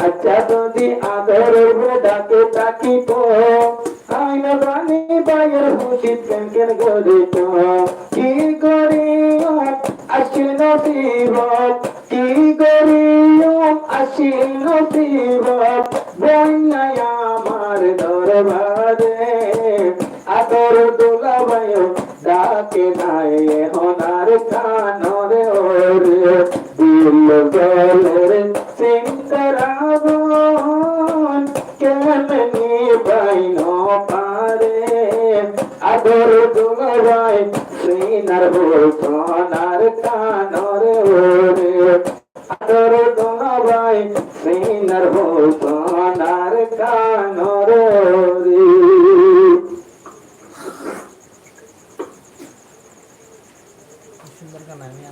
আচ্ছা যদি আদর বলে ডাকে তাকিত আইনা দানি বাইয়ের হরি কেনকে ধরিত কি করিও আসিল নসিবত কি করিও আসিল নসিবত বন্যায় আমার দরবারে আদর দোলা ভাইও ডাকে নাই হনার কানরে ওরে দিল গলের সিংতরা বন কেমনি ভাই ন পারে আদর দোলা ভাই সিনার হোসেন আর কানরে ওরে আদর দোলা ভাই সিনার হোসেন আর কানরে ওরে সুন্দর গান আমি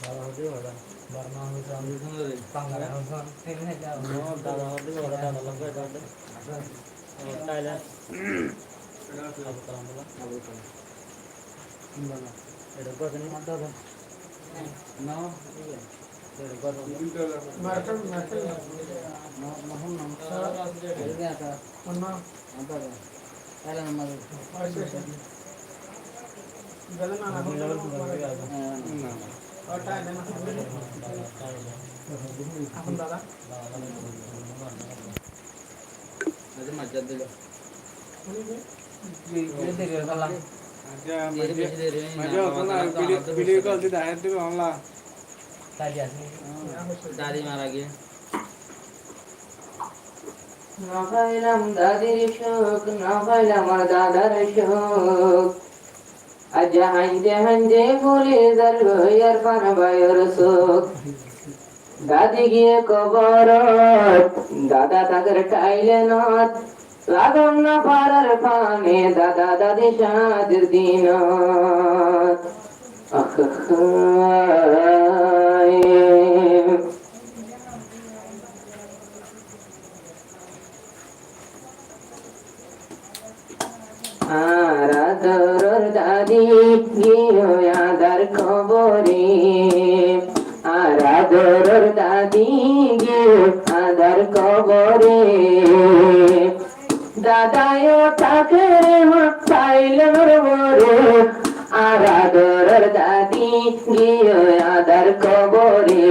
দাদা হতে বড় বর্মা হোসেন বাংলা হোসেন এখানে যাও দাদা হতে বড় দাদা লঙ্কা দাদা তাইলে আবু কালাম বলা এটা কত নি দাদা না এটা কত মার্কেট না মহম নাম সারা আছে এটা আছে না দাদা তাইলে আমার গলে না না और टाइम है এখন দাদা আজ মজ্জা দিল ये देखो साला আচ্ছা মজা হতো না ভিডিও কল দিতে আয়াত দিবে বাংলা দাদি আছে দাদি মারা গিয়ে না পাইলাম দাদির শোক না পাইলাম আমার দাদার শোক আজ হাইন্দে হাইন্দে বলে যার আর পানা বায়র শোক দাদি গিয়ে কবর দাদা তাদের টাইলে নত লাগাম না পারার পানে দাদা দাদি সাদের দিন আরাদর দাদি গিয়ে আদার খবরে আরাদ আদরের দাদি গিয়ে আদার কবরে দাদায়ও থাকে পাইলে মরে আর আদরের দাদি গিয়ে আদার কবরে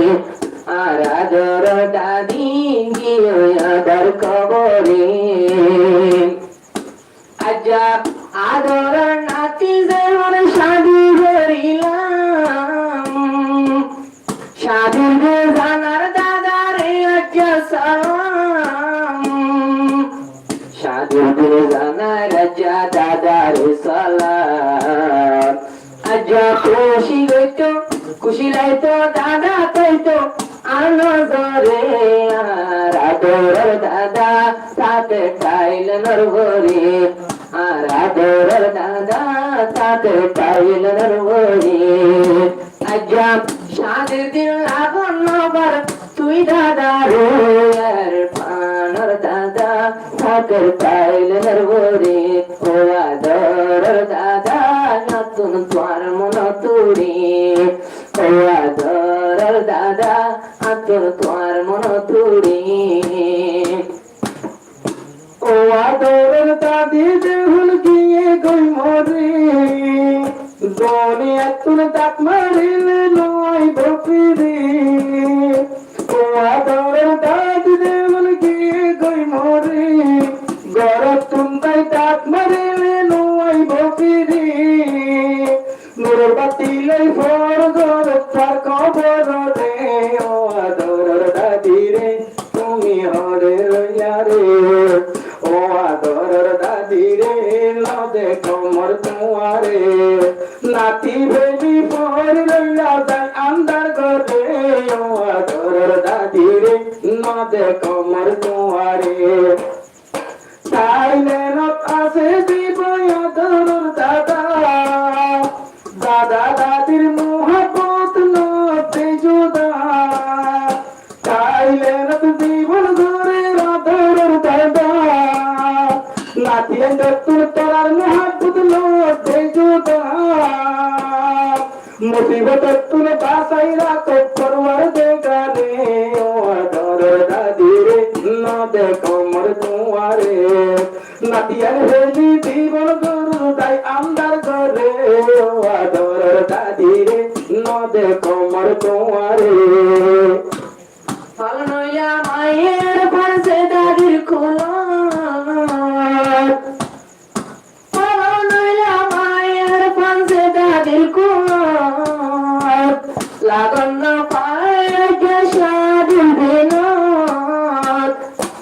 আর আদরের দাদি গিয়ে আদার কবরে আজা আদরের নাতি যেমন শাদি করিলাম শাদির জানার দাদারে আজা সালাম শাদির জানার আজা দাদারে সালাম আজা খুশি হইতো খুশি লাইতো দাদা তাইতো আর নজরে আর আদরের দাদা সাথে টাইল নরগরে আর আদরের দাদা সাথে টাইল নরগরে আজা শাদির দিন লাগন নবার তুই দাদা রে আর পানর দাদা সাথে টাইল নরগরে ও আদরের দাদা নতুন তোর মন তুড়ি ও আদরের দাদা আতর তোর মন তুড়ি ও আদরের দাদি দেহুল গিয়ে গই মরে দুনিয়া তুন তাক মারিলে নয় বপিরে ও আদরের দাদি দেহুল গিয়ে গই মরে গরত তুন তাই তাক মারিলে নয় বপিরে নুরুর বাতি লাই ফর গরত তার কবর রে ও আদরের দাদি রে তুমি হরে রইয়া রে ও আদরের দাদি রে লদে কমর তোমারে নাতি বেবি পর রইলা যায় আন্দার ঘরে ও আদরের দাদি রে লদে কমর তোমারে তাইলে নত আছে দিব আদরের দাদা দাদা দাদির মোহাবত নতে জুদা তাইলে নত জীবন ধরে আদরের দাদা নাতিয়ে তুল তোরার মোহাবত নতে জুদা মুসিবত তুল বাসাই রাখো পরওয়ার দেখা রে ও আদরের দাদি রে নদে কমর তোমারে নাতিয়ার হেলি জীবন গরু তাই আন্দার ঘরে ও আদরের দাদি রে নদে কমর তোমারে ফল নইয়া মায়ের পাশে দাদির কুলো ফল নইয়া মায়ের পাশে দাদির কুলো লাগন পায়ে শাদির দিন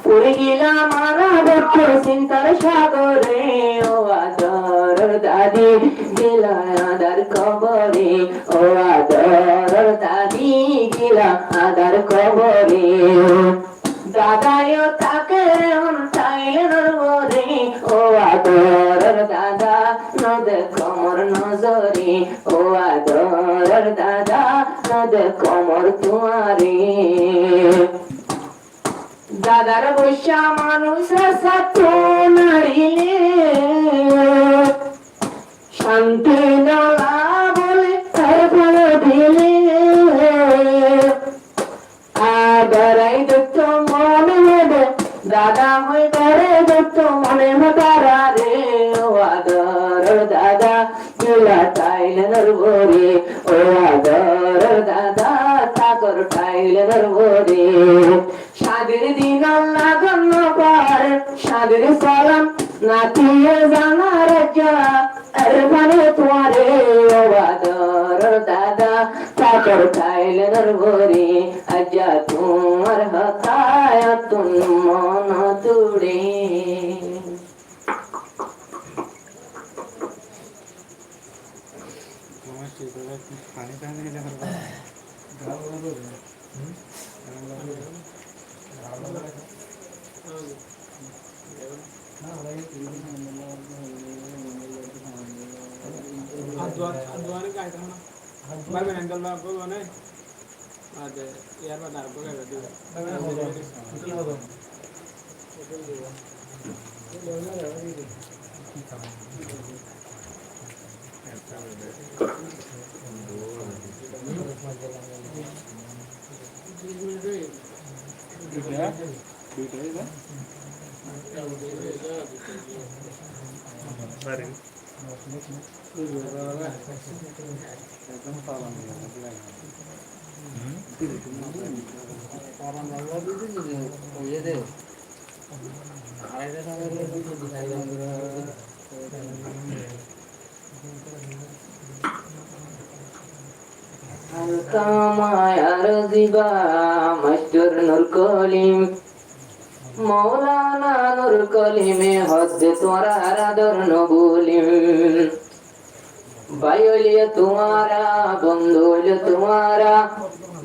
পুরে গেলাম মারা দুঃখ চিন্তার সাগরে ও আদরের দাদি গেলা আদার কবরে ও আদরের দাদি গেলা আদার কবরে দাদায়ও তাকে চাইলেন বরে ও আদরের দাদা নদে কমর নজরে ও আদরের দাদা নদে কমর তোমারে দাদার বৈশা মানুষের সাথে নাড়িলে শান্তি নলা বলে ফল দিলে আদারাই দত্ত মনে হবে দাদা হয়ে ধরে দত্ত মনে হতারা রে ও আদর দাদা কিলা টাইলের ভরে ও আদর দাদা তাকর টাইলের ভরে শাদির দিন লাগন পার শাদির সালাম নাতিয়ে জানার যা আর মানে তোমারে ও আদর দাদা তাকর টাইলের ভরে আজা তোমার হতায় তুম মন তুড়ে পানি পানি Adwan काय था ना बार में अंकल बाप को बने आज यार बता रहा हूँ क्या Sorry. মায়ার দিবা মাস্টার নুর কলিম মৌলানা নুর কলিমে হদ্দে তোরা আদর নবুলিম भाइयों तुम्हारा बंधुओं तुम्हारा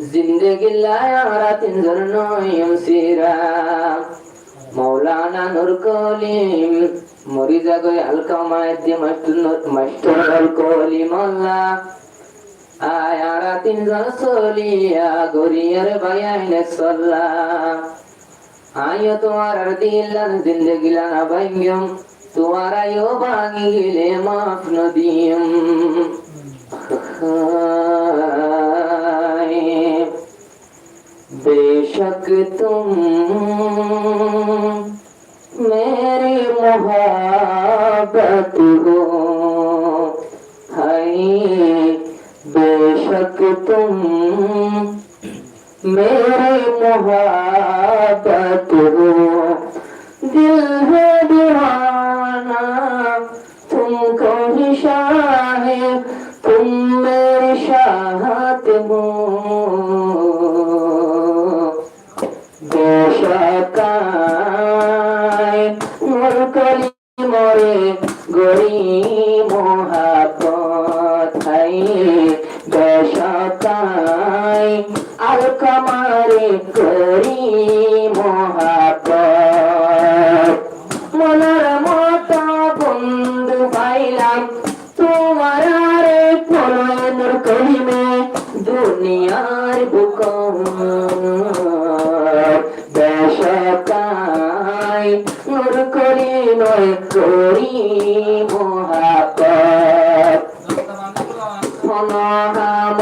जिंदगी लाया रातिन जरनोयम सिरा मौलाना नूर कलीम मरीजा गए हल्का मायदे मस्टर नूर कलीम अल्लाह आया रातिन जर सोलिया गोरियर बयाने सल्ला आयो तुम्हारा दिल जिंदगी लाना भाइयों तुम्हारा यो बागी गिले माफ न दियम बेशक तुम मेरी मोहब्बत हो हाय बेशक तुम मेरी मोहब्बत हो दिल है दीवाना तुमको ही शाहे तुम मेरी शाहत हो बेशकाय मोर कली मोरे गोरी मोहब्बत है बेशकाय आल कमारे गोरी मोहब्बत মনের মতো বন্ধু পাইলাম তোমার রে প্রলয়ের কলিমে দুনিয়ার বুক দেশকায় নূর কলিমে করি মোহাব্বত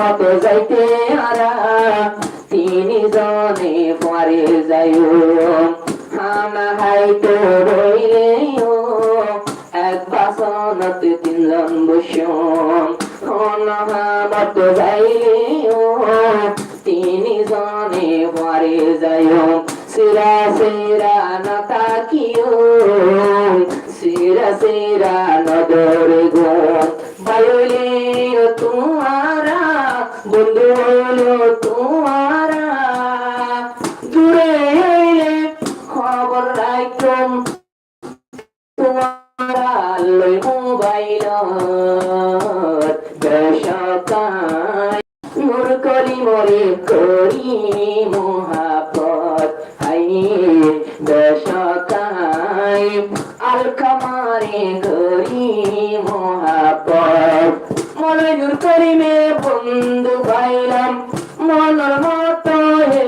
মত যাইতে হারা তিনি জনে পরে যাইও হানা হাইতো রইলে এক বাসনতে তিনজন বসুম অনহামত যাইলে তিনি জনে পরে যাইও সিরা সিরা না তাকিও সিরা সিরা নদরে গো বাইলে তোমারা বন্ধু হলো তোমারা দূরে খবর রাখুন তোমারা লই মোবাইল বেশকায় নূর কলি মরে করি মোহাব্বত হাই বেশকায় আল কামারে করি মোহাব্বত মনে নূর করিমে বন্ধু পাইলাম মনের মতো হে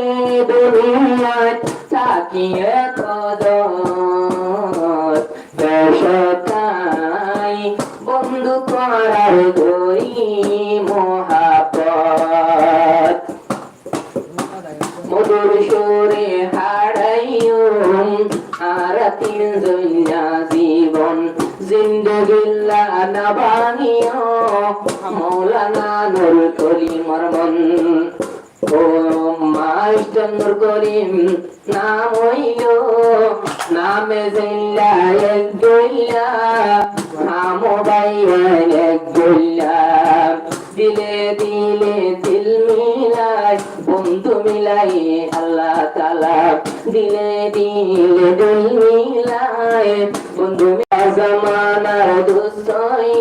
দুনিয়ায় তাকিয়ে কদর বেশকায় বন্ধু করার করি মোহাব্বত মধুর সুরে হারাইও আর তিনজন জীবন জিন্দগিল্লা না ভাঙিও মৌলানা নূর কলিমর মন ও মাস্টার নূর কলিম নাম হইল নামে জিল্লা এক গইলা নাম বাইন এক গইলা দিলে দিলে দিল মিলাই বন্ধু মিলাই আল্লাহ তাআলা দিলে দিলে দিল মিলাই বন্ধু জামানার দুস্তই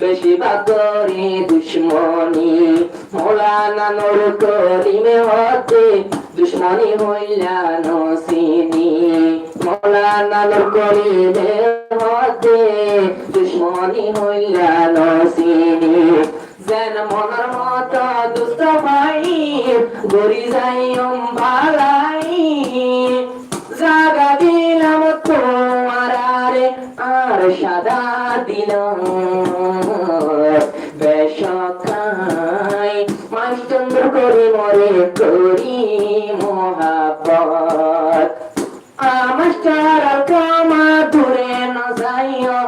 বেশি বাগরে দুশ্মনী মৌলানা নূর কলিমে হতে দুশ্মনী হইলা নসিনী মৌলানা নূর কলিমে হতে দুশ্মনী হইলা নসিনী যেন মনের মতো দুষ্ট ভাই গরি যাইম ভালাই জাগা দিলাম তোমার রে আর সাদা দিলাম বেশকায় মাস্টার করি মরে করি মোহাব্বত মাস্টার আর কামা দূরে না যাইও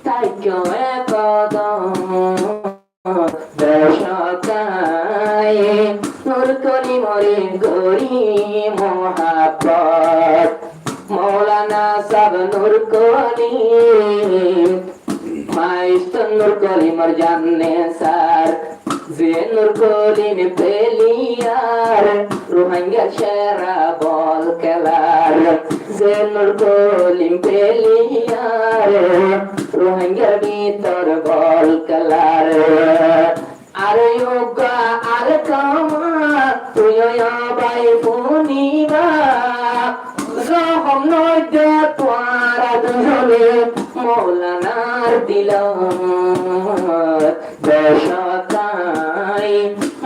তাই কেউ কদম দেশকায় নূর করি মরে করি মোহাব্বত মৌলানা সাব নূর করি মাইস্টার নূর করি মর জানে স্যার যে নূর করিম প্লেয়ার রোহিঙ্গা সেরা বল খেলার যে নূর করিম প্লেয়ার রোহিঙ্গার ভিতর বল খেলার আরে যোগা আর কামা তুই ভাই ফুনিবা রহম নয় তোয়ার দুজনে মৌলানার দিল দেশকায়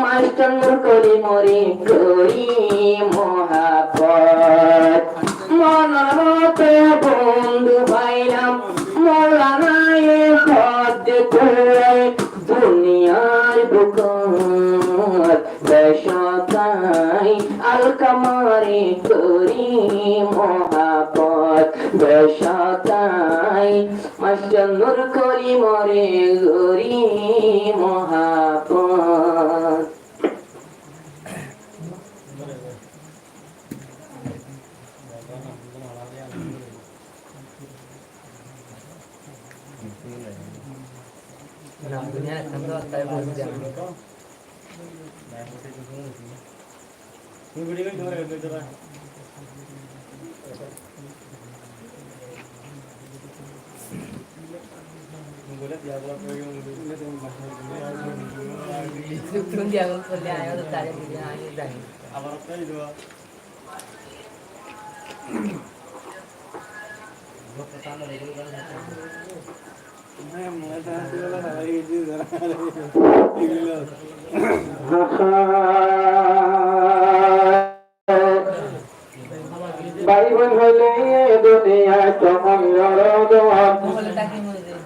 মাস্টার নূর করি মরি করি মোহাব্বত মনমতে বন্ধু পাইলাম মৌলানায় পদ করে দুনিয়ার বুকত দেশকায় আল কামারি করি মোহাব্বত দেশকায় মাস্টার নূর করি মরে গরি মোহাব্বত দুনিয়া খন্দ তাই বল জান তুমি ভিডিও করে ধরে দে দাদা बोले दिया बोला कोई तुम दिया को ले आया तो तारे वीडियो आए जाए हमारा क्या ही हुआ वो पता नहीं मैं मजा आया था ये जी जरा भाई बहन हले दुनिया चमंगल दोआत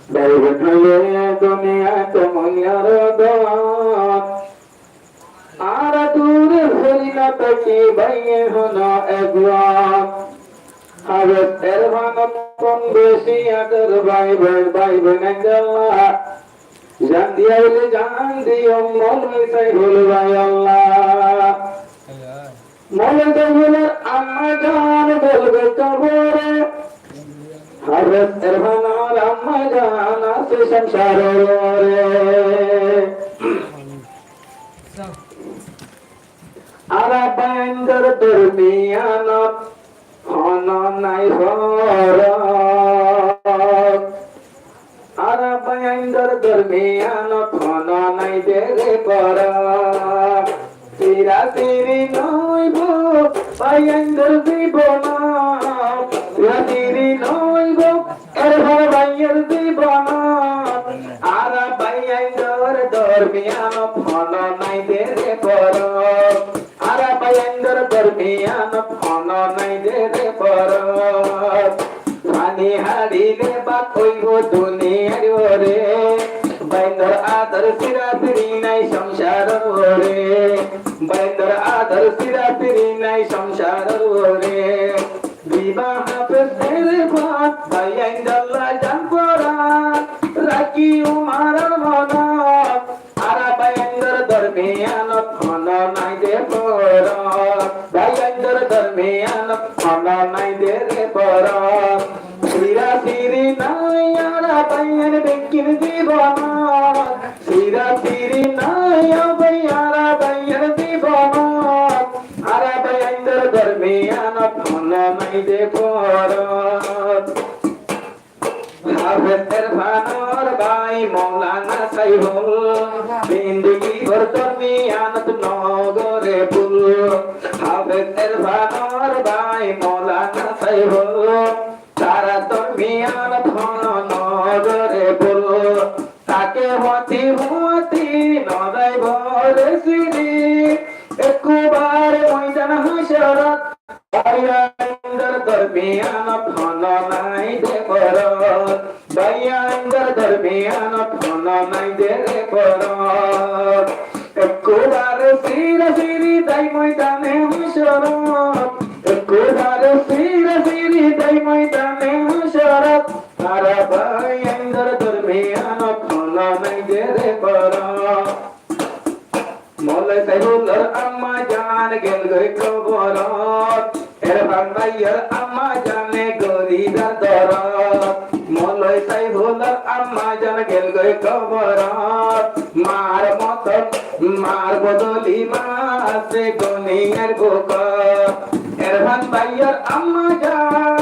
भाई बहन हले दुनिया चमंगल दोआत आर दूर हरिना तकी भाई होना एकलाम अबे तेरवान कौन बेसी अगर भाई बहन अल्लाह जान दिया मोल में सही बोल भाई अल्लाह মৌলানা আম্মা জান বলবে কবরে হযরত ইরফানার আম্মা জান আছে সংসারে আরা বাইন্দর দরমিয়ানত হন নাই হর আরা বাইন্দর দরমিয়ানত হন নাই দেরে পর तेरा तेरी नोइबो बायंदर दीबोना तेरा तेरी नोइबो एरहर बायर दीबोना आरा बायंदर दरमियान फन नाइ देरे पर आरा बायंदर दरमियान फन नाइ देरे पर पानी हाडिले बात होइबो दुनियार ओरे बायंदर आदर सिरा तिरी नाइ संसार ओरे বাইন্দর আদর সিরা তিরি নাই সংসার ওরে বিবাহ পেছের ভাত বাইন্দল্লা জান করা রাখি উমারর মন আরা বাইন্দর দরমিয়ানত মন নাই দে পর বাইন্দর দরমিয়ানত মন নাই দে রে পর সিরা তিরি নাই আরা বাইন বেকির জীবন সিরা তিরি নাই আরা বাইন আরা বাইন্দর দরমিয়ানত মন নাই দে পর হাফেজ ইরফানোর ভাই মৌলানা সাইফুল জিন্দেগি ভর দরমিয়ানত নগরে ফুল হাফেজ ইরফানোর ভাই মৌলানা সাইফুল তারা দরমিয়ানত নগরে ফুল তাকে হতি নদাই ভরে সিনি একবার ময়দান হাসরত বাইয়ান্দর দরমিয়ানত হন নাই দে পরত বাইয়ান্দর দরমিয়ানত হন নাই দে পরত একবার সির ফিরে ফিরি তাই ময়দানে হুশরত একবারে ফিরে ফিরি তাই ময়দানে হুশরত তারা ভাই আইন্দর দরমিয়ান খোলা নাই দেরে করা মৌলাই সাইফুল্লাহর আম্মা জান গেল গই কবরত এরফান ভাইয়ের আম্মা জানে গরিদার দরদ মৌলাই সাইফুল্লাহর আম্মা জান গেল গই কবরত মার মতন মার বদলি মাসে গনিয়ার বুক এরফান ভাইয়ের আম্মা জান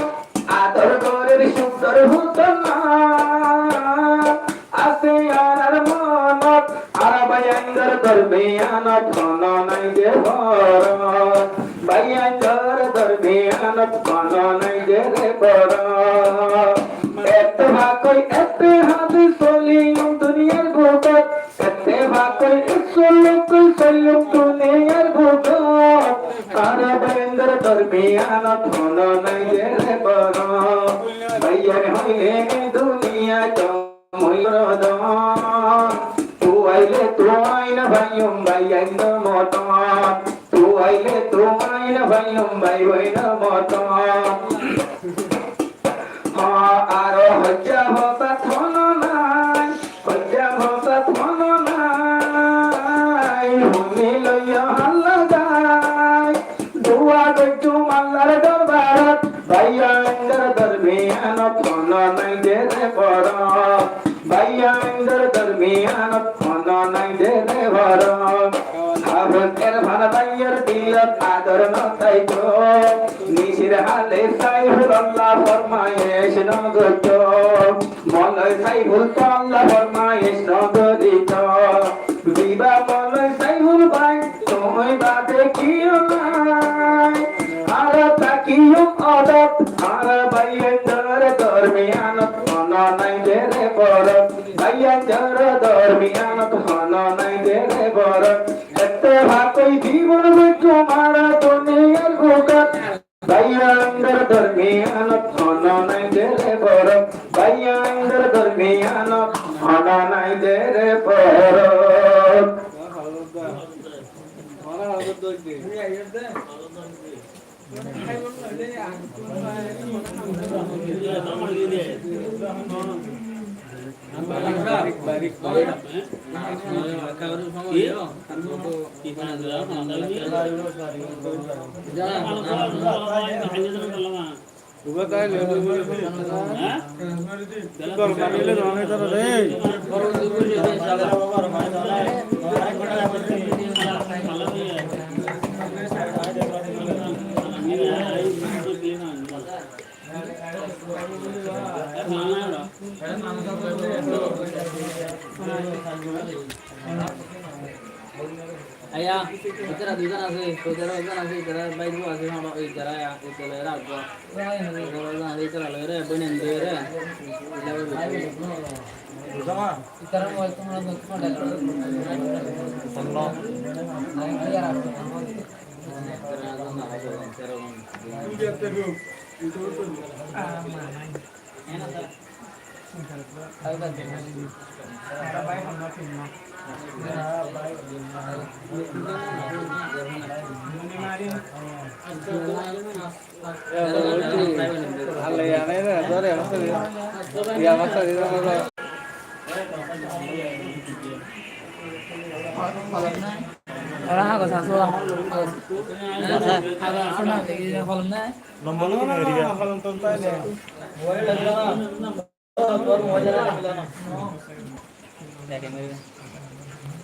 আদর করে সুন্দর হতো না আসে আর মনত আর ভাইয়াঙ্গর দরমিয়ানত কোন নাই যে ভরত ভাইয়াঙ্গর দরমিয়ানত কোন নাই যে ভরত এত ভাকই এত হাতে চলিম দুনিয়ার বুকত এত ভাকই চলুক চলুক দুনিয়ার বুকত আর ভাইয়াঙ্গর দরমিয়ানত কোন নাই যে ভরত ভাইয়ার হইলে দুনিয়া ময়ূরদন তু আইলে তোমায় না ভাইয়ম ভাই আইন মতন তু আইলে তোমায় না ভাইয়ম ভাই হইন মতন আরো হজ্জা ভসা থন নাই হজ্জা ভসা থন নাই হুমি লইয়া হাল্লা গাই দুয়া গজু মাল্লার দরবারত ভাইয়া ইন্দর দরমিয়ান থন নাই দে পড় ভাইয়া ইন্দর দরমিয়ান থন নাই দে ভর আবতের ভান ভাইয়ের দিলত আদর নতাই তো নিশির হালে সাইফুল্লাহ ফরমায়েশ নগত মলয় সাইফুল আল্লাহ ফরমায়েশ নগদিত বিবা মলয় সাইফুল ভাই তুমি বাদে কিও নাই আর তাকিও আদত আর ভাইয়ের দরমিয়ান থন নাই দে পড় ভাইয়ের দরমিয়ান থন নাই দে পড় এত ভাকই জীবন তোমার দুনিয়ার বুকত ভাইয়াঙ্গর দরমিয়ান থন নাই দে পড় ভাইয়াঙ্গর দরমিয়ান থন নাই দে পড় Ayah, bicara di sana sih, saudara sana sih, cara baik gua sih sama bicara ya, itu lera gua. Kalau sana bicara lera, bener lera. Sama. Bicara mau itu mana tuh mana ada. Solo. Ayah rapi. Dia terus. Itu tuh. Enak tak? Ayo bantu. Baik mana sih? Orang aku satu lah. Kolam nih. Nombor lu nih dia. Kolam tonton ya.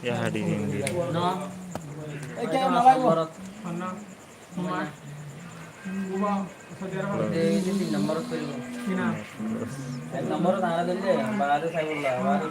Ya hadirin diri. No. Kayak malah gua. Mana? Nomor. Gua saudara. Ini nomor tuh. Sini. Nomor tanah dulu ya. Baru saya ulah.